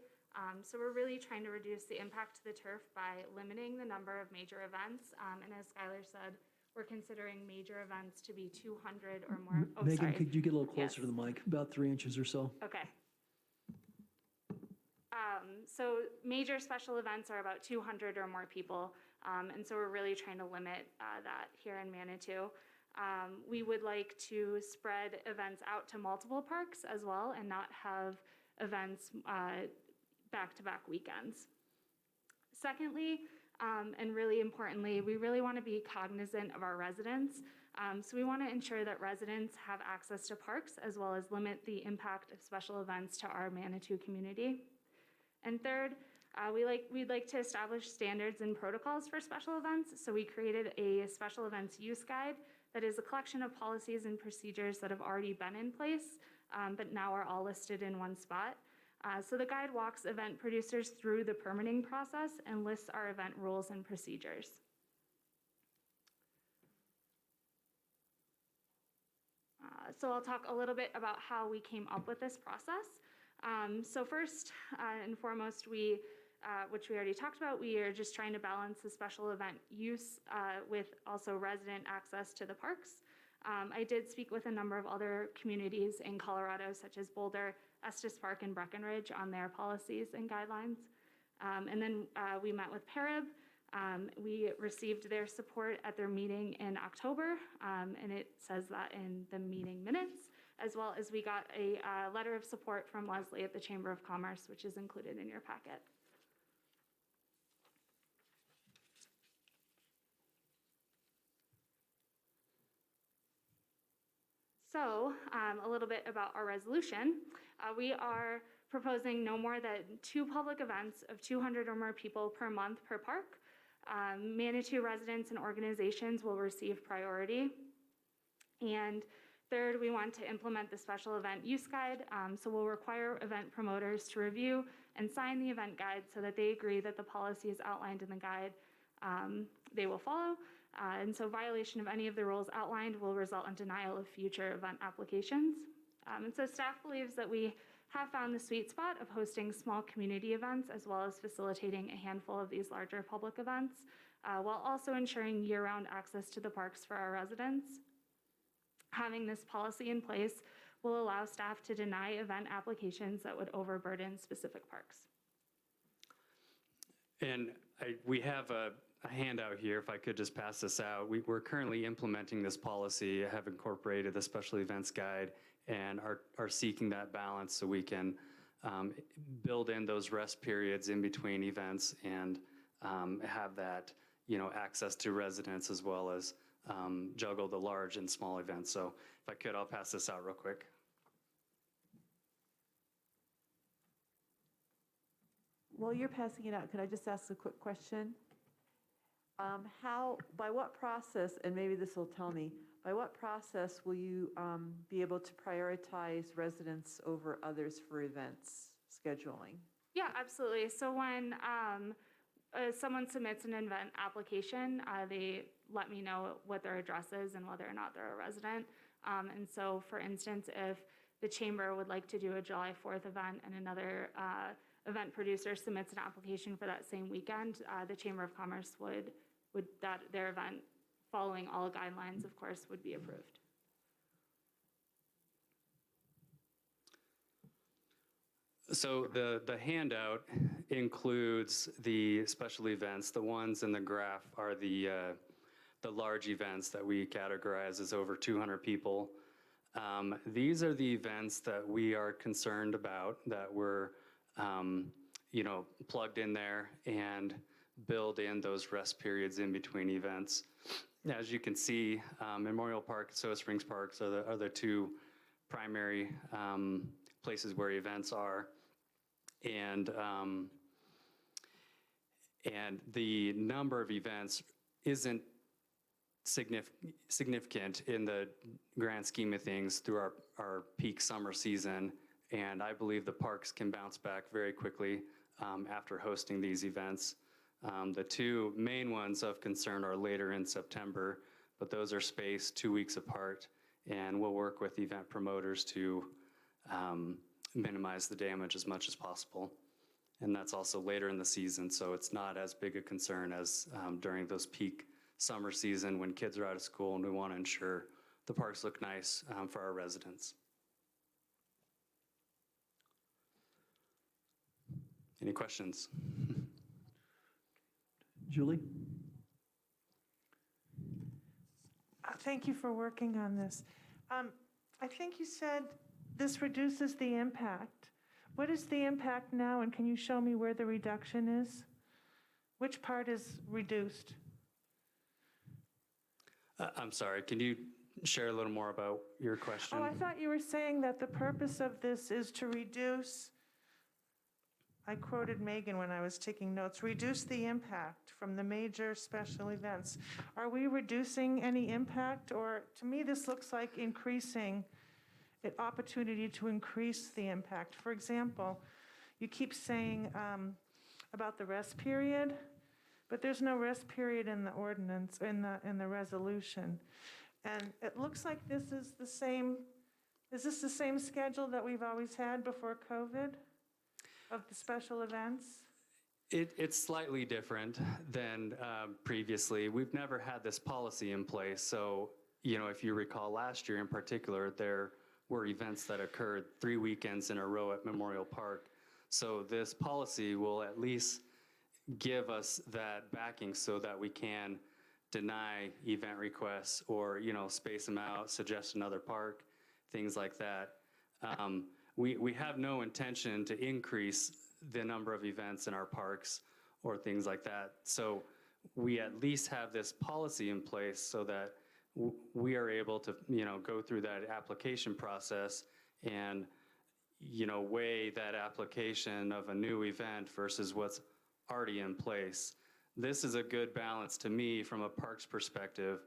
[SPEAKER 19] So we're really trying to reduce the impact to the turf by limiting the number of major events. And as Skylar said, we're considering major events to be 200 or more. Oh,
[SPEAKER 2] Megan,
[SPEAKER 19] sorry.
[SPEAKER 2] could you get a little closer
[SPEAKER 19] Yes.
[SPEAKER 2] to the mic, about 3 inches or so?
[SPEAKER 19] Okay. So major special events are about 200 or more people. And so we're really trying to limit that here in Manitou. We would like to spread events out to multiple parks as well and not have events back-to-back weekends. Secondly, and really importantly, we really want to be cognizant of our residents. So we want to ensure that residents have access to parks as well as limit the impact of special events to our Manitou community. And third, We'd like to establish standards and protocols for special events, so we created a special events use guide that is a collection of policies and procedures that have already been in place, but now are all listed in one spot. So the guide walks event producers through the permitting process and lists our event rules and procedures. So I'll talk a little bit about how we came up with this process. So first and foremost, which we already talked about, we are just trying to balance the special event use with also resident access to the parks. I did speak with a number of other communities in Colorado, such as Boulder, Estes Park, and Breckenridge on their policies and guidelines. And then we met with Parib. We received their support at their meeting in October, and it says that in the meeting minutes, as well as we got a letter of support from Leslie at the Chamber of Commerce, which is included in your packet. So a little bit about our resolution. We are proposing no more than 2 public events of 200 or more people per month per park. Manitou residents and organizations will receive priority. And third, we want to implement the special event use guide. So we'll require event promoters to review and sign the event guide so that they agree that the policies outlined in the guide they will follow. And so violation of any of the rules outlined will result in denial of future event applications. And so staff believes that we have found the sweet spot of hosting small community events as well as facilitating a handful of these larger public events, while also ensuring year-round access to the parks for our residents. Having this policy in place will allow staff to deny event applications that would overburden specific parks.
[SPEAKER 18] And we have a handout here, if I could just pass this out. We're currently implementing this policy, have incorporated the special events guide, and are seeking that balance so we can build in those rest periods in between events and have that, access to residents as well as juggle the large and small events. So if I could, I'll pass this out real quick.
[SPEAKER 17] While you're passing it out, could I just ask a quick question? By what process, and maybe this will tell me, by what process will you be able to prioritize residents over others for events scheduling?
[SPEAKER 19] Yeah, absolutely. So when someone submits an event application, they let me know what their address is and whether or not they're a resident. And so, for instance, if the chamber would like to do a July 4th event and another event producer submits an application for that same weekend, the Chamber of Commerce would their event, following all guidelines, of course, would be approved.
[SPEAKER 18] So the handout includes the special events. The ones in the graph are the large events that we categorize as over 200 people. These are the events that we are concerned about, that we're plugged in there and build in those rest periods in between events. As you can see, Memorial Park and Soda Springs Parks are the 2 primary places where events are. And the number of events isn't significant in the grand scheme of things through our peak summer season. And I believe the parks can bounce back very quickly after hosting these events. The 2 main ones of concern are later in September, but those are spaced 2 weeks apart, and we'll work with event promoters to minimize the damage as much as possible. And that's also later in the season, so it's not as big a concern as during those peak summer season when kids are out of school and we want to ensure the parks look nice for our residents. Any questions?
[SPEAKER 2] Julie?
[SPEAKER 6] Thank you for working on this. I think you said this reduces the impact. What is the impact now, and can you show me where the reduction is? Which part is reduced?
[SPEAKER 18] I'm sorry, can you share a little more about your question?
[SPEAKER 6] Oh, I thought you were saying that the purpose of this is to reduce, I quoted Megan when I was taking notes, reduce the impact from the major special events. Are we reducing any impact, or to me, this looks like increasing an opportunity to increase the impact? For example, you keep saying about the rest period, but there's no rest period in the ordinance, in the resolution. And it looks like this is the same, is this the same schedule that we've always had before COVID of the special events?
[SPEAKER 18] It's slightly different than previously. We've never had this policy in place. So, you know, if you recall last year in particular, there were events that occurred 3 weekends in a row at Memorial Park. So this policy will at least give us that backing so that we can deny event requests or, you know, space them out, suggest another park, things like that. We have no intention to increase the number of events in our parks or things like that. So we at least have this policy in place so that we are able to, you know, go through that application process and, you know, weigh that application of a new event versus what's already in place. This is a good balance to me from a parks perspective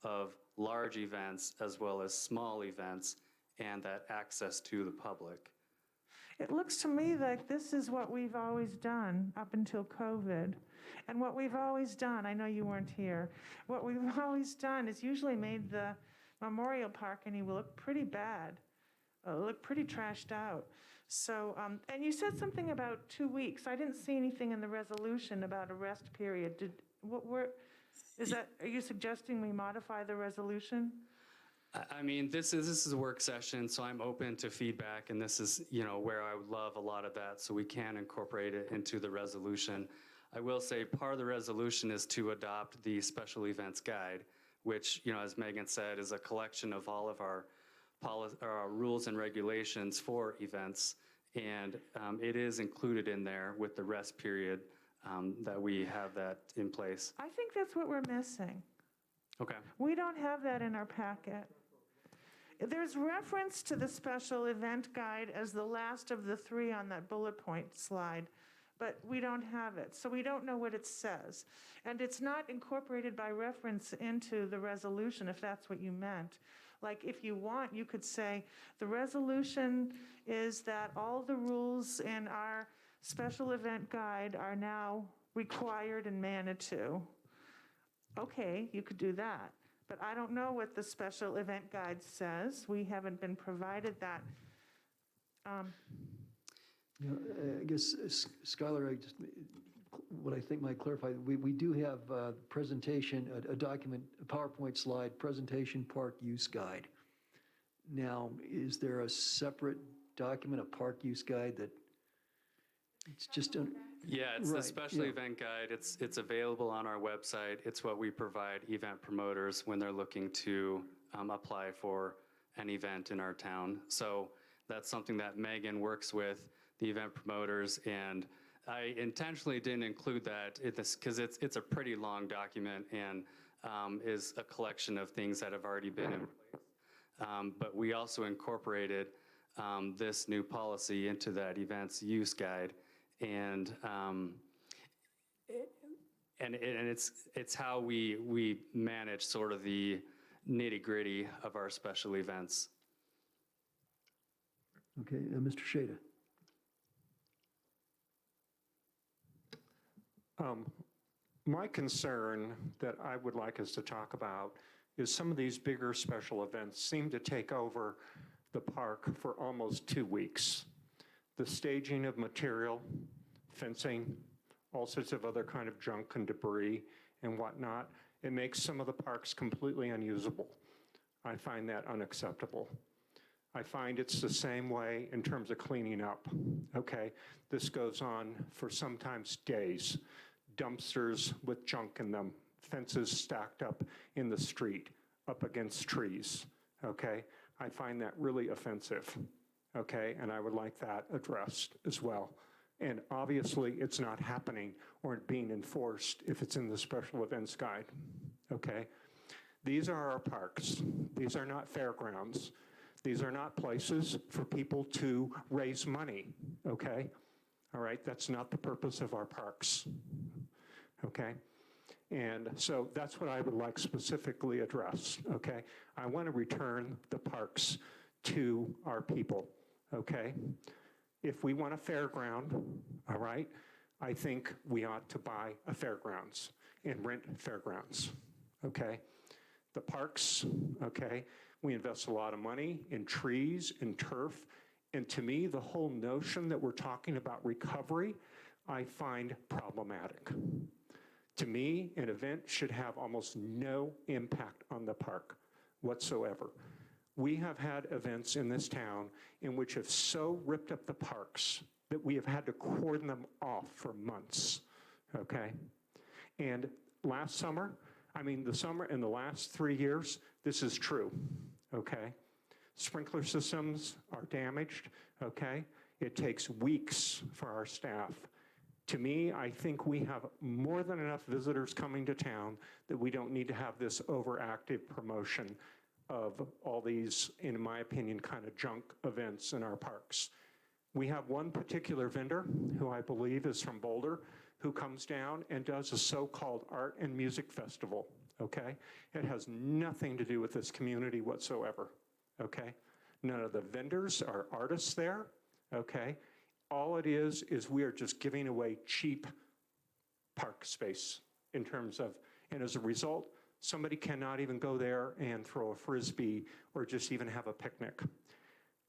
[SPEAKER 18] of large events as well as small events and that access to the public.
[SPEAKER 6] It looks to me like this is what we've always done up until COVID. And what we've always done, I know you weren't here, what we've always done is usually made the Memorial Park and he will look pretty bad, look pretty trashed out. So, and you said something about 2 weeks. I didn't see anything in the resolution about a rest period. Are you suggesting we modify the resolution?
[SPEAKER 18] I mean, this is a work session, so I'm open to feedback, and this is, you know, where I would love a lot of that, so we can incorporate it into the resolution. I will say part of the resolution is to adopt the special events guide, which, you know, as Megan said, is a collection of all of our rules and regulations for events, and it is included in there with the rest period that we have that in place.
[SPEAKER 6] I think that's what we're missing.
[SPEAKER 18] Okay.
[SPEAKER 6] We don't have that in our packet. There's reference to the special event guide as the last of the 3 on that bullet point slide, but we don't have it, so we don't know what it says. And it's not incorporated by reference into the resolution, if that's what you meant. Like, if you want, you could say, the resolution is that all the rules in our special event guide are now required in Manitou. Okay, you could do that. But I don't know what the special event guide says. We haven't been provided that.
[SPEAKER 2] You know, I guess, Skylar, what I think might clarify, we do have a presentation, a document, a PowerPoint slide, presentation park use guide. Now, is there a separate document, a park use guide that it's just a...
[SPEAKER 18] Yeah, it's the special event guide. It's available on our website. It's what we provide event promoters when they're looking to apply for an event in our town. So that's something that Megan works with the event promoters, and I intentionally didn't include that because it's a pretty long document and is a collection of things that have already been in place. But we also incorporated this new policy into that events use guide. And it's how we manage sort of the nitty-gritty of our special events.
[SPEAKER 2] Okay, Mr. Shada.
[SPEAKER 12] My concern that I would like us to talk about is some of these bigger special events seem to take over the park for almost 2 weeks. The staging of material, fencing, all sorts of other kind of junk and debris and whatnot, it makes some of the parks completely unusable. I find that unacceptable. I find it's the same way in terms of cleaning up, okay? This goes on for sometimes days. Dumpsters with junk in them, fences stacked up in the street, up against trees, okay? I find that really offensive, okay? And I would like that addressed as well. And obviously, it's not happening or being enforced if it's in the special events guide, okay? These are our parks. These are not fairgrounds. These are not places for people to raise money, okay? all right? That's not the purpose of our parks, okay? And so that's what I would like specifically addressed, okay? I want to return the parks to our people, okay? If we want a fairground, all right, I think we ought to buy a fairgrounds and rent fairgrounds, okay? The parks, okay, we invest a lot of money in trees, in turf, and to me, the whole notion that we're talking about recovery, I find problematic. To me, an event should have almost no impact on the park whatsoever. We have had events in this town in which have so ripped up the parks that we have had to cordon them off for months, okay? And last summer, I mean, the summer in the last 3 years, this is true, okay? Sprinkler systems are damaged, okay? It takes weeks for our staff. To me, I think we have more than enough visitors coming to town that we don't need to have this overactive promotion of all these, in my opinion, kind of junk events in our parks. We have one particular vendor who I believe is from Boulder who comes down and does a so-called art and music festival, okay? It has nothing to do with this community whatsoever, okay? None of the vendors are artists there, okay? All it is we are just giving away cheap park space in terms of, and as a result, somebody cannot even go there and throw a Frisbee or just even have a picnic.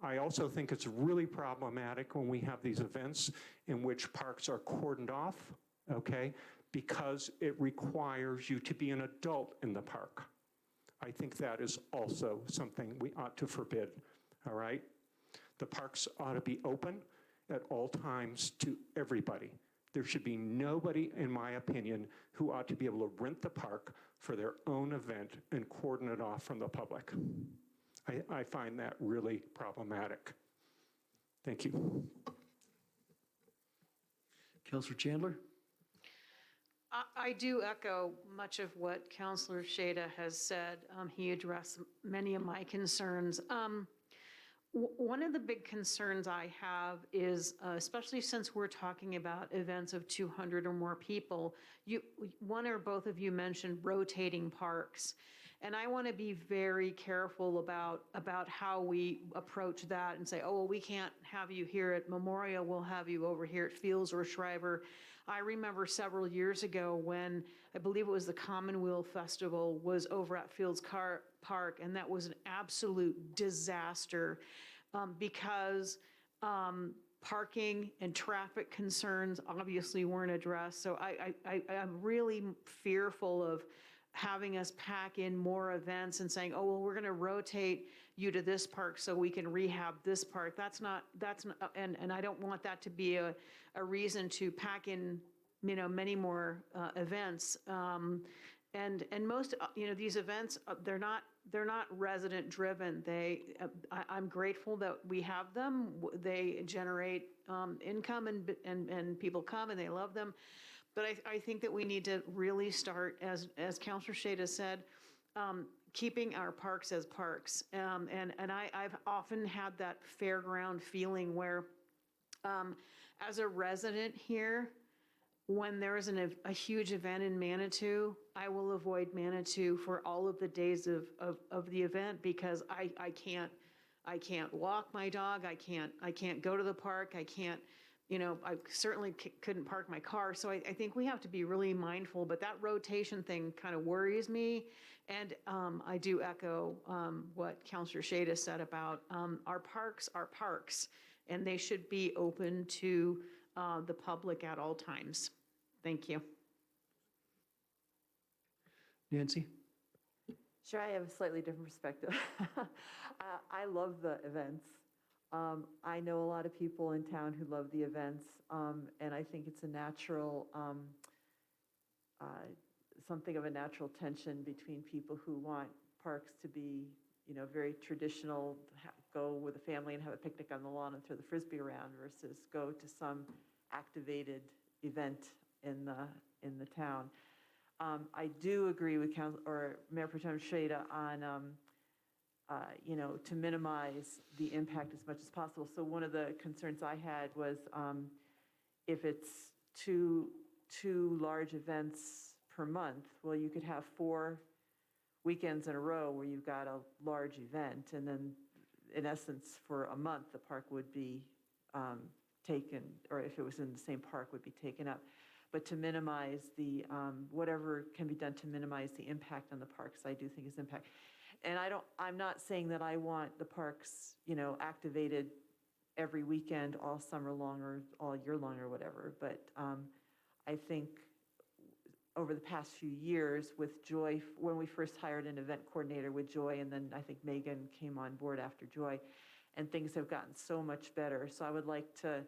[SPEAKER 12] I also think it's really problematic when we have these events in which parks are cordoned off, okay, because it requires you to be an adult in the park. I think that is also something we ought to forbid, all right? The parks ought to be open at all times to everybody. There should be nobody, in my opinion, who ought to be able to rent the park for their own event and cordon it off from the public. I find that really problematic. Thank you.
[SPEAKER 2] Councilor Chandler?
[SPEAKER 3] I do echo much of what Councilor Shada has said. He addressed many of my concerns. One of the big concerns I have is, especially since we're talking about events of 200 or more people, one or both of you mentioned rotating parks. And I want to be very careful about how we approach that and say, oh, well, we can't have you here at Memorial, we'll have you over here at Fields or Shriver. I remember several years ago when I believe it was the Commonweal Festival was over at Fields Park, and that was an absolute disaster because parking and traffic concerns obviously weren't addressed. So I'm really fearful of having us pack in more events and saying, oh, well, we're going to rotate you to this park so we can rehab this park. That's not, and I don't want that to be a reason to pack in, many more events. And most, these events, they're not resident driven. I'm grateful that we have them. They generate income and people come and they love them. But I think that we need to really start, as Councilor Shada said, keeping our parks as parks. And I've often had that fairground feeling where, as a resident here, when there is a huge event in Manitou, I will avoid Manitou for all of the days of the event because I can't walk my dog. I can't go to the park. I can't. I certainly couldn't park my car. So I think we have to be really mindful, but that rotation thing kind of worries me. And I do echo what Councilor Shada said about our parks, and they should be open to the public at all times. Thank you.
[SPEAKER 2] Nancy?
[SPEAKER 17] Sure, I have a slightly different perspective. I love the events. I know a lot of people in town who love the events, and I think it's a natural, something of a natural tension between people who want parks to be, very traditional, go with a family and have a picnic on the lawn and throw the Frisbee around versus go to some activated event in the town. I do agree with Mayor Pro Tem Shada on, to minimize the impact as much as possible. So one of the concerns I had was, if it's two large events per month, well, you could have 4 weekends in a row where you've got a large event, and then in essence, for a month, the park would be taken, or if it was in the same park, would be taken up. But to minimize the, whatever can be done to minimize the impact on the parks, I do think is impact. And I'm not saying that I want the parks, activated every weekend, all summer long or all year long or whatever, but I think over the past few years with Joy, when we first hired an event coordinator with Joy, and then I think Megan came on board after Joy, and things have gotten so much better. So I would like to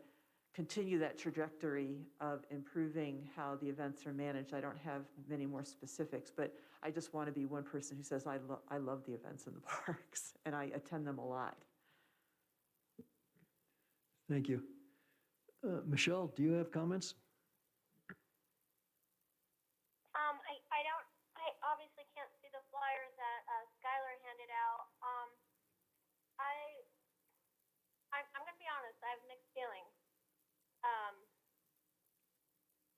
[SPEAKER 17] continue that trajectory of improving how the events are managed. I don't have many more specifics, but I just want to be one person who says, I love the events in the parks, and I attend them a lot.
[SPEAKER 2] Thank you. Michelle, do you have comments?
[SPEAKER 11] I obviously can't see the flyer that Skylar handed out. I'm going to be honest, I have mixed feelings.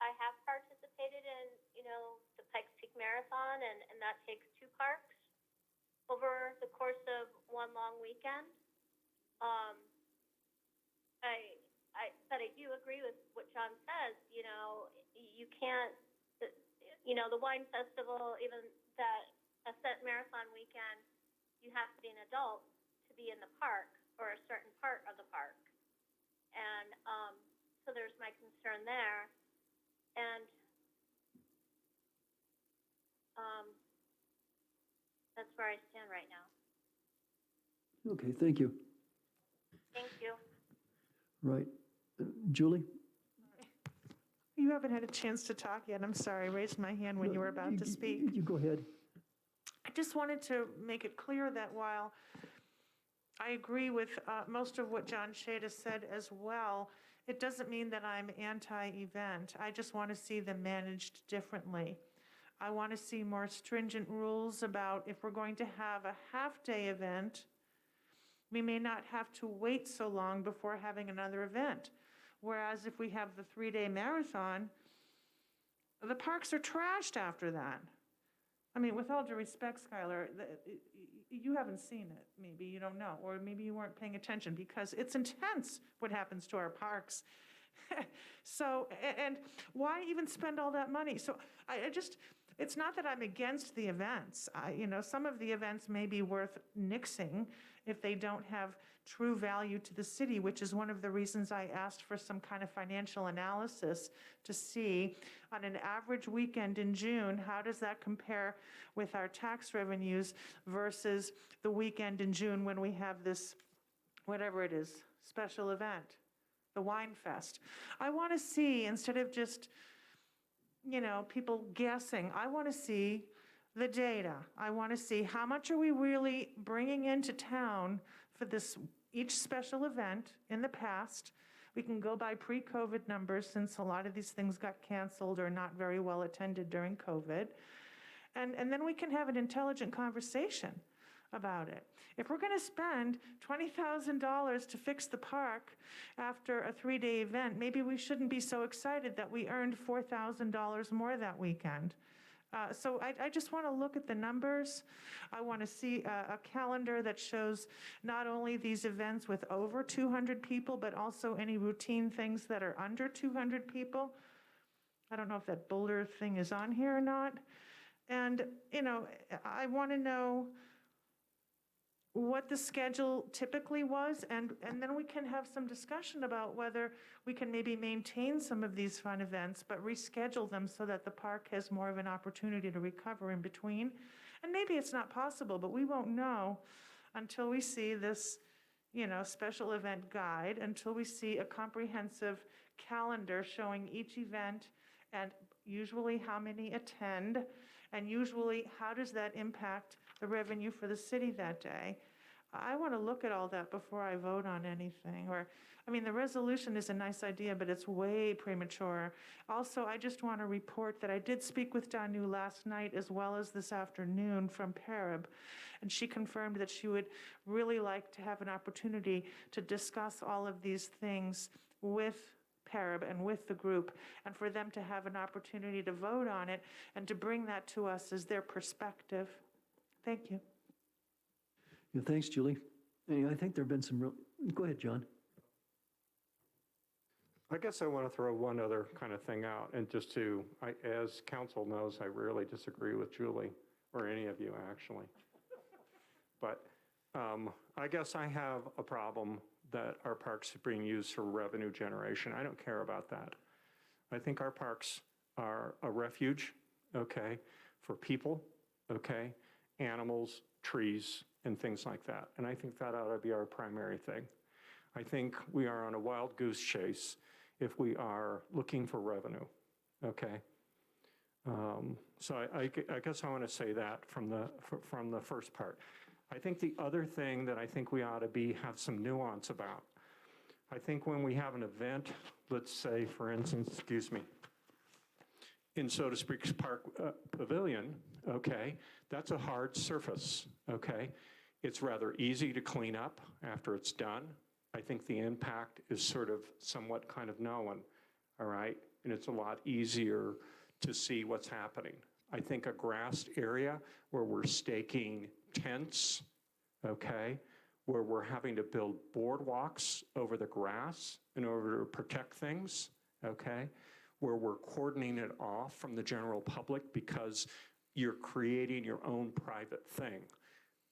[SPEAKER 11] I have participated in, the Pikes Peak Marathon, and that takes 2 parks over the course of one long weekend. But I do agree with what John says. You can't, the wine festival, even that a set marathon weekend, you have to be an adult to be in the park or a certain part of the park. And so there's my concern there. And that's where I stand right now.
[SPEAKER 2] Okay, thank you.
[SPEAKER 11] Thank you.
[SPEAKER 2] Right. Julie?
[SPEAKER 6] You haven't had a chance to talk yet. I'm sorry. I raised my hand when you were about to speak.
[SPEAKER 2] You go ahead.
[SPEAKER 6] I just wanted to make it clear that while I agree with most of what John Shada said as well, it doesn't mean that I'm anti-event. I just want to see them managed differently. I want to see more stringent rules about if we're going to have a half-day event, we may not have to wait so long before having another event. Whereas if we have the 3-day marathon, the parks are trashed after that. I mean, with all due respect, Skylar, you haven't seen it. Maybe you don't know, or maybe you weren't paying attention, because it's intense what happens to our parks. So, and why even spend all that money? So I just, it's not that I'm against the events. Some of the events may be worth nixing if they don't have true value to the city, which is one of the reasons I asked for some kind of financial analysis to see on an average weekend in June, how does that compare with our tax revenues versus the weekend in June when we have this, whatever it is, special event, the Wine Fest. I want to see, instead of just, people guessing, I want to see the data. I want to see how much are we really bringing into town for this each special event in the past. We can go by pre-COVID numbers, since a lot of these things got canceled or not very well attended during COVID. And then we can have an intelligent conversation about it. If we're going to spend $20,000 to fix the park after a 3-day event, maybe we shouldn't be so excited that we earned $4,000 more that weekend. So I just want to look at the numbers. I want to see a calendar that shows not only these events with over 200 people, but also any routine things that are under 200 people. I don't know if that Boulder thing is on here or not. And, I want to know what the schedule typically was, and then we can have some discussion about whether we can maybe maintain some of these fun events, but reschedule them so that the park has more of an opportunity to recover in between. And maybe it's not possible, but we won't know until we see this, special event guide, until we see a comprehensive calendar showing each event and usually how many attend, and usually how does that impact the revenue for the city that day. I want to look at all that before I vote on anything. The resolution is a nice idea, but it's way premature. Also, I just want to report that I did speak with Danu last night as well as this afternoon from Parib, and she confirmed that she would really like to have an opportunity to discuss all of these things with Carib and with the group, and for them to have an opportunity to vote on it and to bring that to us as their perspective. Thank you.
[SPEAKER 2] Yeah, thanks, Julie. Anyway, I think there have been some real, go ahead, John.
[SPEAKER 12] I guess I want to throw one other kind of thing out, and just to, as council knows, I rarely disagree with Julie, or any of you, actually. But I guess I have a problem that our parks are being used for revenue generation. I don't care about that. I think our parks are a refuge, okay, for people, okay, animals, trees, and things like that. And I think that ought to be our primary thing. I think we are on a wild goose chase if we are looking for revenue, okay? So I guess I want to say that from the first part. I think the other thing that I think we ought to have some nuance about, I think when we have an event, let's say, for instance, excuse me, in Soda Springs Park Pavilion, okay, that's a hard surface, okay? It's rather easy to clean up after it's done. I think the impact is sort of somewhat kind of known, all right? And it's a lot easier to see what's happening. I think a grassed area where we're staking tents, okay, where we're having to build boardwalks over the grass in order to protect things, okay, where we're cordoning it off from the general public because you're creating your own private thing.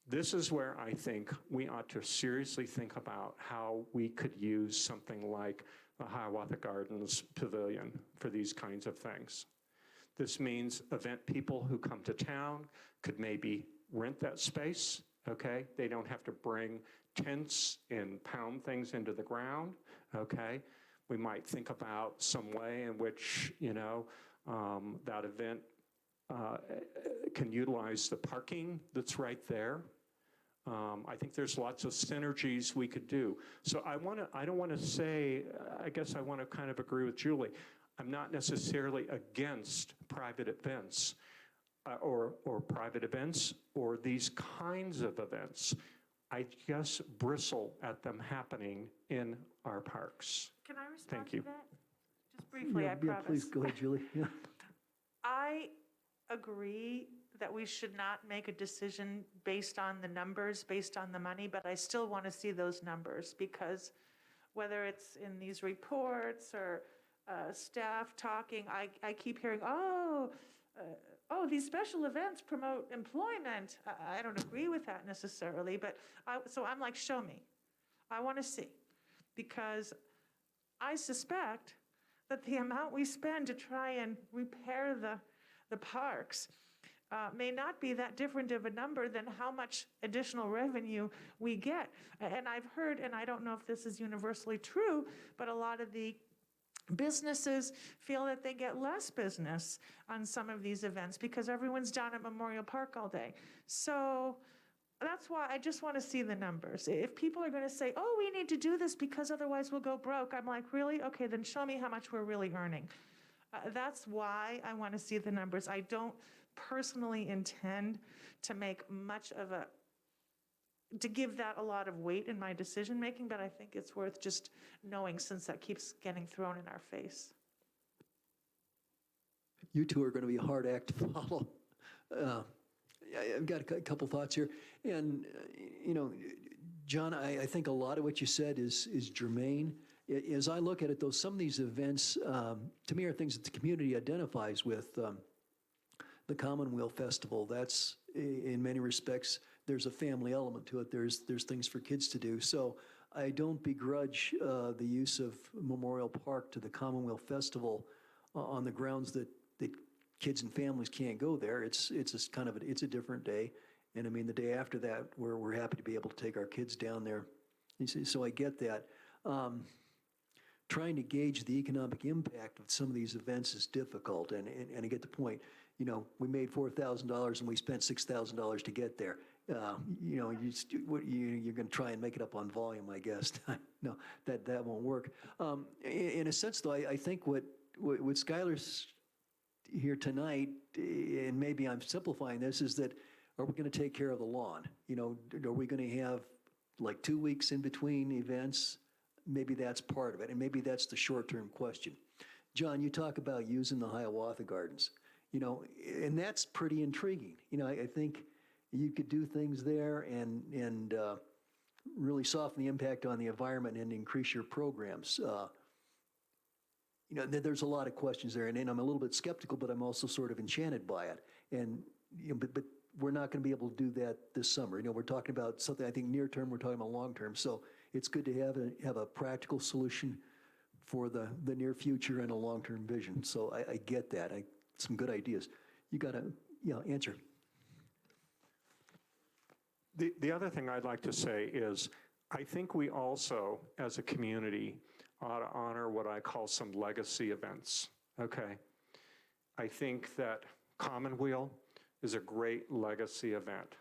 [SPEAKER 12] This is where I think we ought to seriously think about how we could use something like the Hiawatha Gardens Pavilion for these kinds of things. This means event people who come to town could maybe rent that space, okay? They don't have to bring tents and pound things into the ground, okay? We might think about some way in which, you know, that event can utilize the parking that's right there. I think there's lots of synergies we could do. So I don't want to say, I guess I want to kind of agree with Julie. I'm not necessarily against private events or private events or these kinds of events. I just bristle at them happening in our parks.
[SPEAKER 6] Can I respond
[SPEAKER 12] Thank you.
[SPEAKER 6] to that? Just briefly, I promise.
[SPEAKER 2] Yeah, please, go ahead, Julie. Yeah.
[SPEAKER 6] I agree that we should not make a decision based on the numbers, based on the money, but I still want to see those numbers because whether it's in these reports or staff talking, I keep hearing, oh, these special events promote employment. I don't agree with that necessarily, but so I'm like, show me. I want to see because I suspect that the amount we spend to try and repair the parks may not be that different of a number than how much additional revenue we get. And I've heard, and I don't know if this is universally true, but a lot of the businesses feel that they get less business on some of these events because everyone's down at Memorial Park all day. So that's why I just want to see the numbers. If people are going to say, oh, we need to do this because otherwise we'll go broke, I'm like, really? Okay, then show me how much we're really earning. That's why I want to see the numbers. I don't personally intend to make much of to give that a lot of weight in my decision making, but I think it's worth just knowing since that keeps getting thrown in our face.
[SPEAKER 2] You two are going to be a hard act to follow. I've got a couple thoughts here. And, you know, John, I think a lot of what you said is germane. As I look at it, though, some of these events, to me, are things that the community identifies with. The Commonweal Festival, that's, in many respects, there's a family element to it. There's things for kids to do. So I don't begrudge the use of Memorial Park to the Commonweal Festival on the grounds that kids and families can't go there. It's a different day. And I mean, the day after that, we're happy to be able to take our kids down there. So I get that. Trying to gauge the economic impact of some of these events is difficult, and I get the point. You know, we made $4,000 and we spent $6,000 to get there. You know, you're going to try and make it up on volume, I guess. No, that won't work. In a sense, though, I think what Skylar's here tonight, and maybe I'm simplifying this, is that are we going to take care of the lawn? You know, are we going to have like 2 weeks in between events? maybe that's part of it, and maybe that's the short-term question. John, you talk about using the Hiawatha Gardens, and that's pretty intriguing. I think you could do things there and really soften the impact on the environment and increase your programs. There's a lot of questions there, and I'm a little bit skeptical, but I'm also sort of enchanted by it. And but we're not going to be able to do that this summer. We're talking about something, I think near term, we're talking about long term. So it's good to have a practical solution for the near future and a long-term vision. So I get that. Some good ideas. You got to, answer.
[SPEAKER 12] The other thing I'd like to say is, I think we also, as a community, ought to honor what I call some legacy events, okay? I think that Commonweal is a great legacy event.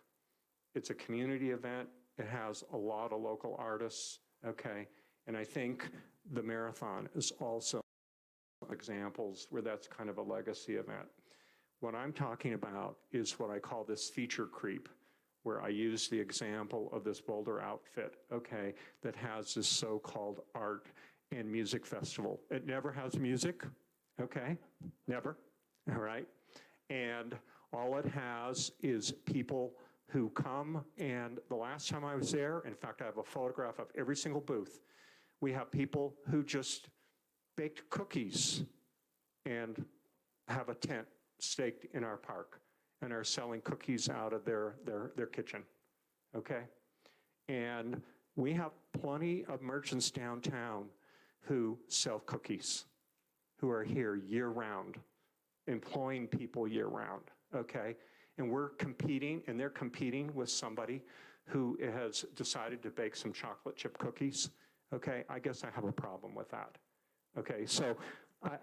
[SPEAKER 12] It's a community event. It has a lot of local artists, okay? And I think the marathon is also examples where that's kind of a legacy event. What I'm talking about is what I call this feature creep, where I use the example of this Boulder outfit, okay, that has this so-called art and music festival. It never has music, okay? Never, all right? And all it has is people who come, and the last time I was there, in fact, I have a photograph of every single booth, we have people who just baked cookies and have a tent staked in our park and are selling cookies out of their kitchen, okay? And we have plenty of merchants downtown who sell cookies, who are here year-round, employing people year-round, okay? And we're competing, and they're competing with somebody who has decided to bake some chocolate chip cookies, okay? I guess I have a problem with that, okay? So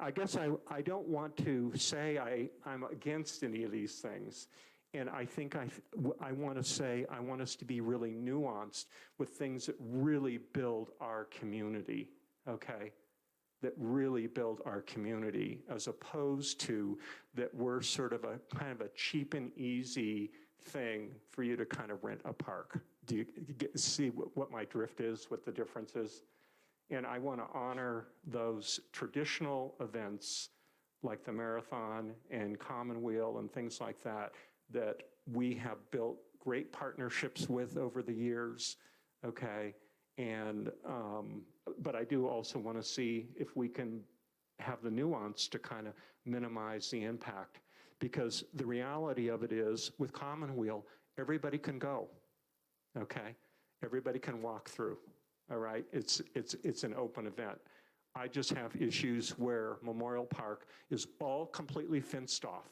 [SPEAKER 12] I guess I don't want to say I'm against any of these things. And I think I want to say I want us to be really nuanced with things that really build our community, okay? That really build our community, as opposed to that we're sort of a kind of a cheap and easy thing for you to kind of rent a park. Do you see what my drift is, what the difference is? And I want to honor those traditional events like the marathon and Commonweal and things like that, that we have built great partnerships with over the years, okay? And, but I do also want to see if we can have the nuance to kind of minimize the impact. Because the reality of it is, with Commonweal, everybody can go, okay? Everybody can walk through. All right, it's an open event. I just have issues where Memorial Park is all completely fenced off,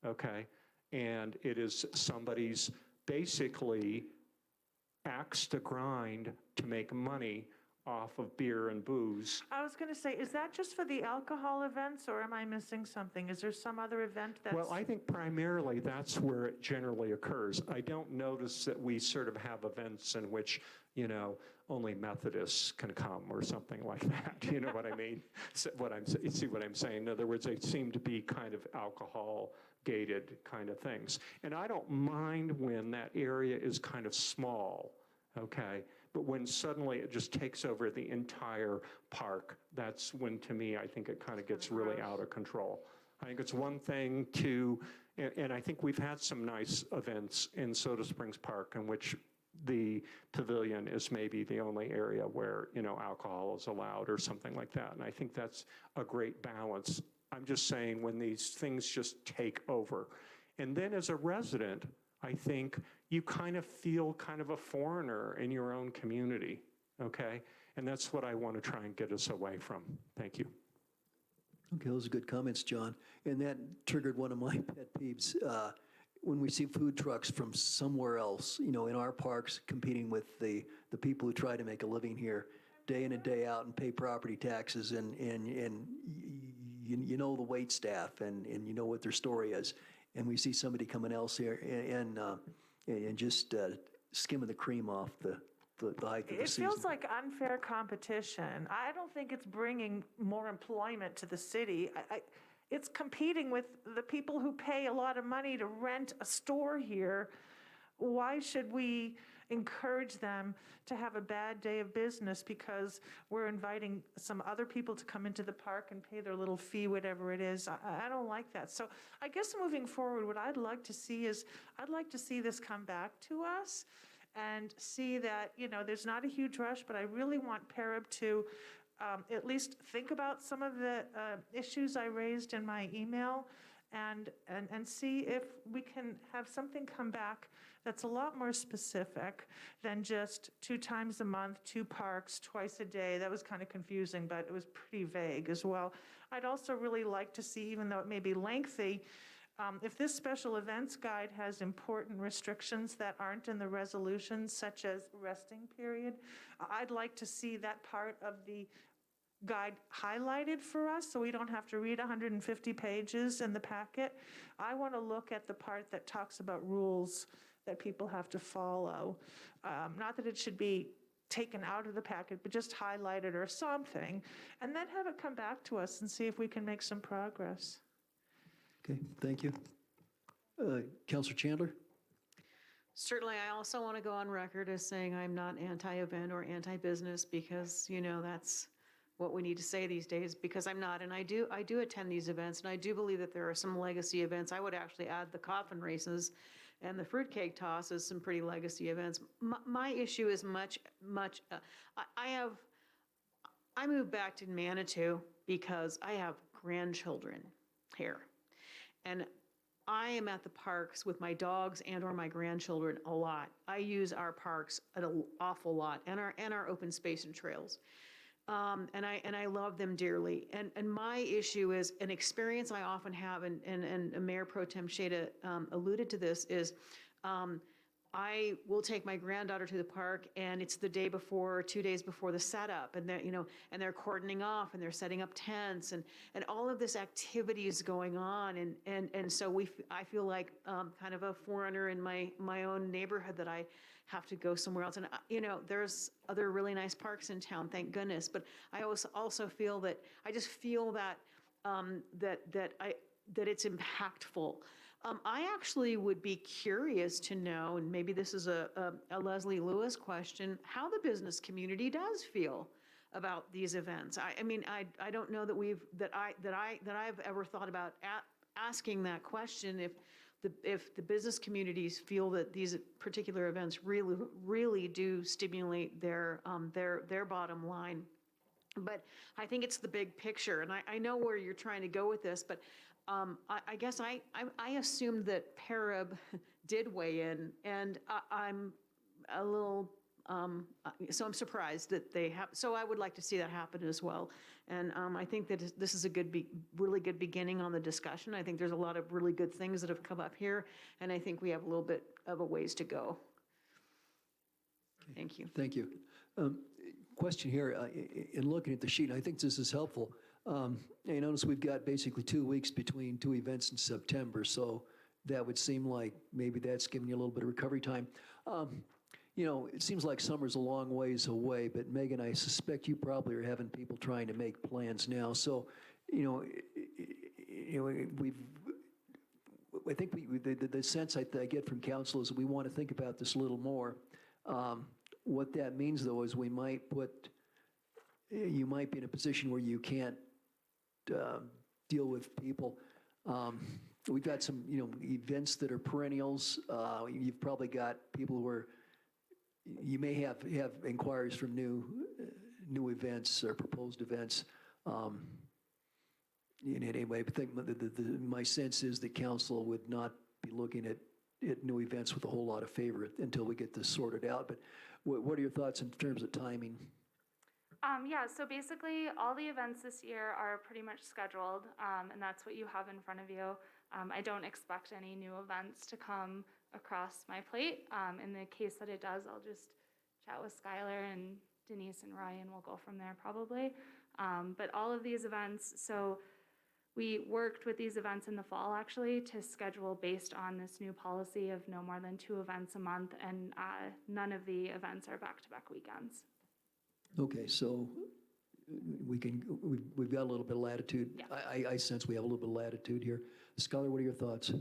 [SPEAKER 12] okay? And it is somebody's basically axe to grind to make money off of beer and booze.
[SPEAKER 6] I was going to say, is that just for the alcohol events, or am I missing something? Is there some other event that's...
[SPEAKER 12] Well, I think primarily that's where it generally occurs. I don't notice that we sort of have events in which, only Methodists can come or something like that. You know what I mean? So you see what I'm saying? In other words, they seem to be kind of alcohol-gated kind of things. And I don't mind when that area is kind of small, okay? But when suddenly it just takes over the entire park, that's when, to me, I think it kind of gets really out of control. I think it's one thing to, and I think we've had some nice events in Soda Springs Park in which the pavilion is maybe the only area where, alcohol is allowed or something like that. And I think that's a great balance. I'm just saying when these things just take over. And then as a resident, I think you kind of feel kind of a foreigner in your own community, okay? And that's what I want to try and get us away from. Thank you.
[SPEAKER 2] Okay, those are good comments, John. And that triggered one of my pet peeves. When we see food trucks from somewhere else, in our parks, competing with the people who try to make a living here day in and day out and pay property taxes, and you know the wait staff and you know what their story is. And we see somebody coming else here and just skimming the cream off the height of the season.
[SPEAKER 6] It feels like unfair competition. I don't think it's bringing more employment to the city. It's competing with the people who pay a lot of money to rent a store here why should we encourage them to have a bad day of business because we're inviting some other people to come into the park and pay their little fee, whatever it is? I don't like that. So I guess moving forward, what I'd like to see is, I'd like to see this come back to us and see that, there's not a huge rush, but I really want PERIB to at least think about some of the issues I raised in my email and see if we can have something come back that's a lot more specific than just 2 times a month, 2 parks, twice a day. That was kind of confusing, but it was pretty vague as well. I'd also really like to see, even though it may be lengthy, if this special events guide has important restrictions that aren't in the resolutions, such as resting period, I'd like to see that part of the guide highlighted for us so we don't have to read 150 pages in the packet. I want to look at the part that talks about rules that people have to follow. Not that it should be taken out of the packet, but just highlighted or something, and then have it come back to us and see if we can make some progress.
[SPEAKER 2] Okay, thank you. Councilor Chandler?
[SPEAKER 3] Certainly, I also want to go on record as saying I'm not anti-event or anti-business because, that's what we need to say these days, because I'm not. And I do attend these events, and I do believe that there are some legacy events. I would actually add the coffin races and the fruitcake toss as some pretty legacy events. My issue is I moved back to Manitou because I have grandchildren here. And I am at the parks with my dogs and or my grandchildren a lot. I use our parks an awful lot, and our open space and trails. And I love them dearly. And my issue is an experience I often have, and Mayor Pro Tem Sheda alluded to this, is I will take my granddaughter to the park, and it's the day before or 2 days before the setup, and they're cordoning off, and they're setting up tents, and all of this activity is going on, and so I feel like kind of a forerunner in my own neighborhood that I have to go somewhere else. And there's other really nice parks in town, thank goodness. But I also feel that that it's impactful. I actually would be curious to know, and maybe this is a Leslie Lewis question, how the business community does feel about these events. I don't know that I've ever thought about asking that question, if the business communities feel that these particular events really do stimulate their bottom line. But I think it's the big picture, and I know where you're trying to go with this, but I guess I assumed that PERIB did weigh in, and I'm a little, so I'm surprised that they have, so I would like to see that happen as well. And I think that this is a really good beginning on the discussion. I think there's a lot of really good things that have come up here, and I think we have a little bit of a ways to go. Thank you.
[SPEAKER 2] Thank you. Question here, in looking at the sheet, I think this is helpful. You notice we've got basically 2 weeks between 2 events in September, so that would seem like maybe that's giving you a little bit of recovery time. It seems like summer's a long ways away, but Megan, I suspect you probably are having people trying to make plans now. So, I think the sense I get from council is we want to think about this a little more. What that means, though, is you might be in a position where you can't deal with people. We've got some, events that are perennials. You've probably got people who are, you may have inquiries from new events or proposed events. Anyway, I think my sense is that council would not be looking at new events with a whole lot of favor until we get this sorted out. But what are your thoughts in terms of timing?
[SPEAKER 19] Yeah, so basically all the events this year are pretty much scheduled, and that's what you have in front of you. I don't expect any new events to come across my plate. In the case that it does, I'll just chat with Skylar and Denise and Ryan. We'll go from there probably. But all of these events, so we worked with these events in the fall actually to schedule based on this new policy of no more than 2 events a month, and none of the events are back-to-back weekends.
[SPEAKER 2] Okay, so we've got a little bit of latitude.
[SPEAKER 19] Yeah.
[SPEAKER 2] I sense we have a little bit of latitude here. Skylar, what are your thoughts?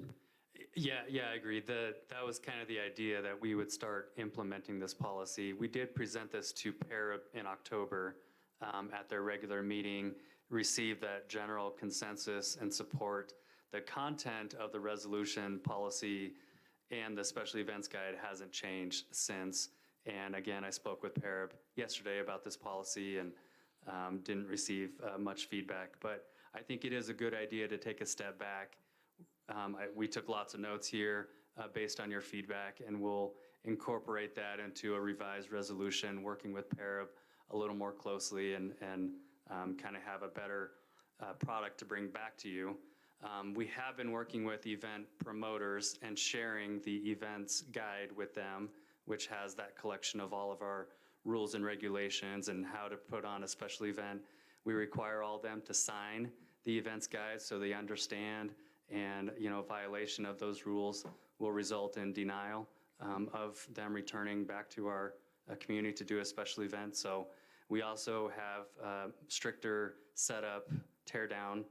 [SPEAKER 18] Yeah, I agree. That was kind of the idea, that we would start implementing this policy. We did present this to PARA in October at their regular meeting, received that general consensus and support. The content of the resolution policy and the special events guide hasn't changed since. And again, I spoke with PARA yesterday about this policy and didn't receive much feedback. But I think it is a good idea to take a step back. We took lots of notes here based on your feedback, and we'll incorporate that into a revised resolution, working with PARA a little more closely and kind of have a better product to bring back to you. We have been working with event promoters and sharing the events guide with them, which has that collection of all of our rules and regulations and how to put on a special event. We require all of them to sign the events guide so they understand, and violation of those rules will result in denial of them returning back to our community to do a special event. So we also have stricter setup, tear down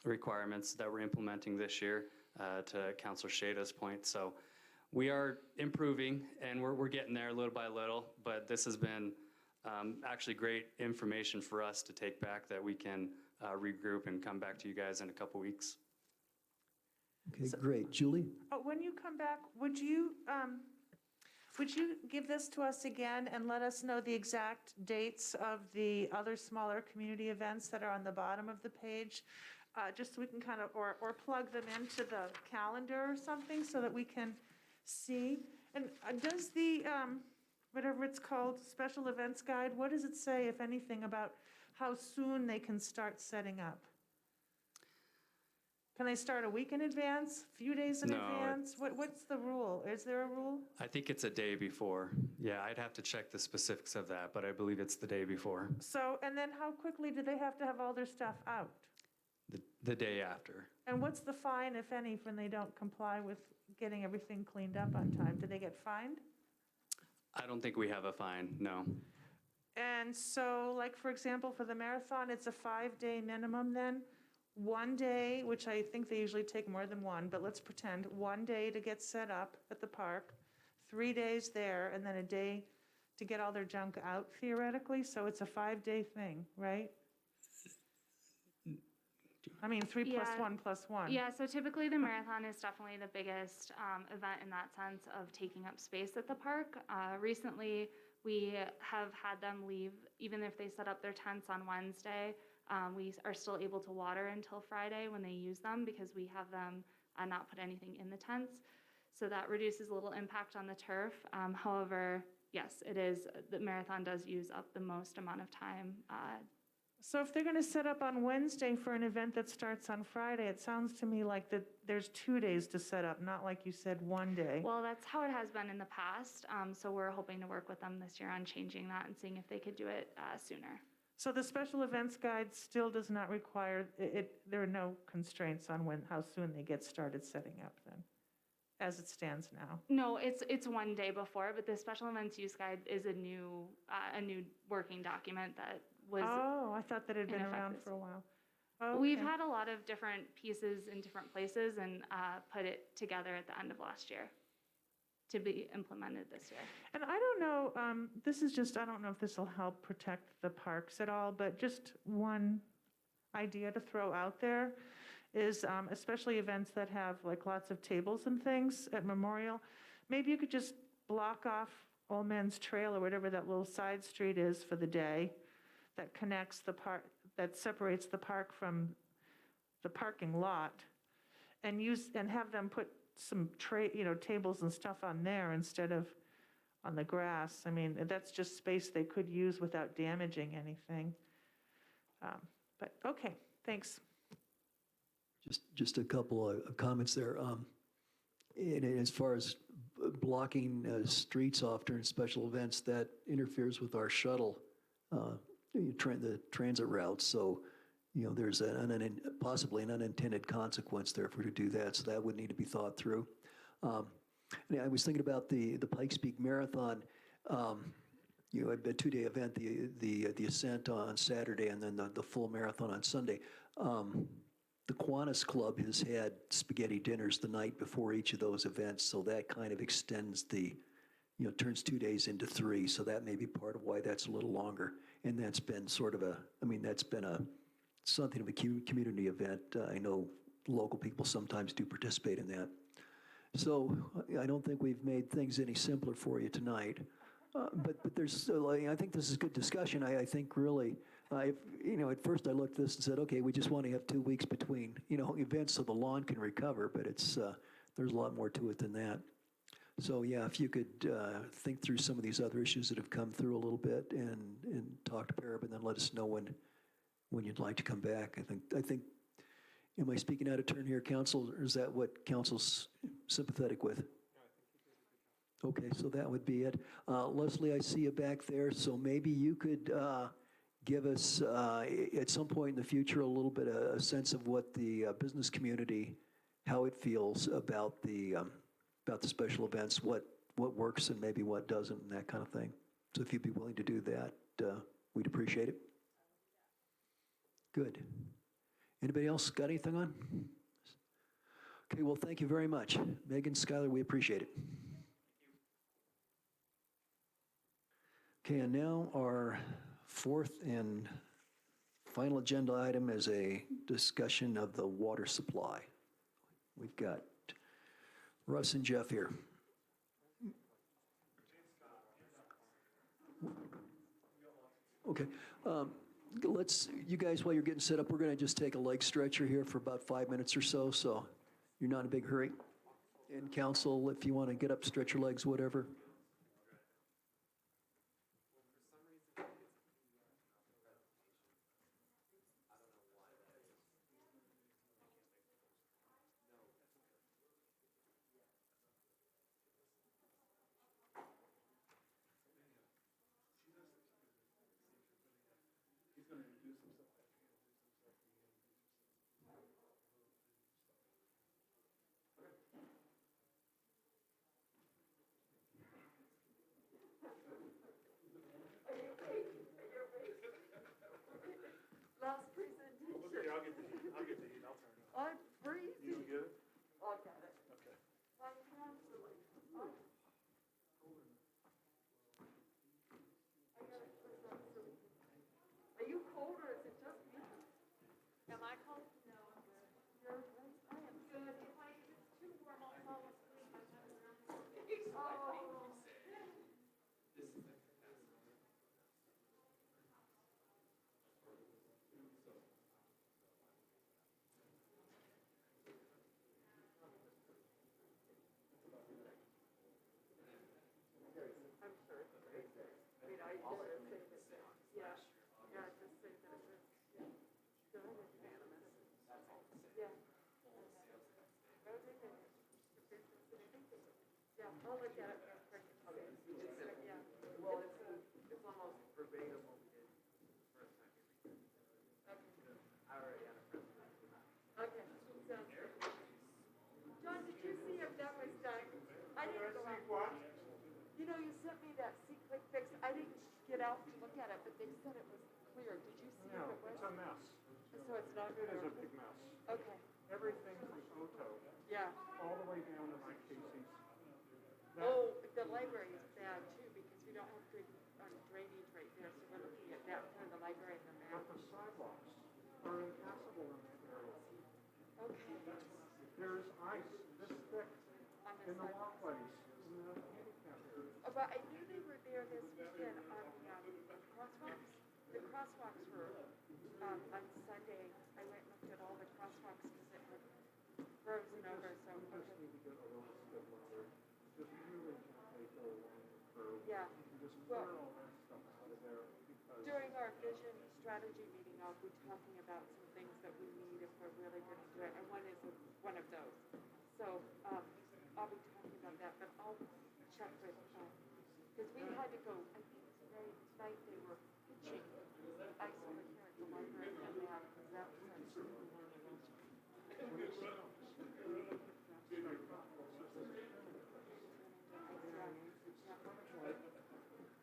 [SPEAKER 18] requirements that we're implementing this year, to Councilor Shada's point. So we are improving, and we're getting there little by little, but this has been actually great information for us to take back, that we can regroup and come back to you guys in a couple weeks.
[SPEAKER 2] Okay, great. Julie?
[SPEAKER 6] When you come back, would you give this to us again and let us know the exact dates of the other smaller community events that are on the bottom of the page? Just so we can kind of, or plug them into the calendar or something so that we can see. And does the, whatever it's called, special events guide, what does it say, if anything, about how soon they can start setting up? Can they start a week in advance, a few days in
[SPEAKER 18] No,
[SPEAKER 6] advance? What's the rule? Is there a rule?
[SPEAKER 18] I think it's a day before. Yeah, I'd have to check the specifics of that, but I believe it's the day before.
[SPEAKER 6] So, and then how quickly do they have to have all their stuff out?
[SPEAKER 18] The day after.
[SPEAKER 6] And what's the fine, if any, when they don't comply with getting everything cleaned up on time? Do they get fined?
[SPEAKER 18] I don't think we have a fine, no.
[SPEAKER 6] And so, like, for example, for the marathon, it's a 5-day minimum then? 1 day, which I think they usually take more than one, but let's pretend 1 day to get set up at the park, 3 days there, and then a day to get all their junk out theoretically. So it's a 5-day thing, right? I mean, 3 plus 1 plus 1.
[SPEAKER 19] Yeah, so typically the marathon is definitely the biggest event in that sense of taking up space at the park. Recently, we have had them leave, even if they set up their tents on Wednesday, we are still able to water until Friday when they use them, because we have them not put anything in the tents. So that reduces a little impact on the turf. However, yes, it is, the marathon does use up the most amount of time.
[SPEAKER 6] So if they're going to set up on Wednesday for an event that starts on Friday, it sounds to me like that there's 2 days to set up, not like you said 1 day.
[SPEAKER 19] Well, that's how it has been in the past. So we're hoping to work with them this year on changing that and seeing if they could do it sooner.
[SPEAKER 6] So the special events guide still does not require, there are no constraints on how soon they get started setting up then, as it stands now?
[SPEAKER 19] No, it's 1 day before, but the special events use guide is a new working document that was.
[SPEAKER 6] Oh, I thought that had been around for a while. Oh,
[SPEAKER 19] We've
[SPEAKER 6] okay.
[SPEAKER 19] had a lot of different pieces in different places and put it together at the end of last year to be implemented this year.
[SPEAKER 6] And I don't know, this is just, I don't know if this will help protect the parks at all, but just one idea to throw out there is, especially events that have like lots of tables and things at Memorial, maybe you could just block off Old Men's Trail or whatever that little side street is for the day that connects the park, that separates the park from the parking lot, and have them put some tables and stuff on there instead of on the grass. I mean, that's just space they could use without damaging anything. But okay, thanks.
[SPEAKER 2] Just a couple of comments there. And as far as blocking streets off during special events, that interferes with our shuttle, the transit routes. So, there's possibly an unintended consequence there if we're to do that. So that would need to be thought through. And I was thinking about the Pikes Peak Marathon. A 2-day event, the ascent on Saturday, and then the full marathon on Sunday. the Kiwanis Club has had spaghetti dinners the night before each of those events, so that kind of extends turns 2 days into 3, so that may be part of why that's a little longer. And that's been sort of something of a community event. I know local people sometimes do participate in that. So I don't think we've made things any simpler for you tonight. But there's, I think this is a good discussion. I think really, at first I looked at this and said, okay, we just want to have 2 weeks between, events so the lawn can recover, but there's a lot more to it than that. So yeah, if you could think through some of these other issues that have come through a little bit and talk to Parab and then let us know when you'd like to come back. I think, am I speaking out of turn here, Council, or is that what Council's sympathetic with? Okay, so that would be it. Leslie, I see you back there, so maybe you could give us, at some point in the future, a little bit of a sense of what the business community, how it feels about the special events, what works and maybe what doesn't, and that kind of thing. So if you'd be willing to do that, we'd appreciate it. Good. Anybody else got anything on? Okay, well, thank you very much. Megan, Skylar, we appreciate it. Okay, and now our fourth and final agenda item is a discussion of the water supply. We've got Russ and Jeff here. Okay, you guys, while you're getting set up, we're going to just take a leg stretcher here for about 5 minutes or so, so you're not in a big hurry. And council, if you want to get up, stretch your legs, whatever.
[SPEAKER 5] Last presentation.
[SPEAKER 15] Okay, I'll get the heat. I'll turn it on.
[SPEAKER 5] I'm freezing.
[SPEAKER 15] You don't get it?
[SPEAKER 5] I got it.
[SPEAKER 15] Okay.
[SPEAKER 5] My hands are like, oh. I gotta put that so we can. Are you cold or is it just me? Am I cold? No, I'm good. You're good? I am good. If it's too warm, I'll fall asleep. Oh. I'm sure it's crazy. I mean, I just say that, yeah, just say that it was, yeah, good and unanimous. Yeah. Yeah, I'll look at it real quick and see. Yeah. Well, it's almost verbatim what we did first time. Okay. I already had a presentation. Okay, sounds good. John, did you see if that was done? I didn't go out. You know, you sent me that quick fix. I didn't get out to look at it, but they said it was clear. Did you see
[SPEAKER 12] No,
[SPEAKER 5] if it was?
[SPEAKER 12] it's a mess.
[SPEAKER 5] So it's not
[SPEAKER 12] It is a
[SPEAKER 5] clear?
[SPEAKER 12] big mess.
[SPEAKER 5] Okay.
[SPEAKER 12] Everything from Oto
[SPEAKER 5] Yeah.
[SPEAKER 12] all the way down to Mike Casey's.
[SPEAKER 5] Oh, the library is bad too because we don't have good drainage right there. So we're looking at that for the library and the map.
[SPEAKER 12] But the sidewalks are impassable in that area.
[SPEAKER 5] Okay.
[SPEAKER 12] There's ice this thick
[SPEAKER 5] On the
[SPEAKER 12] in the
[SPEAKER 5] sidewalks.
[SPEAKER 12] walkways, in the handicap area.
[SPEAKER 5] But I knew they were there this weekend on the crosswalks. The crosswalks were on Sunday. I went and looked at all the crosswalks because it had frozen over. So
[SPEAKER 12] We just need to get a little skid loader, just really gently go along the curb.
[SPEAKER 5] yeah.
[SPEAKER 12] And just clear all that stuff out of there because.
[SPEAKER 5] During our vision strategy meeting, I'll be talking about some things that we need if we're really going to do it, and one is one of those. So I'll be talking about that, but I'll check with because we had to go. I think today night they were pitching ice over here at the library, and they have that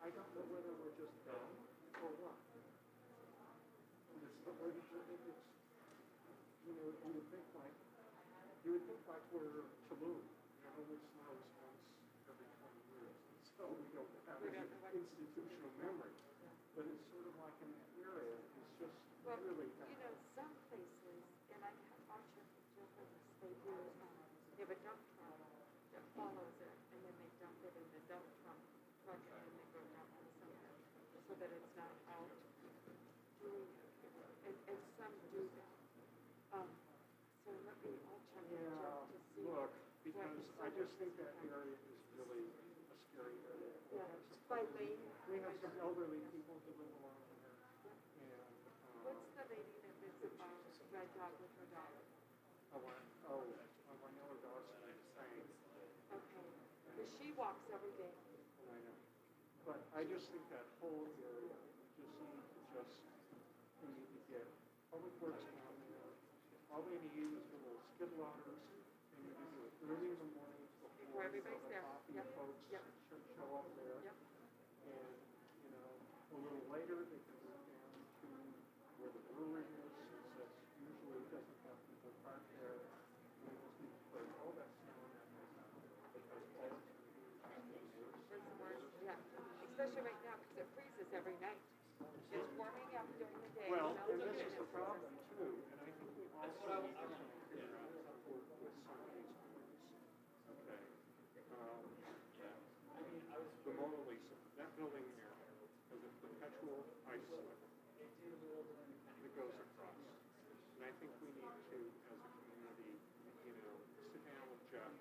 [SPEAKER 12] I don't know whether we're just dumb or what. It's, you know, you would think like we're Tulum, which snows once every 20 years. And so we don't have any institutional memory. But it's sort of like in that area, it's just really.
[SPEAKER 5] Some places, and I have watched it in Japan, they do, they have a dump truck that follows it, and then they dump it in the dump truck, and then they go dump it somewhere, so that it's not out doing it. And some do that. So let me, I'll check it out to see.
[SPEAKER 12] Look, because I just think that area is really a scary area.
[SPEAKER 5] Yeah, by lane.
[SPEAKER 12] We have some elderly people who live along there. And,
[SPEAKER 5] What's the lady that lives about Red Dog with her daughter?
[SPEAKER 12] I know her daughter's name is Fang.
[SPEAKER 5] Okay, because she walks every day.
[SPEAKER 12] I know. But I just think that whole area, we need to get public works down there. All they need is the little skid loaders. They need to do it early in the morning before
[SPEAKER 5] everybody's there.
[SPEAKER 12] coffee folks show up there. And, a little later, they can move down to where the brewery is, since that's usually doesn't have people parked there. We just need to put all that snow in that because all it's going to do is worse.
[SPEAKER 5] Yeah, especially right now, because it freezes every night. It's warming up during the day.
[SPEAKER 12] Well, and this is the problem too, and I think we also need to figure out how to work with some of these homes. Okay. The Mona Lisa, that building there has a perpetual ice slip that goes across. And I think we need to, as a community, sit down with Jeff.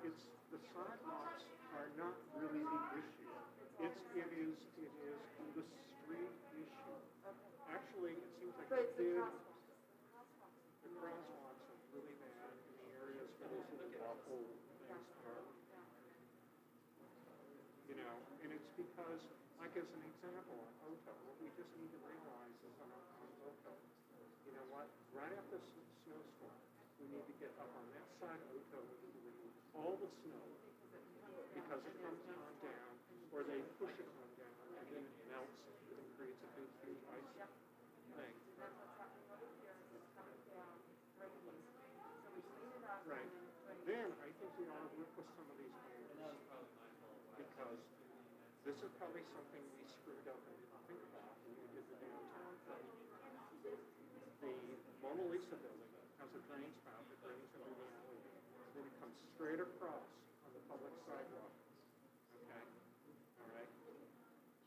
[SPEAKER 12] It's, the sidewalks are not really the issue. It is the street issue. Actually, it seems like the crosswalks are really bad in the areas where those little waffle things are. And it's because, like as an example, on Oto, what we just need to realize is on Oto, you know what, right after snowstorm, we need to get up on that side of Oto and remove all the snow because it comes on down, or they push it on down, and then it melts and creates a big, huge ice thing. Right. Then I think we ought to work with some of these owners because this is probably something we screwed up and didn't think about when we did the downtown thing. The Mona Lisa building has a drain spout that drains into the alley. Then it comes straight across on the public sidewalk. Okay? All right?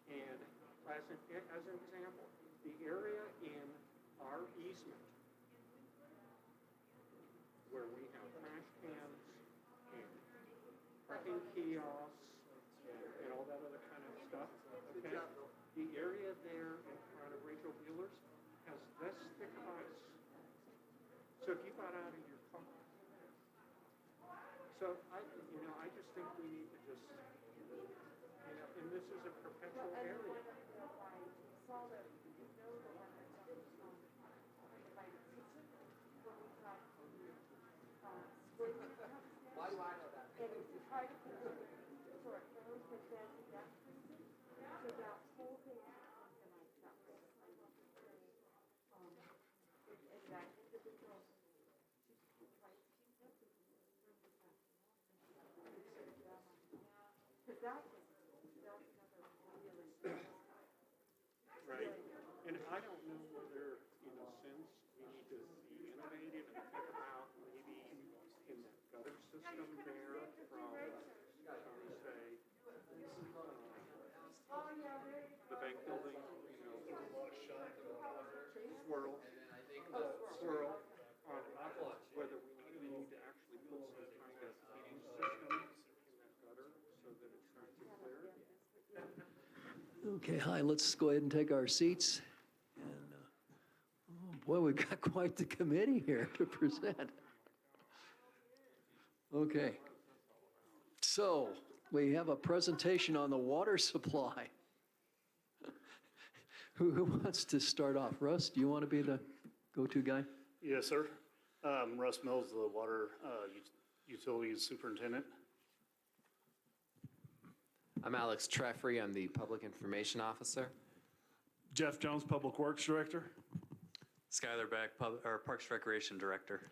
[SPEAKER 12] And as an example, the area in our easement where we have trash cans and parking kiosks and all that other kind of stuff, okay? The area there in front of Rachel Wheeler's has this thick of ice. So if you got out of your car. So I just think we need to just, and this is a perpetual area.
[SPEAKER 5] Why do I know that? And if you try to put it so it goes, but then that freezes, so that whole thing becomes an ice trap. And that individual, because that's another really.
[SPEAKER 12] Right. And I don't know whether, in a sense, we need to be innovative and think about maybe in that gutter system there from, say, the bank building, swirl on up, whether we need to actually put some kind of heating system in that gutter so that it's nice and clear.
[SPEAKER 2] Okay, hi, let's go ahead and take our seats. And, oh boy, we've got quite the committee here to present. Okay. So, we have a presentation on the water supply. Who wants to start off? Russ, do you want to be the go-to guy?
[SPEAKER 20] Yes, sir. Russ Mills, the Water Utilities Superintendent.
[SPEAKER 21] I'm Alex Treffry. I'm the Public Information Officer.
[SPEAKER 22] Jeff Jones, Public Works Director.
[SPEAKER 18] Skylar Beck, Parks Recreation Director.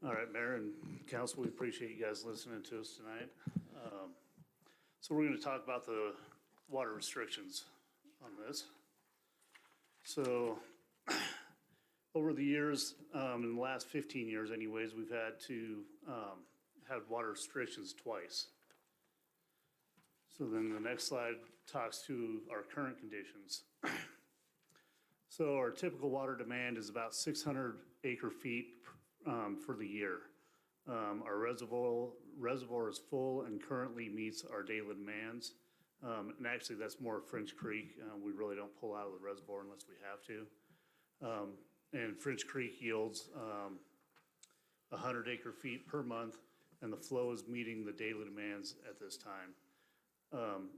[SPEAKER 20] All right, Mayor and Council, we appreciate you guys listening to us tonight. So we're going to talk about the water restrictions on this. So over the years, in the last 15 years anyways, we've had to have water restrictions twice. So then the next slide talks to our current conditions. So our typical water demand is about 600 acre feet for the year. Our reservoir is full and currently meets our daily demands. And actually that's more French Creek. We really don't pull out of the reservoir unless we have to. And French Creek yields 100 acre feet per month, and the flow is meeting the daily demands at this time.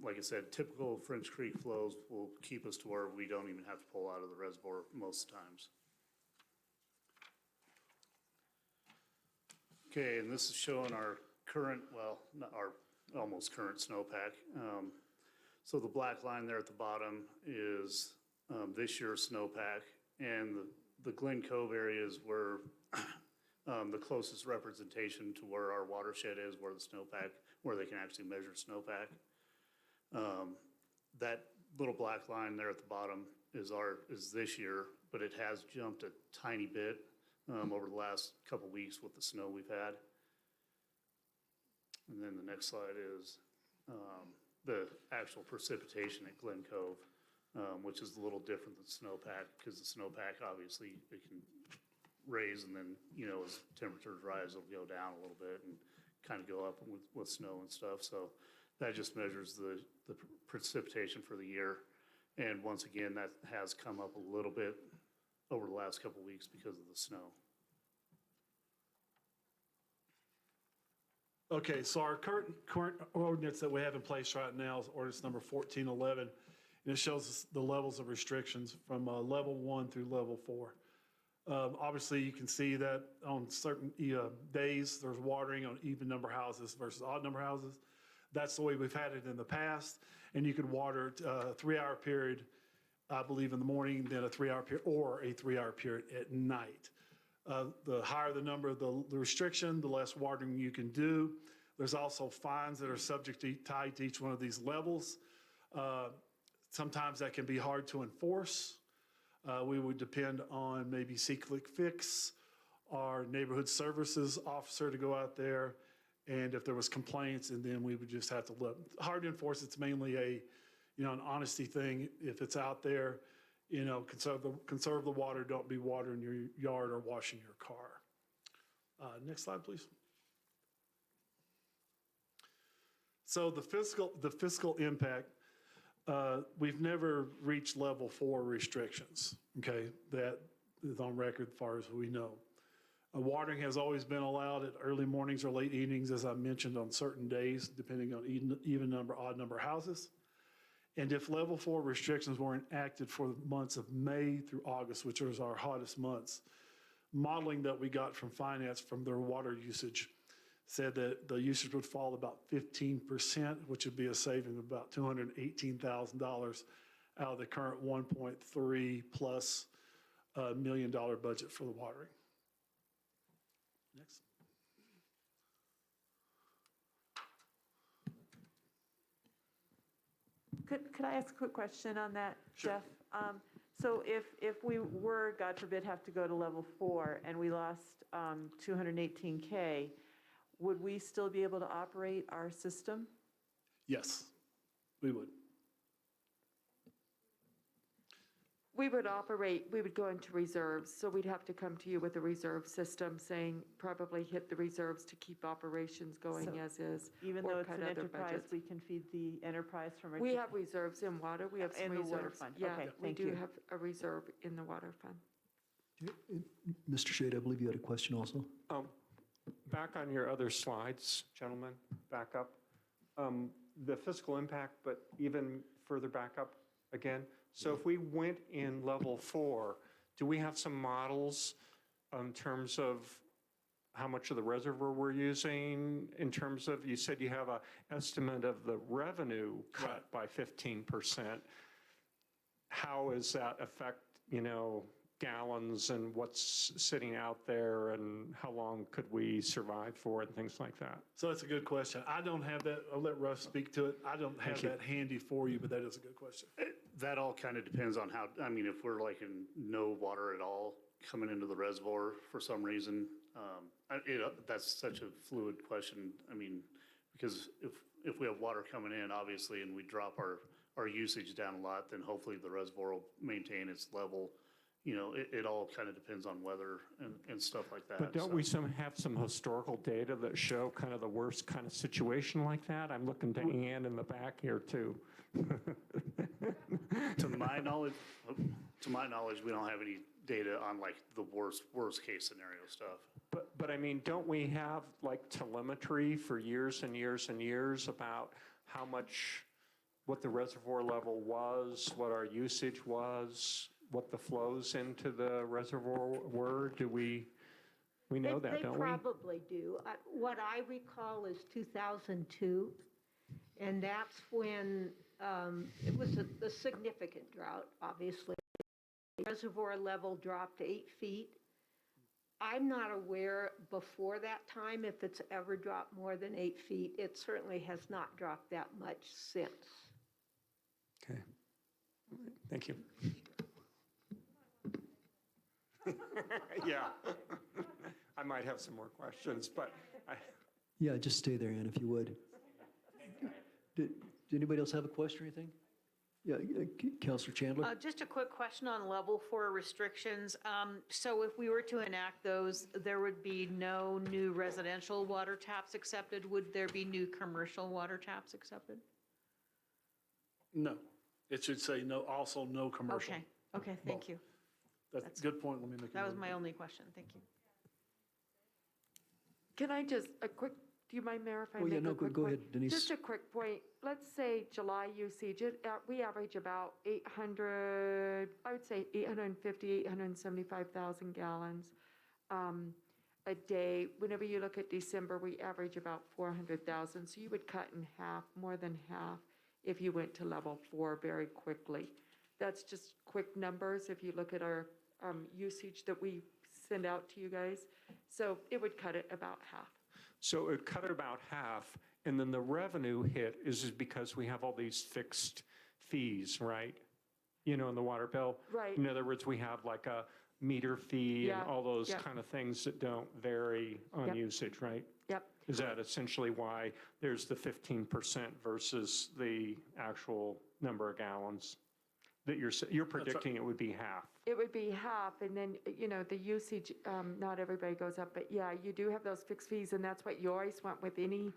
[SPEAKER 20] Like I said, typical French Creek flows will keep us to where we don't even have to pull out of the reservoir most times. Okay, and this is showing our current, well, not our almost current snowpack. So the black line there at the bottom is this year's snowpack, and the Glen Cove area is where the closest representation to where our watershed is, where the snowpack, where they can actually measure snowpack. That little black line there at the bottom is this year, but it has jumped a tiny bit over the last couple weeks with the snow we've had. And then the next slide is the actual precipitation at Glen Cove, which is a little different than snowpack, because the snowpack obviously it can raise, and then as temperatures rise, it'll go down a little bit and kind of go up with snow and stuff. So that just measures the precipitation for the year. And once again, that has come up a little bit over the last couple weeks because of the snow.
[SPEAKER 22] Okay, so our current ordinance that we have in place right now is ordinance number 1411, and it shows us the levels of restrictions from level 1 through level 4. Obviously, you can see that on certain days, there's watering on even number houses versus odd number houses. That's the way we've had it in the past, and you could water a 3-hour period, I believe, in the morning, then a 3-hour period, or a 3-hour period at night. The higher the number of the restriction, the less watering you can do. There's also fines that are subject to tied to each one of these levels. Sometimes that can be hard to enforce. We would depend on maybe See-Click Fix, our neighborhood services officer to go out there, and if there was complaints, and then we would just have to look. Hard to enforce, it's mainly an honesty thing. If it's out there, conserve the water, don't be watering your yard or washing your car. Next slide, please. So the fiscal impact, we've never reached level 4 restrictions, okay? That is on record as far as we know. Watering has always been allowed at early mornings or late evenings, as I mentioned, on certain days, depending on even number, odd number houses. And if level 4 restrictions were enacted for the months of May through August, which was our hottest months, modeling that we got from finance from their water usage said that the usage would fall about 15%, which would be a saving of about $218,000 out of the current $1.3 plus million budget for the watering. Next.
[SPEAKER 17] Could I ask a quick question on that,
[SPEAKER 22] Sure.
[SPEAKER 17] Jeff? So if we were, God forbid, have to go to level 4 and we lost 218K, would we still be able to operate our system?
[SPEAKER 22] Yes, we would.
[SPEAKER 5] We would go into reserves, so we'd have to come to you with a reserve system saying probably hit the reserves to keep operations going
[SPEAKER 17] So
[SPEAKER 5] as is.
[SPEAKER 17] Even
[SPEAKER 5] or
[SPEAKER 17] though it's
[SPEAKER 5] cut
[SPEAKER 17] an
[SPEAKER 5] other
[SPEAKER 17] enterprise,
[SPEAKER 5] budgets.
[SPEAKER 17] we can feed the enterprise from our.
[SPEAKER 5] We have reserves in water, we have some
[SPEAKER 17] In the water
[SPEAKER 5] reserves.
[SPEAKER 17] fund.
[SPEAKER 5] Yeah,
[SPEAKER 17] Okay,
[SPEAKER 5] we
[SPEAKER 17] thank
[SPEAKER 5] do
[SPEAKER 17] you.
[SPEAKER 5] have a reserve in the water fund.
[SPEAKER 2] Mr. Shade, I believe you had a question also.
[SPEAKER 12] Back on your other slides, gentlemen, back up. The fiscal impact, but even further back up again. So if we went in level 4, do we have some models in terms of how much of the reservoir we're using in terms of, you said you have a estimate of the revenue cut by 15%. How does that affect, gallons and what's sitting out there and how long could we survive for and things like that?
[SPEAKER 22] So that's a good question. I don't have that. I'll let Russ speak to it. I don't have that handy for you, but that is a good question.
[SPEAKER 20] That all kind of depends on how, if we're like in no water at all coming into the reservoir for some reason, that's such a fluid question. Because if we have water coming in, obviously, and we drop our usage down a lot, then hopefully the reservoir will maintain its level. It all kind of depends on weather and stuff like that.
[SPEAKER 12] But don't we have some historical data that show kind of the worst kind of situation like that? I'm looking to Ann in the back here too.
[SPEAKER 20] To my knowledge, we don't have any data on like the worst case scenario stuff.
[SPEAKER 12] But don't we have like telemetry for years and years and years about how much, what the reservoir level was, what our usage was, what the flows into the reservoir were? Do we know that, don't we?
[SPEAKER 4] They probably do. What I recall is 2002, and that's when it was a significant drought, obviously. The reservoir level dropped 8 feet. I'm not aware before that time if it's ever dropped more than 8 feet. It certainly has not dropped that much since.
[SPEAKER 12] Okay. Thank you. Yeah. I might have some more questions, but
[SPEAKER 2] Yeah, just stay there, Ann, if you would. Did anybody else have a question or anything? Yeah, Councilor Chandler?
[SPEAKER 3] Just a quick question on level 4 restrictions. So if we were to enact those, there would be no new residential water taps accepted. Would there be new commercial water taps accepted?
[SPEAKER 22] No. It should say no, also no commercial.
[SPEAKER 3] Okay, thank you.
[SPEAKER 22] That's a good point. Let me make
[SPEAKER 3] That was my only question. Thank you.
[SPEAKER 5] Can I just, do you mind, Mayor, if I
[SPEAKER 2] Oh,
[SPEAKER 5] make
[SPEAKER 2] yeah,
[SPEAKER 5] a
[SPEAKER 2] no,
[SPEAKER 5] quick
[SPEAKER 2] go
[SPEAKER 5] point?
[SPEAKER 2] ahead, Denise.
[SPEAKER 5] Just a quick point. Let's say July usage, we average about 800, I would say 850, 875,000 gallons a day. Whenever you look at December, we average about 400,000. So you would cut in half, more than half, if you went to level 4 very quickly. That's just quick numbers if you look at our usage that we send out to you guys. So it would cut it about half.
[SPEAKER 12] so it cut it about half, and then the revenue hit is because we have all these fixed fees, right? In the water bill.
[SPEAKER 5] Right.
[SPEAKER 12] In other words, we have like a meter fee
[SPEAKER 5] Yeah,
[SPEAKER 12] and all those
[SPEAKER 5] yeah.
[SPEAKER 12] kind of things that don't vary on
[SPEAKER 5] Yep.
[SPEAKER 12] usage, right?
[SPEAKER 5] Yep.
[SPEAKER 12] Is that essentially why there's the 15% versus the actual number of gallons? That you're predicting it would be half?
[SPEAKER 5] It would be half, and then, the usage, not everybody goes up, but yeah, you do have those fixed fees, and that's what you always want with any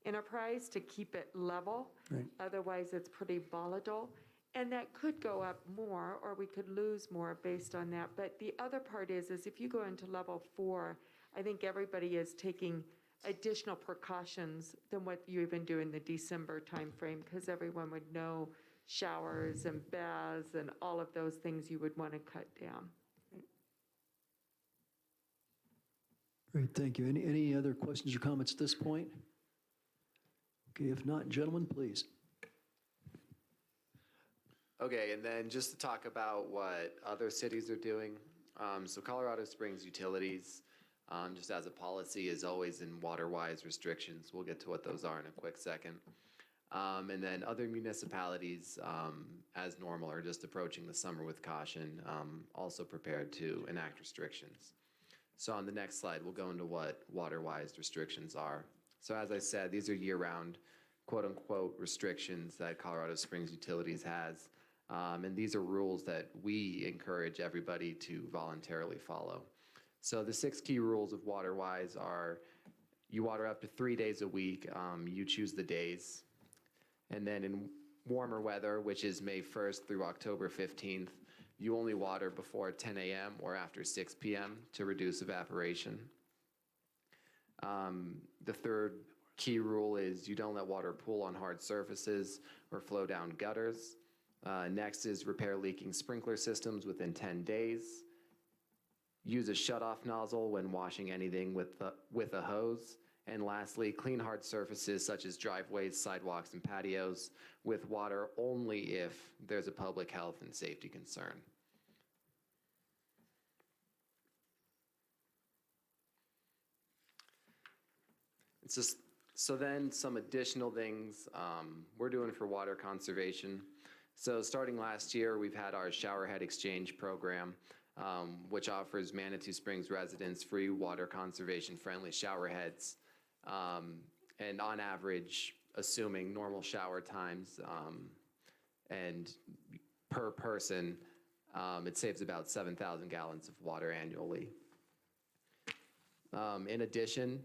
[SPEAKER 5] enterprise, to keep it level.
[SPEAKER 2] Right.
[SPEAKER 5] Otherwise, it's pretty volatile. And that could go up more, or we could lose more based on that. But the other part is if you go into level 4, I think everybody is taking additional precautions than what you even do in the December timeframe, because everyone would know showers and baths and all of those things you would want to cut down.
[SPEAKER 2] Great, thank you. Any other questions or comments at this point? Okay, if not, gentlemen, please.
[SPEAKER 21] Okay, and then just to talk about what other cities are doing. So Colorado Springs Utilities, just as a policy, is always in water-wise restrictions. We'll get to what those are in a quick second. And then other municipalities, as normal, are just approaching the summer with caution, also prepared to enact restrictions. So on the next slide, we'll go into what water-wise restrictions are. So as I said, these are year-round, quote-unquote, restrictions that Colorado Springs Utilities has. And these are rules that we encourage everybody to voluntarily follow. So the 6 key rules of water-wise are: you water up to 3 days a week. You choose the days. And then in warmer weather, which is May 1st through October 15th, you only water before 10 a.m. or after 6 p.m. to reduce evaporation. The third key rule is you don't let water pool on hard surfaces or flow down gutters. Next is repair leaking sprinkler systems within 10 days. Use a shutoff nozzle when washing anything with a hose. And lastly, clean hard surfaces such as driveways, sidewalks, and patios with water only if there's a public health and safety concern. It's just, so then some additional things we're doing for water conservation. So starting last year, we've had our showerhead exchange program, which offers Manitou Springs residents free water conservation friendly showerheads. And on average, assuming normal shower times and per person, it saves about 7,000 gallons of water annually. In addition,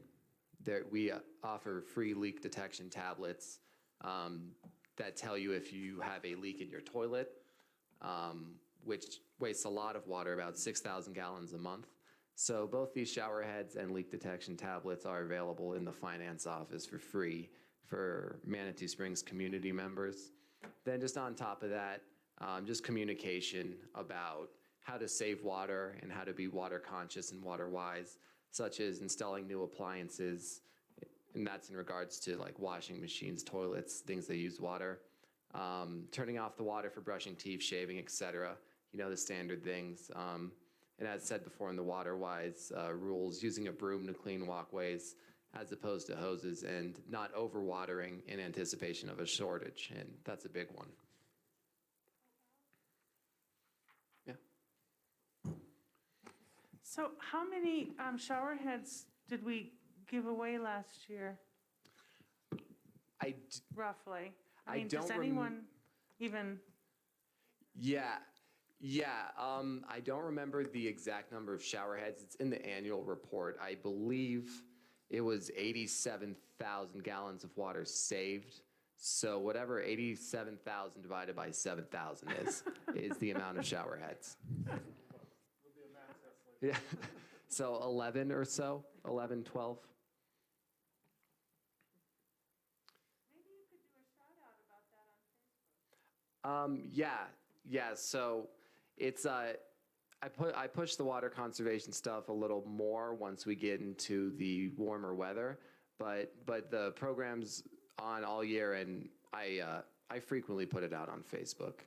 [SPEAKER 21] we offer free leak detection tablets that tell you if you have a leak in your toilet, which wastes a lot of water, about 6,000 gallons a month. So both these shower heads and leak detection tablets are available in the finance office for free for Manitou Springs community members. Then just on top of that, just communication about how to save water and how to be water conscious and water wise, such as installing new appliances, and that's in regards to like washing machines, toilets, things that use water, turning off the water for brushing teeth, shaving, etc. You know, the standard things. And as said before in the water-wise rules, using a broom to clean walkways as opposed to hoses, and not overwatering in anticipation of a shortage, and that's a big one. Yeah.
[SPEAKER 6] So how many shower heads did we give away last year, roughly? I mean, does anyone even?
[SPEAKER 21] Yeah. I don't remember the exact number of shower heads. It's in the annual report. I believe it was 87,000 gallons of water saved. So whatever 87,000 divided by 7,000 is the amount of shower heads. Yeah. So 11 or so, 11, 12.
[SPEAKER 6] Maybe you could do a shout out about that on Facebook.
[SPEAKER 21] Yeah. So it's I push the water conservation stuff a little more once we get into the warmer weather, but the program's on all year, and I frequently put it out on Facebook.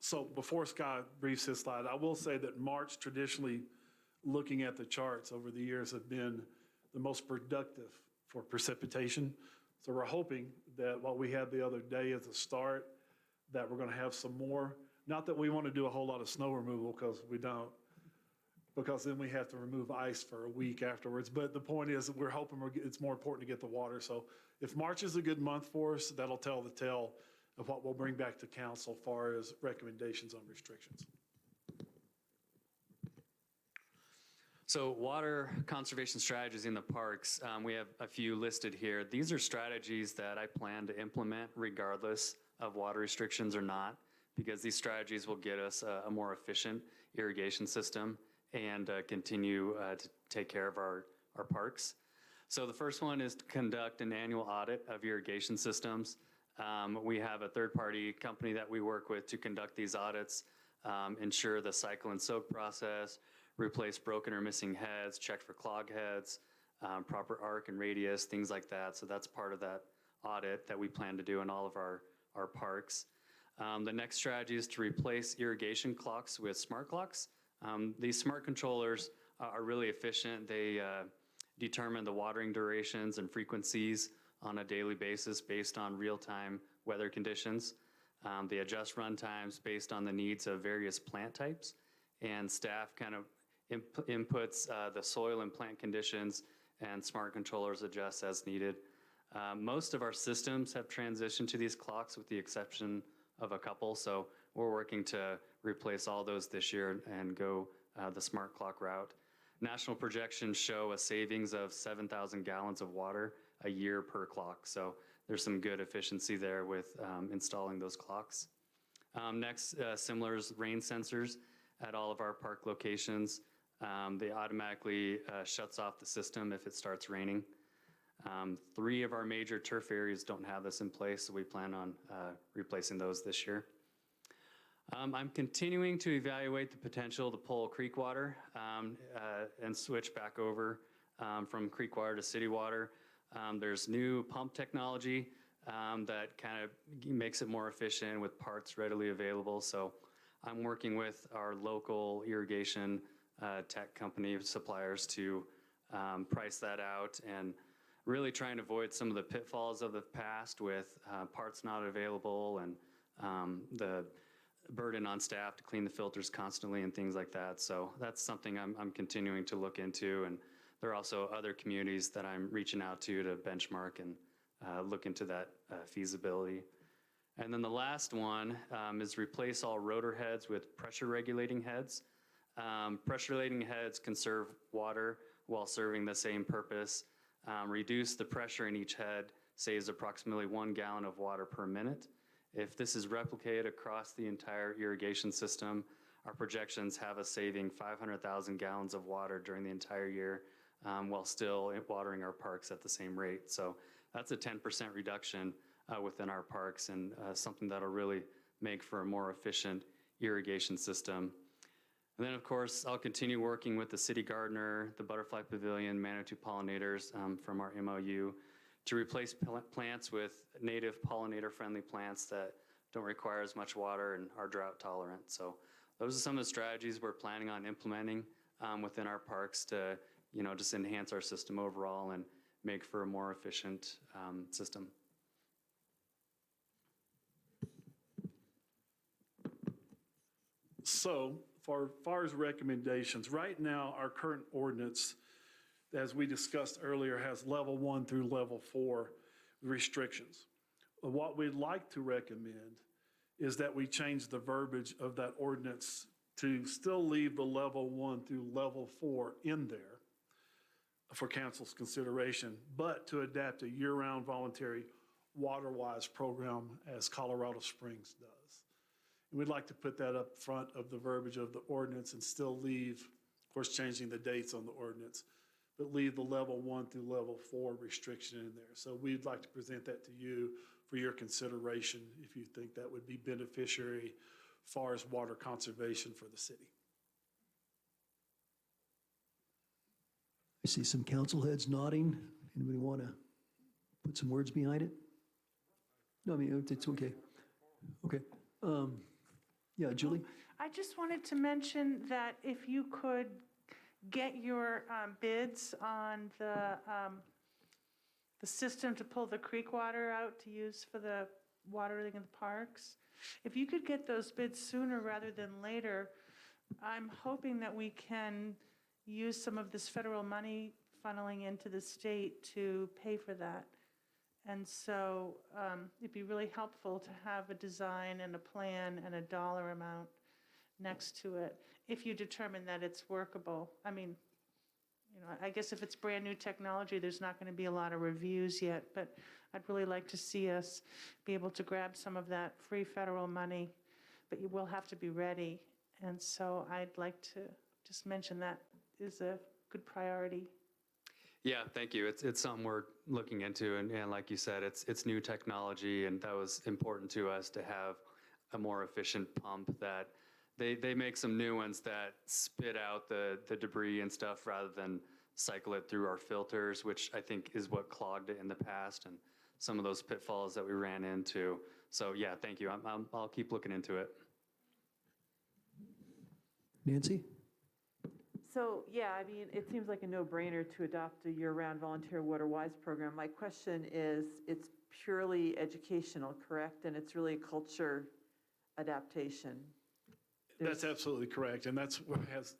[SPEAKER 22] So before Scott briefs his slide, I will say that March traditionally, looking at the charts over the years, have been the most productive for precipitation. So we're hoping that what we had the other day as a start, that we're going to have some more. Not that we want to do a whole lot of snow removal, because we don't, because then we have to remove ice for a week afterwards. But the point is that we're hoping it's more important to get the water. So if March is a good month for us, that'll tell the tale of what we'll bring back to council as far as recommendations on restrictions.
[SPEAKER 18] So water conservation strategies in the parks, we have a few listed here. These are strategies that I plan to implement regardless of water restrictions or not, because these strategies will get us a more efficient irrigation system and continue to take care of our parks. So the first one is to conduct an annual audit of irrigation systems. We have a third-party company that we work with to conduct these audits, ensure the cycle and soak process, replace broken or missing heads, check for clog heads, proper arc and radius, things like that. So that's part of that audit that we plan to do in all of our parks. The next strategy is to replace irrigation clocks with smart clocks. These smart controllers are really efficient. They determine the watering durations and frequencies on a daily basis based on real-time weather conditions. They adjust run times based on the needs of various plant types, and staff kind of inputs the soil and plant conditions, and smart controllers adjust as needed. Most of our systems have transitioned to these clocks with the exception of a couple, so we're working to replace all those this year and go the smart clock route. National projections show a savings of 7,000 gallons of water a year per clock, so there's some good efficiency there with installing those clocks. Next, similar is rain sensors at all of our park locations. They automatically shuts off the system if it starts raining. 3 of our major turf areas don't have this in place, so we plan on replacing those this year. I'm continuing to evaluate the potential to pull creek water and switch back over from creek water to city water. There's new pump technology that kind of makes it more efficient with parts readily available. So I'm working with our local irrigation tech company suppliers to price that out and really trying to avoid some of the pitfalls of the past with parts not available and the burden on staff to clean the filters constantly and things like that. So that's something I'm continuing to look into. And there are also other communities that I'm reaching out to benchmark and look into that feasibility. And then the last one is replace all rotor heads with pressure regulating heads. Pressure regulating heads conserve water while serving the same purpose. Reduce the pressure in each head saves approximately 1 gallon of water per minute. If this is replicated across the entire irrigation system, our projections have us saving 500,000 gallons of water during the entire year while still watering our parks at the same rate. So that's a 10% reduction within our parks and something that'll really make for a more efficient irrigation system. And then, of course, I'll continue working with the city gardener, the butterfly pavilion, Manitou pollinators from our MOU to replace plants with native pollinator-friendly plants that don't require as much water and are drought tolerant. So those are some of the strategies we're planning on implementing within our parks to, just enhance our system overall and make for a more efficient system.
[SPEAKER 22] So, for far as recommendations, right now, our current ordinance, as we discussed earlier, has level 1 through level 4 restrictions. What we'd like to recommend is that we change the verbiage of that ordinance to still leave the level 1 through level 4 in there for council's consideration, but to adapt a year-round voluntary water-wise program as Colorado Springs does. And we'd like to put that up front of the verbiage of the ordinance and still leave, of course, changing the dates on the ordinance, but leave the level 1 through level 4 restriction in there. So we'd like to present that to you for your consideration if you think that would be beneficiary as far as water conservation for the city.
[SPEAKER 2] I see some council heads nodding. Anybody want to put some words behind it? No, I mean, it's okay. Okay. Yeah, Julie?
[SPEAKER 6] I just wanted to mention that if you could get your bids on the system to pull the creek water out to use for the watering in the parks, if you could get those bids sooner rather than later, I'm hoping that we can use some of this federal money funneling into the state to pay for that. And so it'd be really helpful to have a design and a plan and a dollar amount next to it if you determine that it's workable. I mean, I guess if it's brand new technology, there's not going to be a lot of reviews yet, but I'd really like to see us be able to grab some of that free federal money, but you will have to be ready. And so I'd like to just mention that is a good priority.
[SPEAKER 18] Yeah, thank you. It's something we're looking into, and like you said, it's new technology, and that was important to us to have a more efficient pump. That they make some new ones that spit out the debris and stuff rather than cycle it through our filters, which I think is what clogged it in the past, and some of those pitfalls that we ran into. So yeah, thank you. I'll keep looking into it.
[SPEAKER 2] Nancy?
[SPEAKER 17] So, yeah, I mean, it seems like a no-brainer to adopt a year-round volunteer water-wise program. My question is, it's purely educational, correct? And it's really a culture adaptation.
[SPEAKER 22] That's absolutely correct. And that's where, as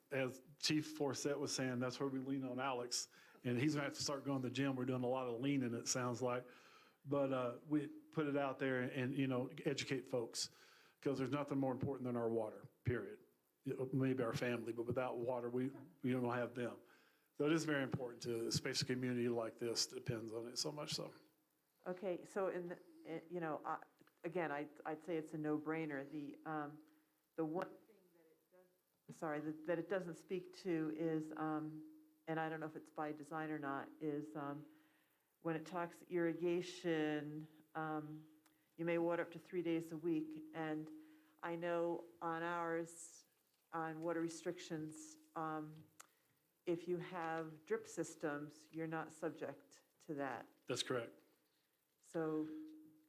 [SPEAKER 22] Chief Forsett was saying, that's where we lean on Alex. And he's going to have to start going to the gym. We're doing a lot of leaning, it sounds like. But we put it out there and, educate folks, because there's nothing more important than our water, period. Maybe our family, but without water, we don't have them. So it is very important to, especially a community like this depends on it so much so.
[SPEAKER 17] Okay, so again, I'd say it's a no-brainer. The one thing that it doesn't speak to is, and I don't know if it's by design or not, is when it talks irrigation, you may water up to 3 days a week, and I know on ours, on water restrictions, if you have drip systems, you're not subject to that.
[SPEAKER 22] That's correct.
[SPEAKER 17] So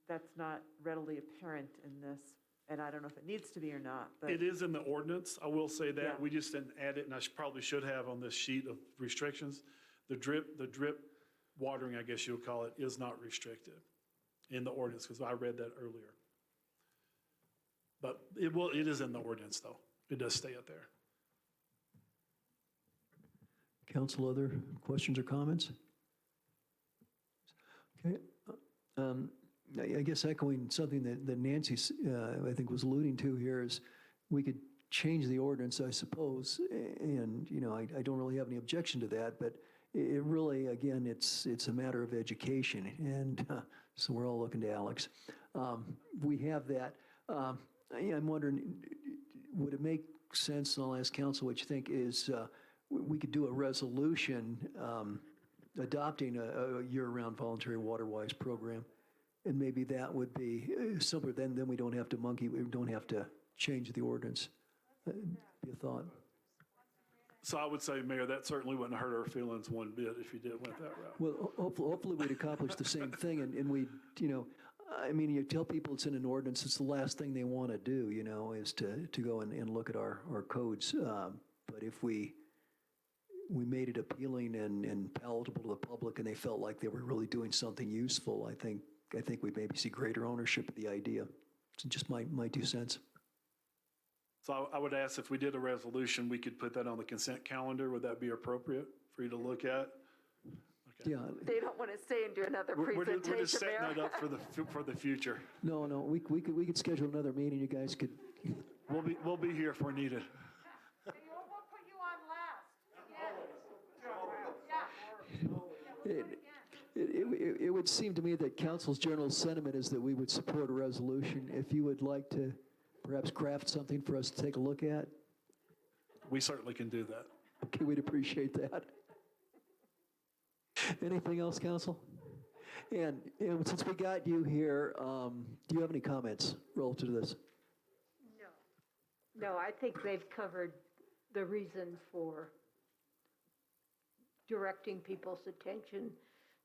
[SPEAKER 17] that's not readily apparent in this, and I don't know if it needs to be or not, but.
[SPEAKER 22] It is in the ordinance, I will say that.
[SPEAKER 17] Yeah.
[SPEAKER 22] We just didn't add it, and I probably should have on this sheet of restrictions. The drip watering, I guess you would call it, is not restricted in the ordinance, because I read that earlier. But it is in the ordinance, though. It does stay up there.
[SPEAKER 2] Council, other questions or comments? Okay. I guess echoing something that Nancy, I think, was alluding to here is we could change the ordinance, I suppose, and, I don't really have any objection to that, but it really, again, it's a matter of education, and so we're all looking to Alex. We have that. I'm wondering, would it make sense, and I'll ask council what you think, is we could do a resolution adopting a year-round voluntary water-wise program, and maybe that would be simpler. Then we don't have to we don't have to change the ordinance. Be a thought.
[SPEAKER 22] So I would say, Mayor, that certainly wouldn't hurt our feelings one bit if you went that route.
[SPEAKER 2] Well, hopefully we'd accomplish the same thing, and we, you tell people it's in an ordinance, it's the last thing they want to do, is to go and look at our codes. But if we made it appealing and palatable to the public, and they felt like they were really doing something useful, I think we'd maybe see greater ownership of the idea. It's just my 2 cents.
[SPEAKER 22] So I would ask if we did a resolution, we could put that on the consent calendar. Would that be appropriate for you to look at? Okay.
[SPEAKER 2] Yeah.
[SPEAKER 5] They don't want to stay and do another presentation,
[SPEAKER 22] We're just setting
[SPEAKER 5] Mayor.
[SPEAKER 22] that up for the future.
[SPEAKER 2] No, we could schedule another meeting. You guys could.
[SPEAKER 22] We'll be here if we're needed.
[SPEAKER 2] It would seem to me that council's general sentiment is that we would support a resolution. If you would like to perhaps craft something for us to take a look at.
[SPEAKER 22] We certainly can do that.
[SPEAKER 2] Okay, we'd appreciate that. Anything else, council? And since we got you here, do you have any comments relative to this?
[SPEAKER 4] No, I think they've covered the reason for directing people's attention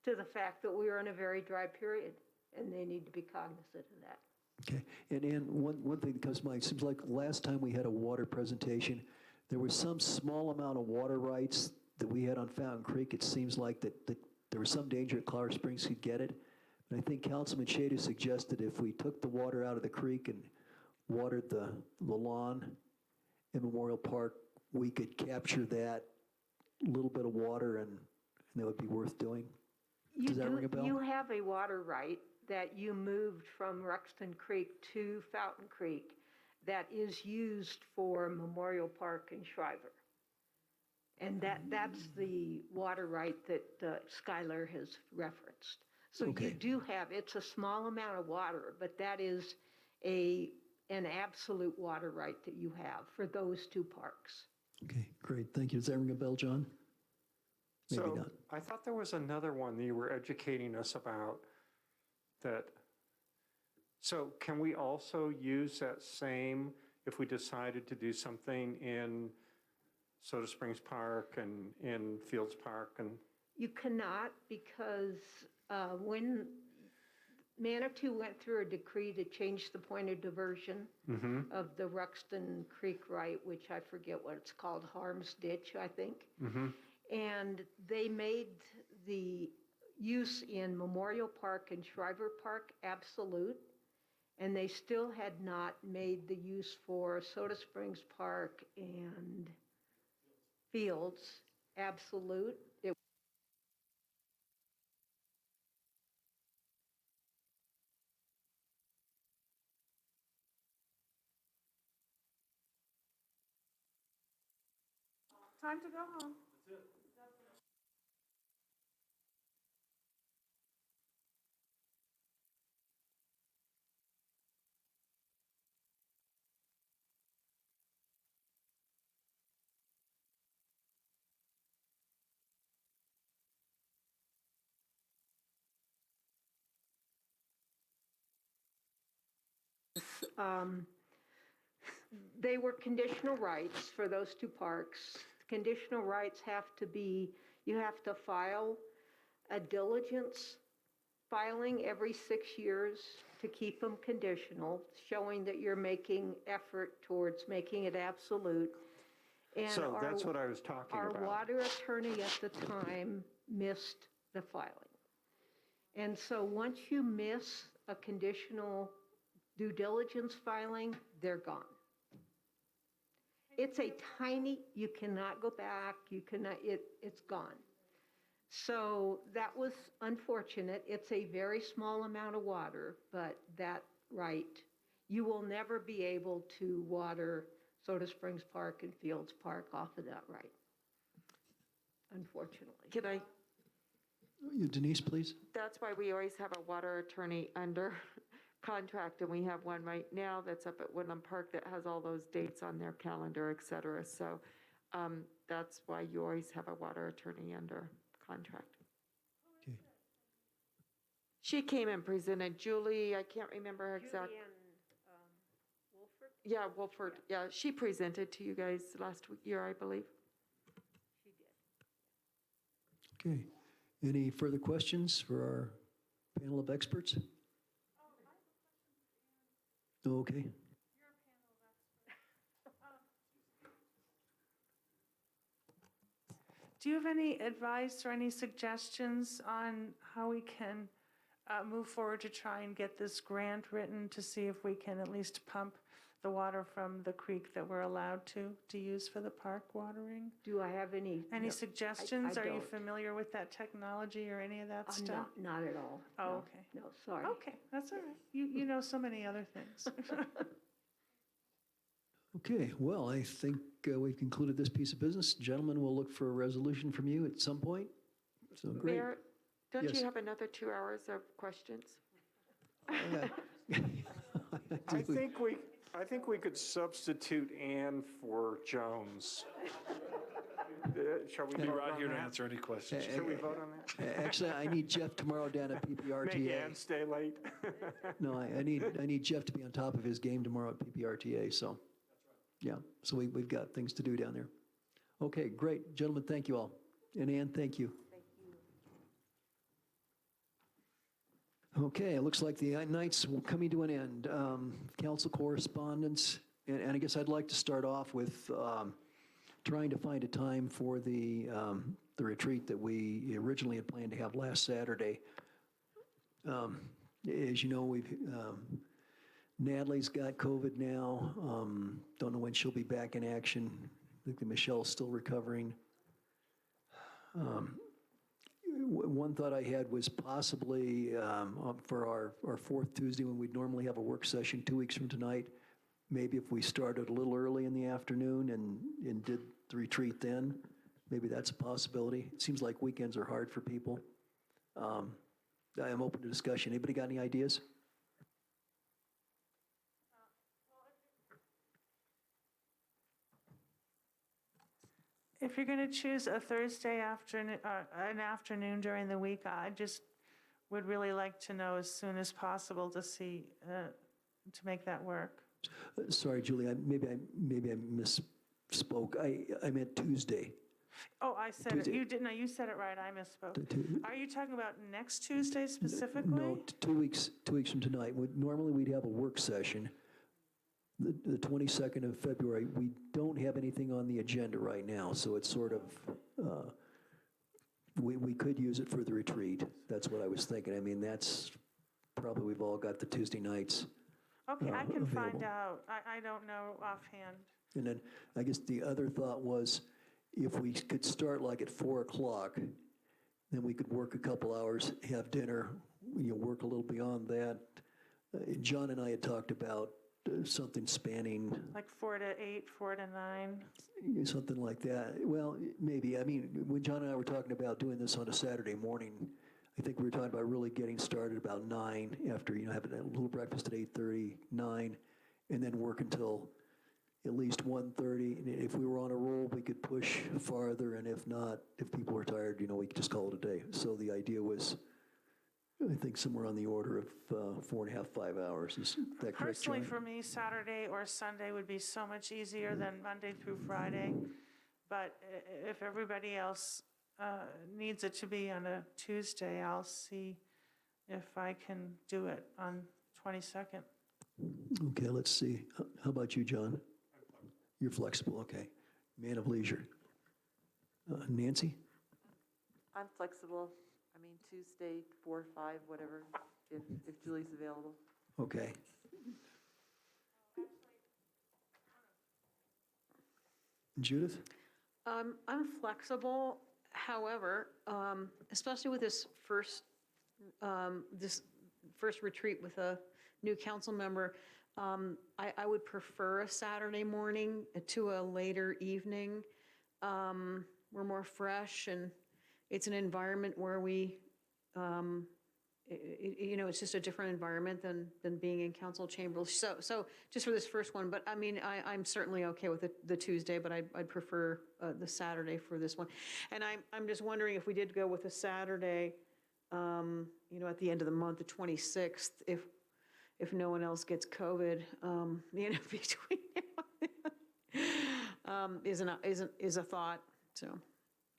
[SPEAKER 4] to the fact that we are in a very dry period, and they need to be cognizant of that.
[SPEAKER 2] Okay, and one thing that comes to mind, it seems like last time we had a water presentation, there was some small amount of water rights that we had on Fountain Creek. It seems like that there was some danger that Colorado Springs could get it. And I think Councilman Shada suggested if we took the water out of the creek and watered the lawn in Memorial Park, we could capture that little bit of water, and that would be worth doing. Does that ring a bell?
[SPEAKER 4] You have a water right that you moved from Rexton Creek to Fountain Creek that is used for Memorial Park and Shriver. And that's the water right that Skylar has referenced. So
[SPEAKER 2] Okay.
[SPEAKER 4] you do have, it's a small amount of water, but that is an absolute water right that you have for those two parks.
[SPEAKER 2] Okay, great, thank you. Does that ring a bell, John? Maybe
[SPEAKER 12] So
[SPEAKER 2] not.
[SPEAKER 12] I thought there was another one that you were educating us about that. So can we also use that same, if we decided to do something in Soda Springs Park and in Fields Park and?
[SPEAKER 4] You cannot, because when Manitou went through a decree to change the point of diversion of the Ruxton Creek right, which I forget what it's called, Harms Ditch, I think. And they made the use in Memorial Park and Shriver Park absolute, and they still had not made the use for Soda Springs Park and Fields absolute.
[SPEAKER 6] Time to go home.
[SPEAKER 4] They were conditional rights for those two parks. Conditional rights have to be, you have to file a diligence filing every 6 years to keep them conditional, showing that you're making effort towards making it absolute. And
[SPEAKER 12] So that's what I was talking about.
[SPEAKER 4] Our water attorney at the time missed the filing. And so once you miss a conditional due diligence filing, they're gone. It's a tiny, you cannot go back, you cannot, it's gone. So that was unfortunate. It's a very small amount of water, but that right, you will never be able to water Soda Springs Park and Fields Park off of that right, unfortunately.
[SPEAKER 5] Can I,
[SPEAKER 2] Denise, please.
[SPEAKER 5] that's why we always have a water attorney under contract, and we have one right now that's up at Woodland Park that has all those dates on their calendar, et cetera. So that's why you always have a water attorney under contract.
[SPEAKER 2] Okay.
[SPEAKER 5] She came and presented, Julie, I can't remember her exact.
[SPEAKER 4] Wolford?
[SPEAKER 5] Yeah, Wolford, yeah, she presented to you guys last year, I believe.
[SPEAKER 4] She did.
[SPEAKER 2] Okay. Any further questions for our panel of experts? Okay.
[SPEAKER 6] Do you have any advice or any suggestions on how we can move forward to try and get this grant written to see if we can at least pump the water from the creek that we're allowed to use for the park watering?
[SPEAKER 4] Do I have any?
[SPEAKER 6] Any
[SPEAKER 4] no,
[SPEAKER 6] suggestions?
[SPEAKER 4] I
[SPEAKER 6] Are you
[SPEAKER 4] don't.
[SPEAKER 6] familiar with that technology or any of that stuff?
[SPEAKER 4] Not at all.
[SPEAKER 6] Oh,
[SPEAKER 4] No.
[SPEAKER 6] okay.
[SPEAKER 4] No, sorry.
[SPEAKER 6] Okay, that's all right. You know so many other things.
[SPEAKER 2] Okay, well, I think we've concluded this piece of business. Gentlemen, we'll look for a resolution from you at some point. So great.
[SPEAKER 5] Mayor, don't
[SPEAKER 2] Yes.
[SPEAKER 5] you have another 2 hours of questions?
[SPEAKER 12] I think we could substitute Ann for Jones. Shall we
[SPEAKER 22] Be
[SPEAKER 12] vote
[SPEAKER 22] right
[SPEAKER 12] on
[SPEAKER 22] here to
[SPEAKER 12] that?
[SPEAKER 22] answer any questions.
[SPEAKER 12] Shall we vote on that?
[SPEAKER 2] Actually, I need Jeff tomorrow down at
[SPEAKER 12] Make
[SPEAKER 2] PPRTA.
[SPEAKER 12] Ann stay late?
[SPEAKER 2] No, I need Jeff to be on top of his game tomorrow at PPRTA, so. Yeah, so we've got things to do down there. Okay, great. Gentlemen, thank you all. And Ann, thank you. Okay, it looks like the night's coming to an end. Council correspondence, and I guess I'd like to start off with trying to find a time for the retreat that we originally had planned to have last Saturday. As you know, Natalie's got COVID now. Don't know when she'll be back in action. I think that Michelle's still recovering. One thought I had was possibly for our fourth Tuesday, when we'd normally have a work session 2 weeks from tonight, maybe if we started a little early in the afternoon and did the retreat then, maybe that's a possibility. It seems like weekends are hard for people. I am open to discussion. Anybody got any ideas?
[SPEAKER 6] If you're going to choose a Thursday afternoon, an afternoon during the week, I just would really like to know as soon as possible to see, to make that work.
[SPEAKER 2] Sorry, Julie, maybe I misspoke. I meant Tuesday.
[SPEAKER 6] Oh, I said it.
[SPEAKER 2] Tuesday.
[SPEAKER 6] You didn't. No, you said it right. I misspoke. Are you talking about next Tuesday specifically?
[SPEAKER 2] No, 2 weeks from tonight. Normally, we'd have a work session, the 22nd of February. We don't have anything on the agenda right now, so it's sort of, we could use it for the retreat. That's what I was thinking. I mean, that's probably, we've all got the Tuesday nights.
[SPEAKER 6] Okay, I can find
[SPEAKER 2] available.
[SPEAKER 6] out. I don't know offhand.
[SPEAKER 2] And then I guess the other thought was, if we could start like at 4 o'clock, then we could work a couple hours, have dinner, work a little beyond that. John and I had talked about something spanning,
[SPEAKER 6] Like 4 to 8, 4 to 9.
[SPEAKER 2] something like that. Well, maybe. I mean, when John and I were talking about doing this on a Saturday morning, I think we were talking about really getting started about 9 after, having a little breakfast at 8:30, 9, and then work until at least 1:30. And if we were on a roll, we could push farther, and if not, if people were tired, we could just call it a day. So the idea was I think somewhere on the order of 4.5, 5 hours. Is that correct,
[SPEAKER 6] Personally,
[SPEAKER 2] John?
[SPEAKER 6] for me, Saturday or Sunday would be so much easier than Monday through Friday. But if everybody else needs it to be on a Tuesday, I'll see if I can do it on 22nd.
[SPEAKER 2] Okay, let's see. How about you, John? You're flexible, okay. Man of leisure. Nancy?
[SPEAKER 17] I'm flexible. I mean, Tuesday, 4 or 5, whatever, if Julie's available.
[SPEAKER 2] Okay. Judith?
[SPEAKER 3] I'm flexible, however, especially with this first retreat with a new council member, I would prefer a Saturday morning to a later evening. We're more fresh, and it's an environment where we, it's just a different environment than being in council chambers. So just for this first one, but I mean, I'm certainly okay with the Tuesday, but I'd prefer the Saturday for this one. And I'm just wondering if we did go with a Saturday, at the end of the month, the 26th, if no one else gets COVID, between now and then, is a thought, so.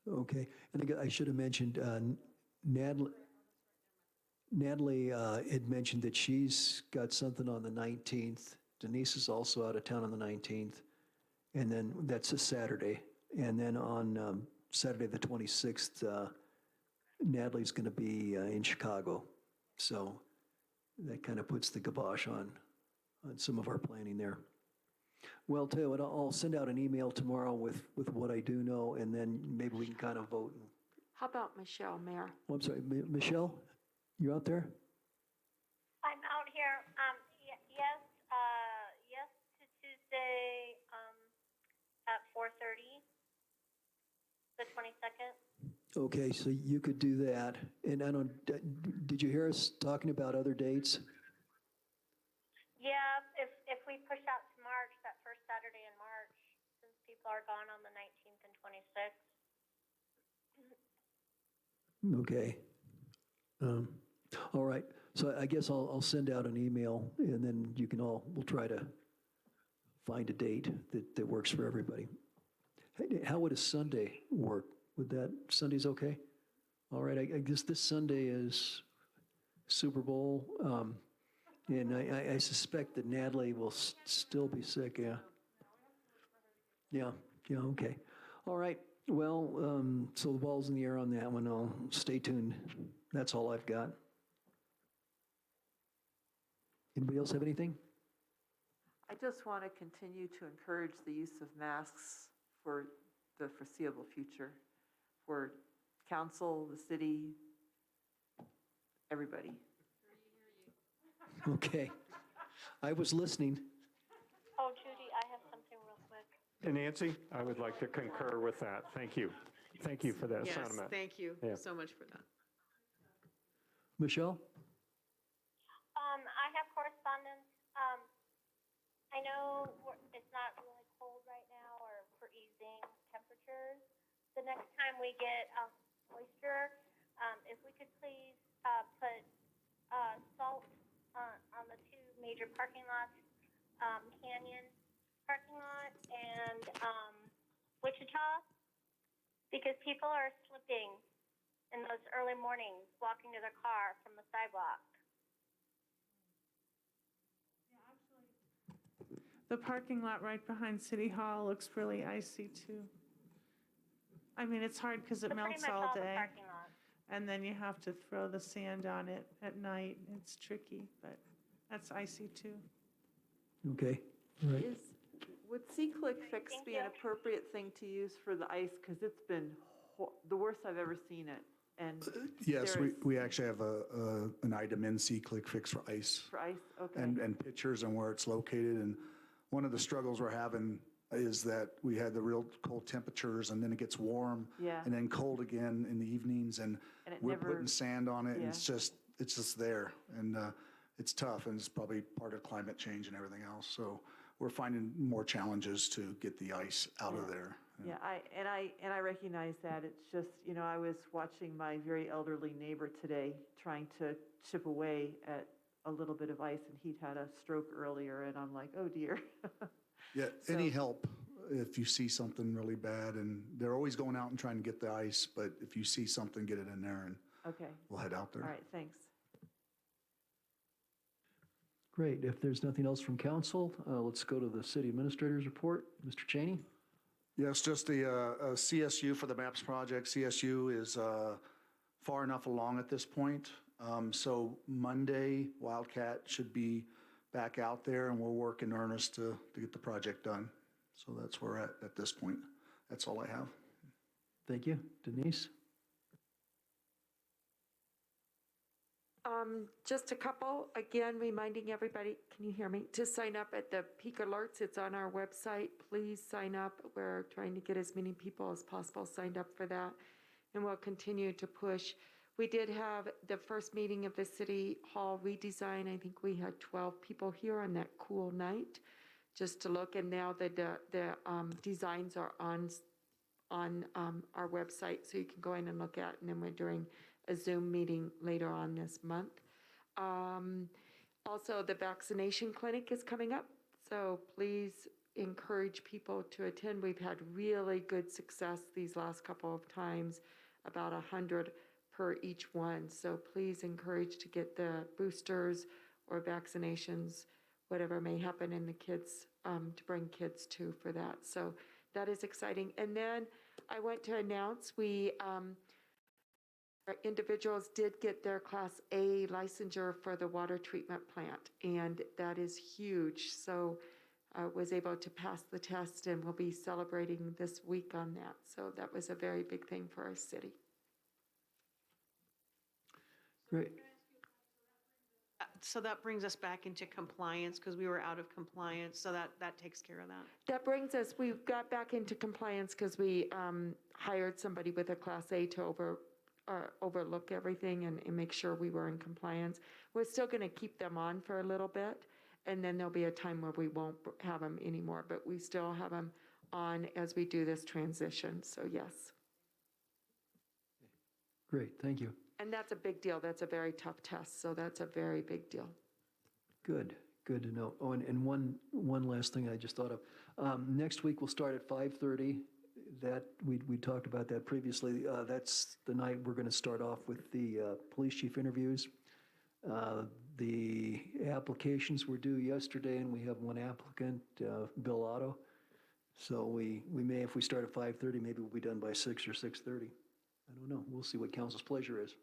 [SPEAKER 2] Okay. And I should have mentioned, Natalie had mentioned that she's got something on the 19th. Denise is also out of town on the 19th. And then that's a Saturday. And then on Saturday the 26th, Natalie's going to be in Chicago. So that kind of puts the kibosh on some of our planning there. Well, tell you what, I'll send out an email tomorrow with what I do know, and then maybe we can kind of vote.
[SPEAKER 5] How about Michelle, Mayor?
[SPEAKER 2] Oh, I'm sorry, Michelle, you're out there?
[SPEAKER 11] I'm out here. Yes to Tuesday at 4:30, the 22nd.
[SPEAKER 2] Okay, so you could do that. And I don't, did you hear us talking about other dates?
[SPEAKER 11] Yeah, if we push out to March, that first Saturday in March, since people are gone on the 19th and 26th.
[SPEAKER 2] Okay. All right. So I guess I'll send out an email, and then we'll try to find a date that works for everybody. Hey, how would a Sunday work? Sunday's okay? All right, I guess this Sunday is Super Bowl, and I suspect that Natalie will still be sick, yeah. Yeah, okay. All right, well, so the ball's in the air on that one. I'll stay tuned. That's all I've got. Anybody else have anything?
[SPEAKER 17] I just want to continue to encourage the use of masks for the foreseeable future, for council, the city, everybody.
[SPEAKER 2] Okay. I was listening.
[SPEAKER 11] Oh, Judy, I have something real quick.
[SPEAKER 12] And Nancy, I would like to concur with that. Thank you. Thank you for that sentiment.
[SPEAKER 3] Yes, thank you so much for that.
[SPEAKER 2] Michelle?
[SPEAKER 11] I have correspondence. I know it's not really cold right now or freezing temperatures. The next time we get moisture, if we could please put salt on the two major parking lots, Canyon parking lot and Wichita, because people are slipping in those early mornings walking to their car from the sidewalk.
[SPEAKER 6] The parking lot right behind City Hall looks really icy too. I mean, it's hard because it melts all
[SPEAKER 11] the
[SPEAKER 6] day.
[SPEAKER 11] parking lot.
[SPEAKER 6] And then you have to throw the sand on it at night. It's tricky, but that's icy too.
[SPEAKER 2] Okay, all right.
[SPEAKER 17] Would C-Click Fix be an appropriate thing to use for the ice? Because it's been the worst I've ever seen it. And
[SPEAKER 7] Yes, we actually have an item in C-Click Fix for ice.
[SPEAKER 17] For ice, okay.
[SPEAKER 7] And pictures and where it's located. And one of the struggles we're having is that we had the real cold temperatures, and then it gets warm.
[SPEAKER 17] Yeah.
[SPEAKER 7] And then cold again in the evenings, and we're putting sand on it, and
[SPEAKER 17] Yeah.
[SPEAKER 7] it's just there. And it's tough, and it's probably part of climate change and everything else. So we're finding more challenges to get the ice out of there.
[SPEAKER 17] Yeah, I recognize that. It's just, I was watching my very elderly neighbor today trying to chip away at a little bit of ice, and he'd had a stroke earlier, and I'm like, oh dear.
[SPEAKER 7] Yeah, any help if you see something really bad, and they're always going out and trying to get the ice, but if you see something, get it in there, and
[SPEAKER 17] Okay.
[SPEAKER 7] we'll head out there.
[SPEAKER 17] All right, thanks.
[SPEAKER 2] Great. If there's nothing else from council, let's go to the city administrator's report. Mr. Cheney?
[SPEAKER 7] Yes, just the CSU for the MAPS project. CSU is far enough along at this point. So Monday, Wildcat should be back out there, and we'll work in earnest to get the project done. So that's where we're at this point. That's all I have.
[SPEAKER 2] Thank you. Denise?
[SPEAKER 5] Just a couple, again, reminding everybody, can you hear me? To sign up at the peak alerts, it's on our website. Please sign up. We're trying to get as many people as possible signed up for that, and we'll continue to push. We did have the first meeting of the city hall redesign. I think we had 12 people here on that cool night just to look, and now the designs are on our website, so you can go in and look at, and then we're doing a Zoom meeting later on this month. Also, the vaccination clinic is coming up, so please encourage people to attend. We've had really good success these last couple of times, about 100 per each one. So please encourage to get the boosters or vaccinations, whatever may happen in the kids, to bring kids to for that. So that is exciting. And then I want to announce our individuals did get their Class A licensure for the water treatment plant, and that is huge. So I was able to pass the test, and we'll be celebrating this week on that. So that was a very big thing for our city.
[SPEAKER 2] Great.
[SPEAKER 3] So that brings us back into compliance because we were out of compliance. So that takes care of that.
[SPEAKER 5] That brings us, we got back into compliance because we hired somebody with a Class A to overlook everything and make sure we were in compliance. We're still going to keep them on for a little bit, and then there'll be a time where we won't have them anymore, but we still have them on as we do this transition. So yes.
[SPEAKER 2] Great, thank you.
[SPEAKER 5] And that's a big deal. That's a very tough test, so that's a very big deal.
[SPEAKER 2] Good to know. Oh, and one last thing I just thought of. Next week we'll start at 5:30. That we talked about that previously. That's the night we're going to start off with the police chief interviews. The applications were due yesterday, and we have one applicant, Bill Otto. So we may, if we start at 5:30, maybe we'll be done by 6 or 6:30. I don't know. We'll see what council's pleasure is.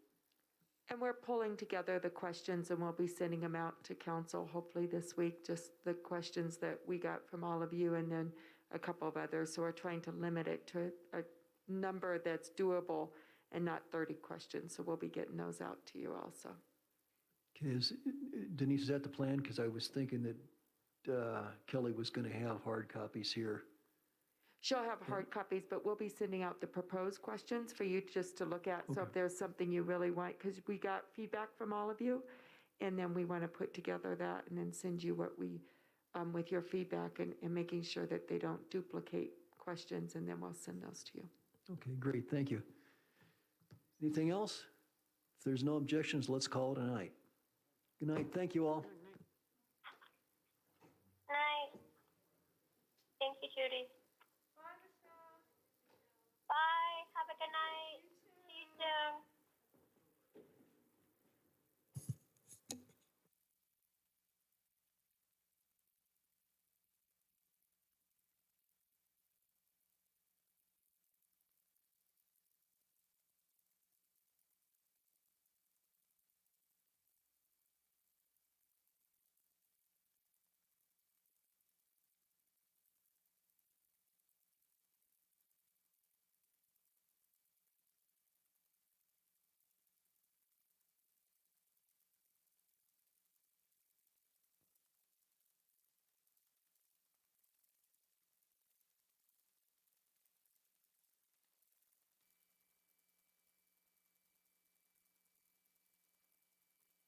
[SPEAKER 5] And we're pulling together the questions, and we'll be sending them out to council hopefully this week, just the questions that we got from all of you, and then a couple of others. So we're trying to limit it to a number that's doable and not 30 questions. So we'll be getting those out to you also.
[SPEAKER 2] Okay, Denise, is that the plan? Because I was thinking that Kelly was going to have hard copies here.
[SPEAKER 5] She'll have hard copies, but we'll be sending out the proposed questions for you just to look at. So if there's something you really want, because we got feedback from all of you, and then we want to put together that and then send you what we, with your feedback and making sure that they don't duplicate questions, and then we'll send those to you.
[SPEAKER 2] Okay, great, thank you. Anything else? If there's no objections, let's call it a night. Good night, thank you all.
[SPEAKER 11] Night. Thank you, Judy. Bye. Have a good night. See you soon.